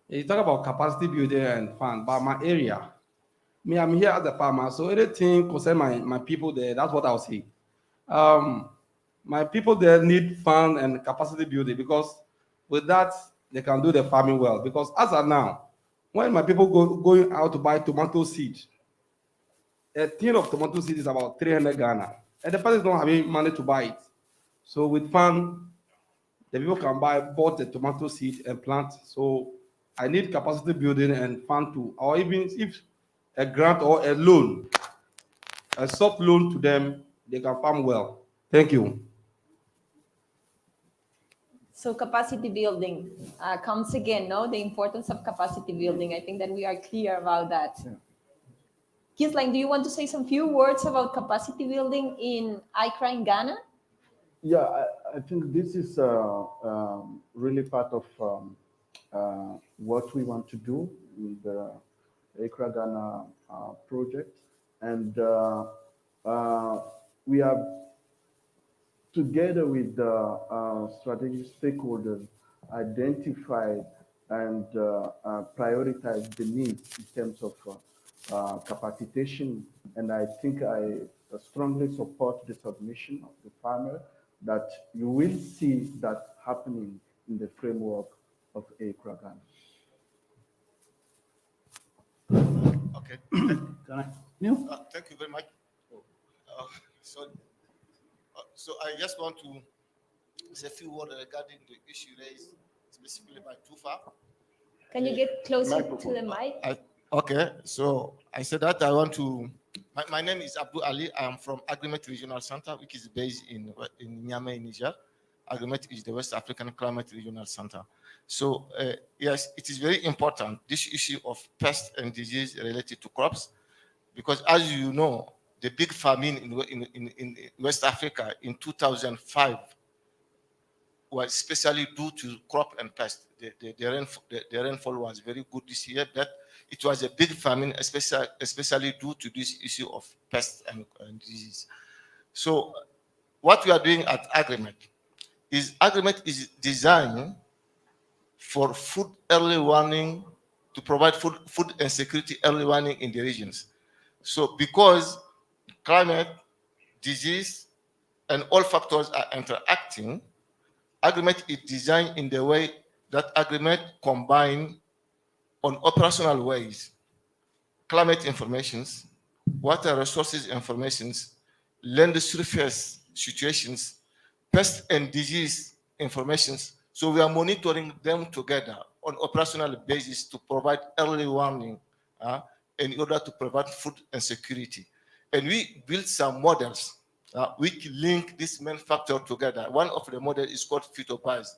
You talk about capacity building and fund, but my area, me, I'm here as a farmer, so anything concern my people there, that's what I'll say. My people there need fund and capacity building because with that, they can do the farming well. Because as of now, when my people going out to buy tomato seed, a tin of tomato seed is about 300 Ghana, and the person don't have any money to buy it. So with fund, the people can bought the tomato seed and plant. So I need capacity building and fund to, or even if a grant or a loan, a soft loan to them, they can farm well. Thank you. So capacity building comes again, no? The importance of capacity building. I think that we are clear about that. Gisline, do you want to say some few words about capacity building in AICCRA in Ghana? Yeah, I think this is really part of what we want to do in the AICCRA Ghana project. And we have, together with the strategic stakeholders, identified and prioritized the needs in terms of capacitation. And I think I strongly support the submission of the farmer that you will see that happening in the framework of AICCRA Ghana. Okay. Thank you very much. So I just want to say a few words regarding the issue raised specifically by Tufa. Can you get closer to the mic? Okay, so I said that I want to. My name is Abdul Ali. I am from Agreement Regional Center, which is based in Niamey, Niger. Agreement is the West African Climate Regional Center. So yes, it is very important, this issue of pest and disease related to crops, because as you know, the big famine in West Africa in 2005 was especially due to crop and pest. The rainfall was very good this year, but it was a big famine, especially due to this issue of pest and disease. So what we are doing at Agreement is designed for food early warning, to provide food and security early warning in the regions. So because climate, disease, and all factors are interacting, Agreement is designed in the way that Agreement combine on operational ways, climate informations, water resources informations, land surface situations, pest and disease informations. So we are monitoring them together on operational basis to provide early warning in order to provide food and security. And we built some models which link this main factor together. One of the models is called phytobiosis,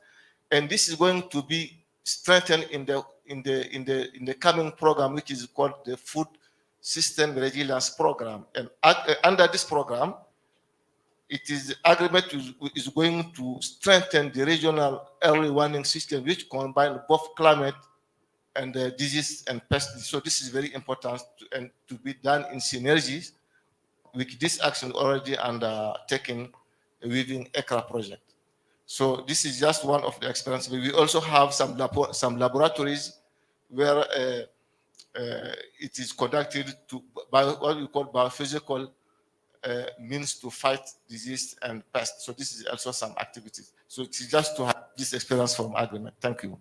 and this is going to be strengthened in the coming program, which is called the Food System Resilience Program. And under this program, it is Agreement is going to strengthen the regional early warning system, which combine both climate and disease and pest. So this is very important and to be done in synergies with this action already undertaken within AICCRA project. So this is just one of the experiences. We also have some laboratories where it is conducted by what we call biophysical means to fight disease and pest. So this is also some activities. So it's just to have this experience from Agreement. Thank you.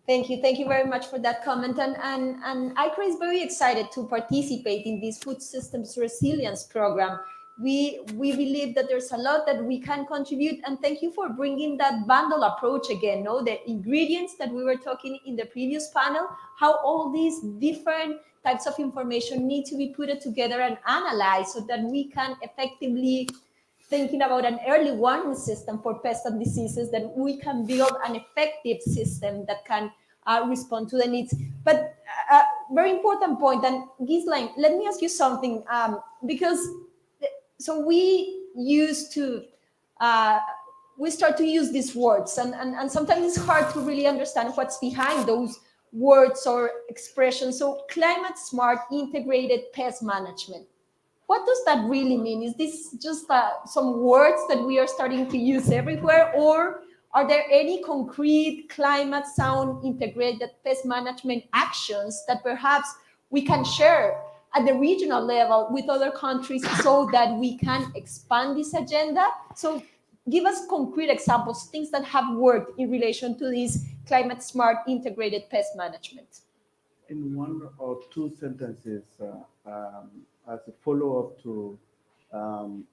Thank you very much for that comment. And AICCRA is very excited to participate in this food systems resilience program. We believe that there's a lot that we can contribute, and thank you for bringing that bundle approach again. No, the ingredients that we were talking in the previous panel, how all these different types of information need to be put together and analyzed so that we can effectively thinking about an early warning system for pests and diseases, that we can build an effective system that can respond to the needs. But very important point, and Gisline, let me ask you something, because so we start to use these words, and sometimes it's hard to really understand what's behind those words or expressions. So climate smart integrated pest management. What does that really mean? Is this just some words that we are starting to use everywhere, or are there any concrete climate sound integrated pest management actions that perhaps we can share at the regional level with other countries so that we can expand this agenda? So give us concrete examples, things that have worked in relation to this climate smart integrated pest management. In one or two sentences, as a follow-up to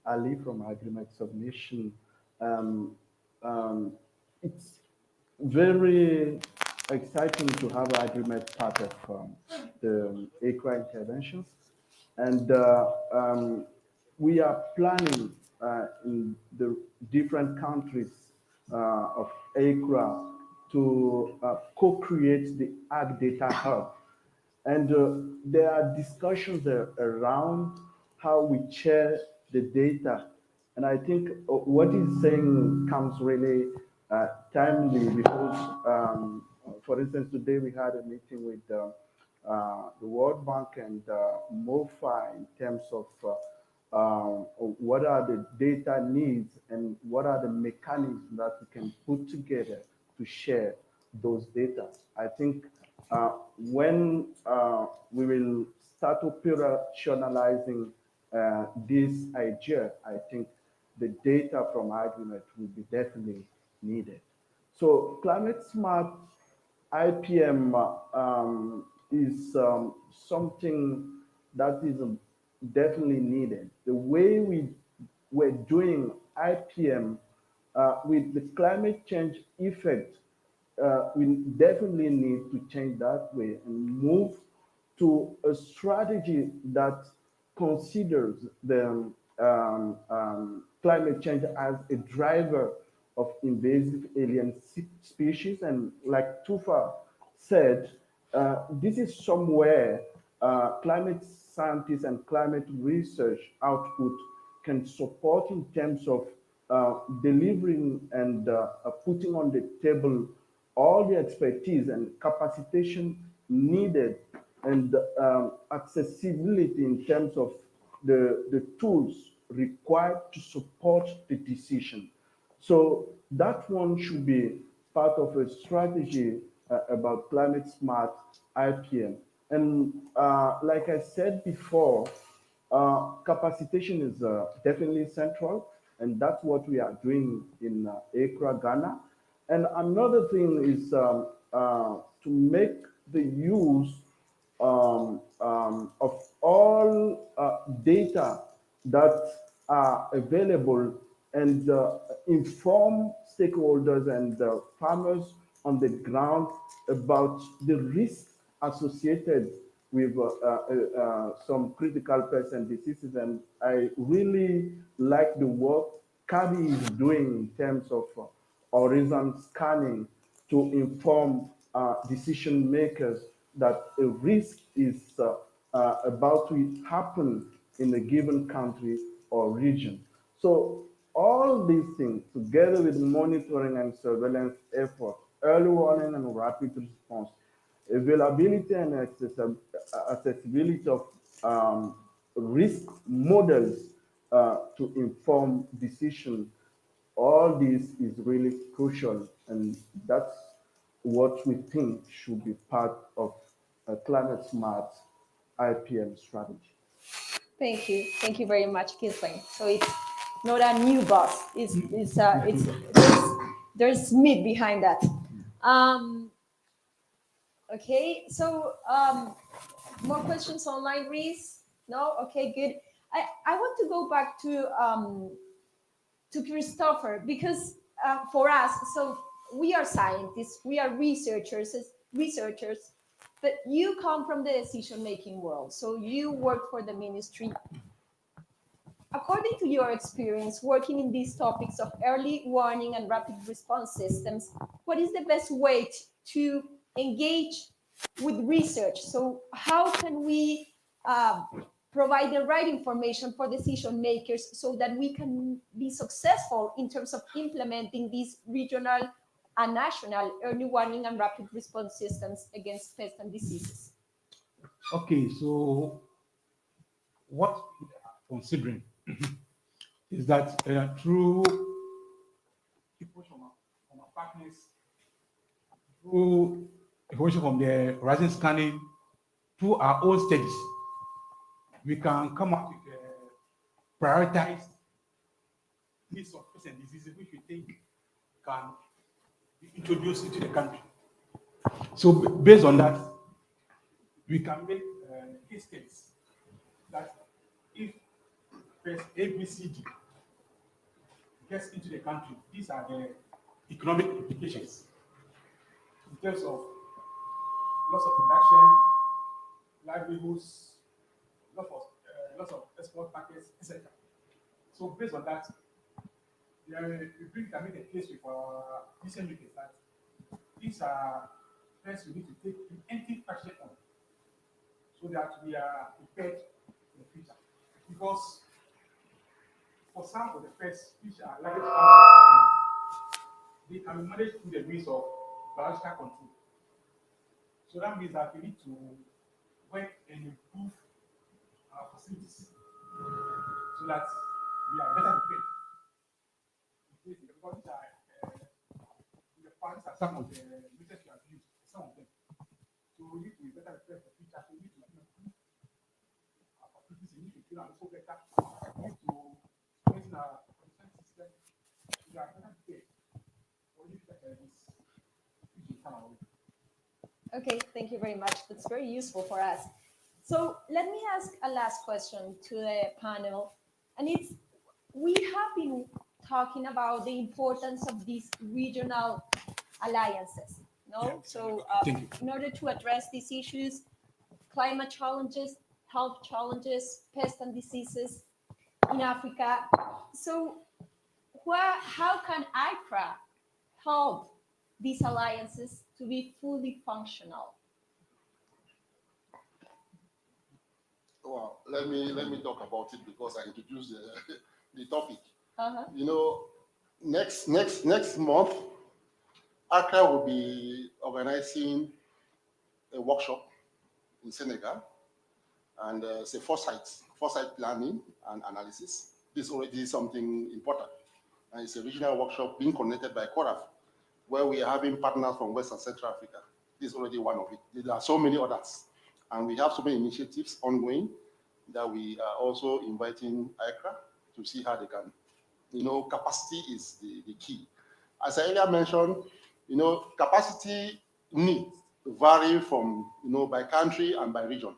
Ali from Agreement Submission, it's very exciting to have Agreement part of the AICCRA interventions. And we are planning in the different countries of AICCRA to co-create the Ag Data Hub. And there are discussions around how we share the data. And I think what he's saying comes really timely because, for instance, today we had a meeting with the World Bank and MOFA in terms of what are the data needs and what are the mechanisms that we can put together to share those data. I think when we will start operationalizing this idea, I think the data from Agreement will be definitely needed. So climate smart IPM is something that is definitely needed. The way we were doing IPM with the climate change effect, we definitely need to change that way and move to a strategy that considers the climate change as a driver of invasive alien species. And like Tufa said, this is somewhere climate scientists and climate research output can support in terms of delivering and putting on the table all the expertise and capacitation needed and accessibility in terms of the tools required to support the decision. So that one should be part of a strategy about climate smart IPM. And like I said before, capacitation is definitely central, and that's what we are doing in AICCRA Ghana. And another thing is to make the use of all data that are available and inform stakeholders and farmers on the ground about the risks associated with some critical pests and diseases. And I really like the work CABI is doing in terms of horizon scanning to inform decision makers that a risk is about to happen in a given country or region. So all these things, together with monitoring and surveillance effort, early warning and rapid response, availability and accessibility of risk models to inform decision, all this is really crucial, and that's what we think should be part of a climate smart IPM strategy. Thank you. Thank you very much, Kinsley. So it's not a new boss. There's meat behind that. Okay, so more questions online, Reese? No? Okay, good. I want to go back to Christopher, because for us, so we are scientists, we are researchers, but you come from the decision-making world. So you work for the ministry. According to your experience working in these topics of early warning and rapid response systems, what is the best way to engage with research? So how can we provide the right information for decision makers so that we can be successful in terms of implementing these regional and national early warning and rapid response systems against pests and diseases. Okay, so what we are considering is that through information from our partners, through information from the horizon scanning, through our own studies, we can come up with prioritized list of pests and diseases which we think can be introduced into the country. So based on that, we can make instance that if pest A, B, C, D gets into the country, these are the economic implications in terms of loss of production, livelihoods, loss of export markets, etc. So based on that, we can make a case with our decision makers that these are things we need to take preemptive action on so that we are prepared for the future. Because for some of the pests which are likely to come, they can be managed through the means of biological control. So that means that we need to work and improve our facilities so that we are better prepared. Because these are some of the methods we have used, some of them. So we need to be better prepared for the future. So we need to improve our facilities, we need to feel also better. We need to strengthen our production system. We are better prepared for this which will come our way. Okay, thank you very much. That's very useful for us. So let me ask a last question to the panel. And it's, we have been talking about the importance of these regional alliances, no? Yeah. So in order to address these issues, climate challenges, health challenges, pests and diseases in Africa. So how can AICCRA help these alliances to be fully functional? Well, let me talk about it because I introduced the topic. Uh-huh. You know, next month, AICCRA will be organizing a workshop in Senegal, and it's a foresight planning and analysis. This already is something important, and it's a regional workshop being connected by CORAF, where we are having partners from West and Central Africa. This is already one of it. There are so many others, and we have so many initiatives ongoing that we are also inviting AICCRA to see how they can. You know, capacity is the key. As I earlier mentioned, you know, capacity needs vary from, you know, by country and by region.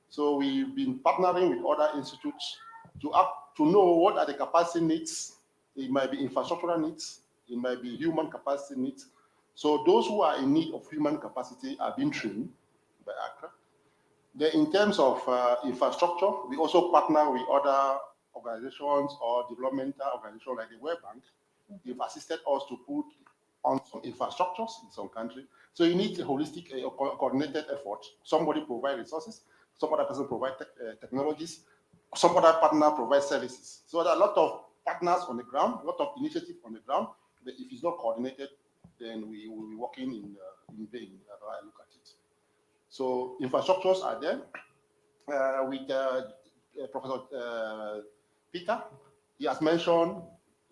So we've been partnering with other institutes to know what are the capacity needs. It might be infrastructural needs, it might be human capacity needs. So those who are in need of human capacity are being trained by AICCRA. Then in terms of infrastructure, we also partner with other organizations or developmental organizations like the World Bank. They've assisted us to put on some infrastructures in some countries. So you need a holistic, coordinated effort. Somebody provide resources, some other person provide technologies, some other partner provide services. So there are a lot of partners on the ground, a lot of initiatives on the ground, but if it's not coordinated, then we will be working in vain, as I look at it. So infrastructures are there. With Professor Peter, he has mentioned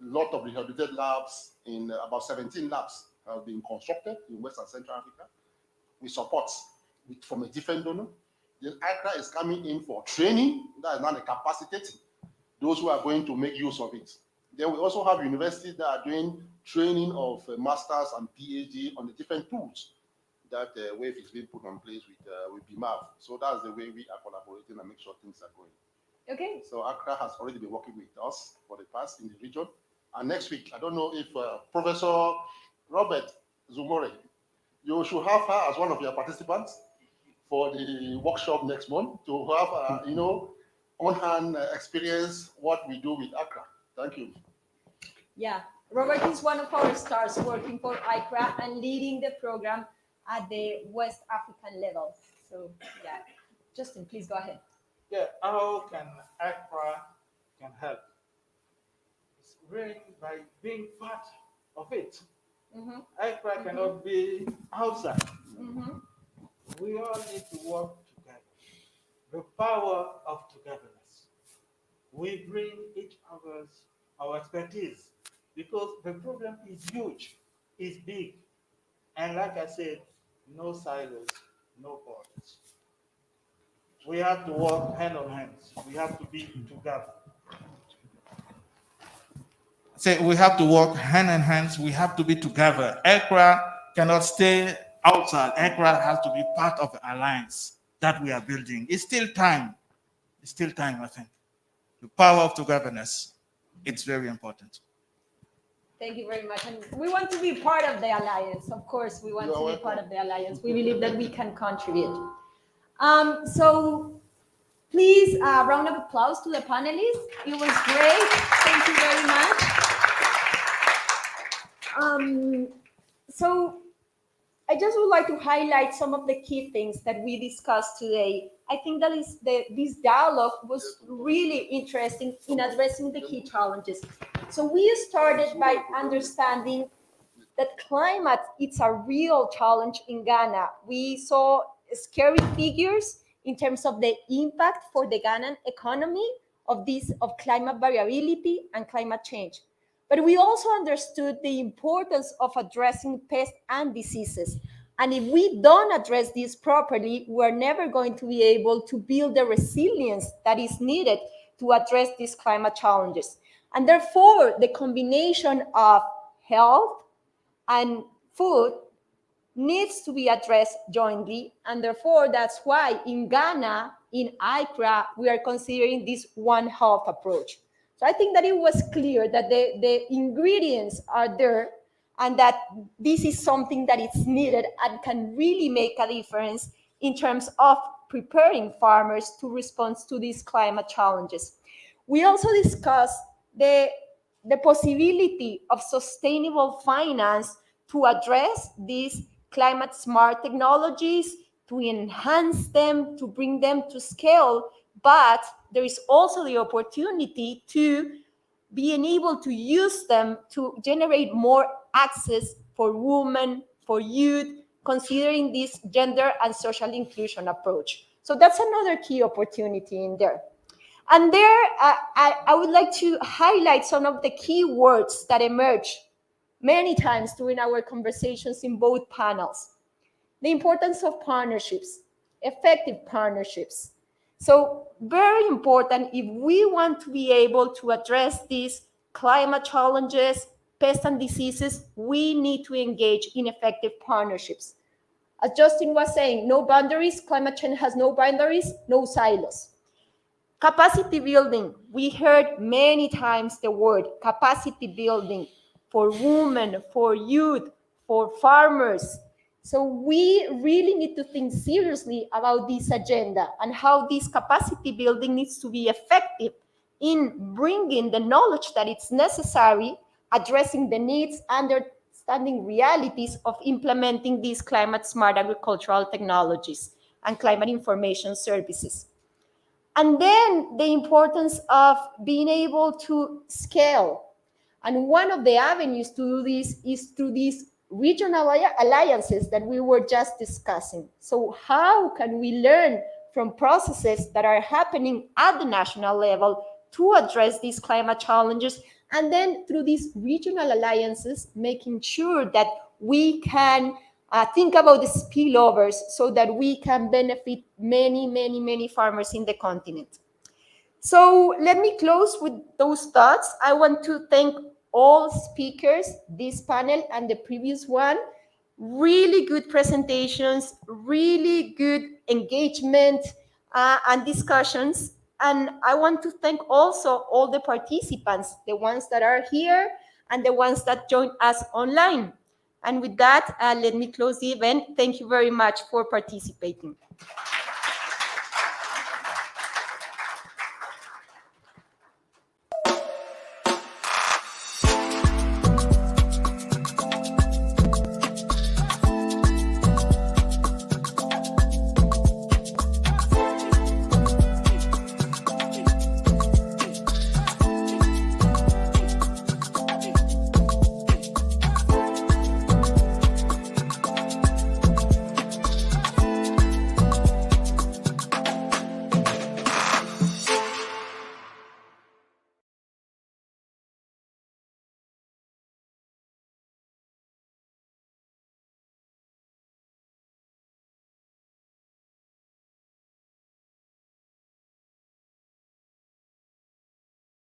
a lot of rehabilitated labs, in about 17 labs have been constructed in West and Central Africa with support from a different donor. Then AICCRA is coming in for training, that is not a capacitating those who are going to make use of it. Then we also have universities that are doing training of masters and PhD on the different tools that WAVE is being put on place with BIMAV. So that's the way we are collaborating and make sure things are going. Okay. So AICCRA has already been working with us for the past in the region. And next week, I don't know if Professor Robert Zumore, you should have her as one of your participants for the workshop next month to have, you know, on-hand experience what we do with AICCRA. Thank you. Yeah, Robert is one of our stars working for AICCRA and leading the program at the West African level. So yeah, Justin, please go ahead. Yeah, how can AICCRA help? It's really by being part of it. AICCRA cannot be outside. We all need to work together. The power of togetherness. We bring each other's our expertise because the problem is huge, is big, and like I said, no silos, no borders. We have to work hand on hand. We have to be together. Say we have to work hand in hand. We have to be together. AICCRA cannot stay outside. AICCRA has to be part of the alliance that we are building. It's still time. It's still time, I think. The power of togetherness, it's very important. Thank you very much. And we want to be part of the alliance. Of course, we want to be part of the alliance. We believe that we can contribute. So please, round of applause to the panelists. It was great. Thank you very much. So I just would like to highlight some of the key things that we discussed today. I think that this dialogue was really interesting in addressing the key challenges. So we started by understanding that climate is a real challenge in Ghana. We saw scary figures in terms of the impact for the Ghanaian economy of climate variability and climate change. But we also understood the importance of addressing pests and diseases. And if we don't address this properly, we're never going to be able to build the resilience that is needed to address these climate challenges. And therefore, the combination of health and food needs to be addressed jointly. And therefore, that's why in Ghana, in AICCRA, we are considering this One Health approach. So I think that it was clear that the ingredients are there and that this is something that is needed and can really make a difference in terms of preparing farmers to respond to these climate challenges. We also discussed the possibility of sustainable finance to address these climate smart technologies, to enhance them, to bring them to scale, but there is also the opportunity to being able to use them to generate more access for women, for youth, considering this gender and social inclusion approach. So that's another key opportunity in there. And there, I would like to highlight some of the key words that emerge many times during our conversations in both panels. The importance of partnerships, effective partnerships. So very important if we want to be able to address these climate challenges, pests and diseases, we need to engage in effective partnerships. As Justin was saying, no boundaries, climate change has no boundaries, no silos. Capacity building, we heard many times the word capacity building for women, for youth, for farmers. So we really need to think seriously about this agenda and how this capacity building needs to be effective in bringing the knowledge that it's necessary, addressing the needs, understanding realities of implementing these climate smart agricultural technologies and climate information services. And then the importance of being able to scale. And one of the avenues to do this is through these regional alliances that we were just discussing. So how can we learn from processes that are happening at the national level to address these climate challenges? And then through these regional alliances, making sure that we can think about the spillovers so that we can benefit many farmers in the continent. So let me close with those thoughts. I want to thank all speakers, this panel and the previous one. Really good presentations, really good engagement and discussions. And I want to thank also all the participants, the ones that are here and the ones that joined us online. And with that, let me close the event. Thank you very much for participating.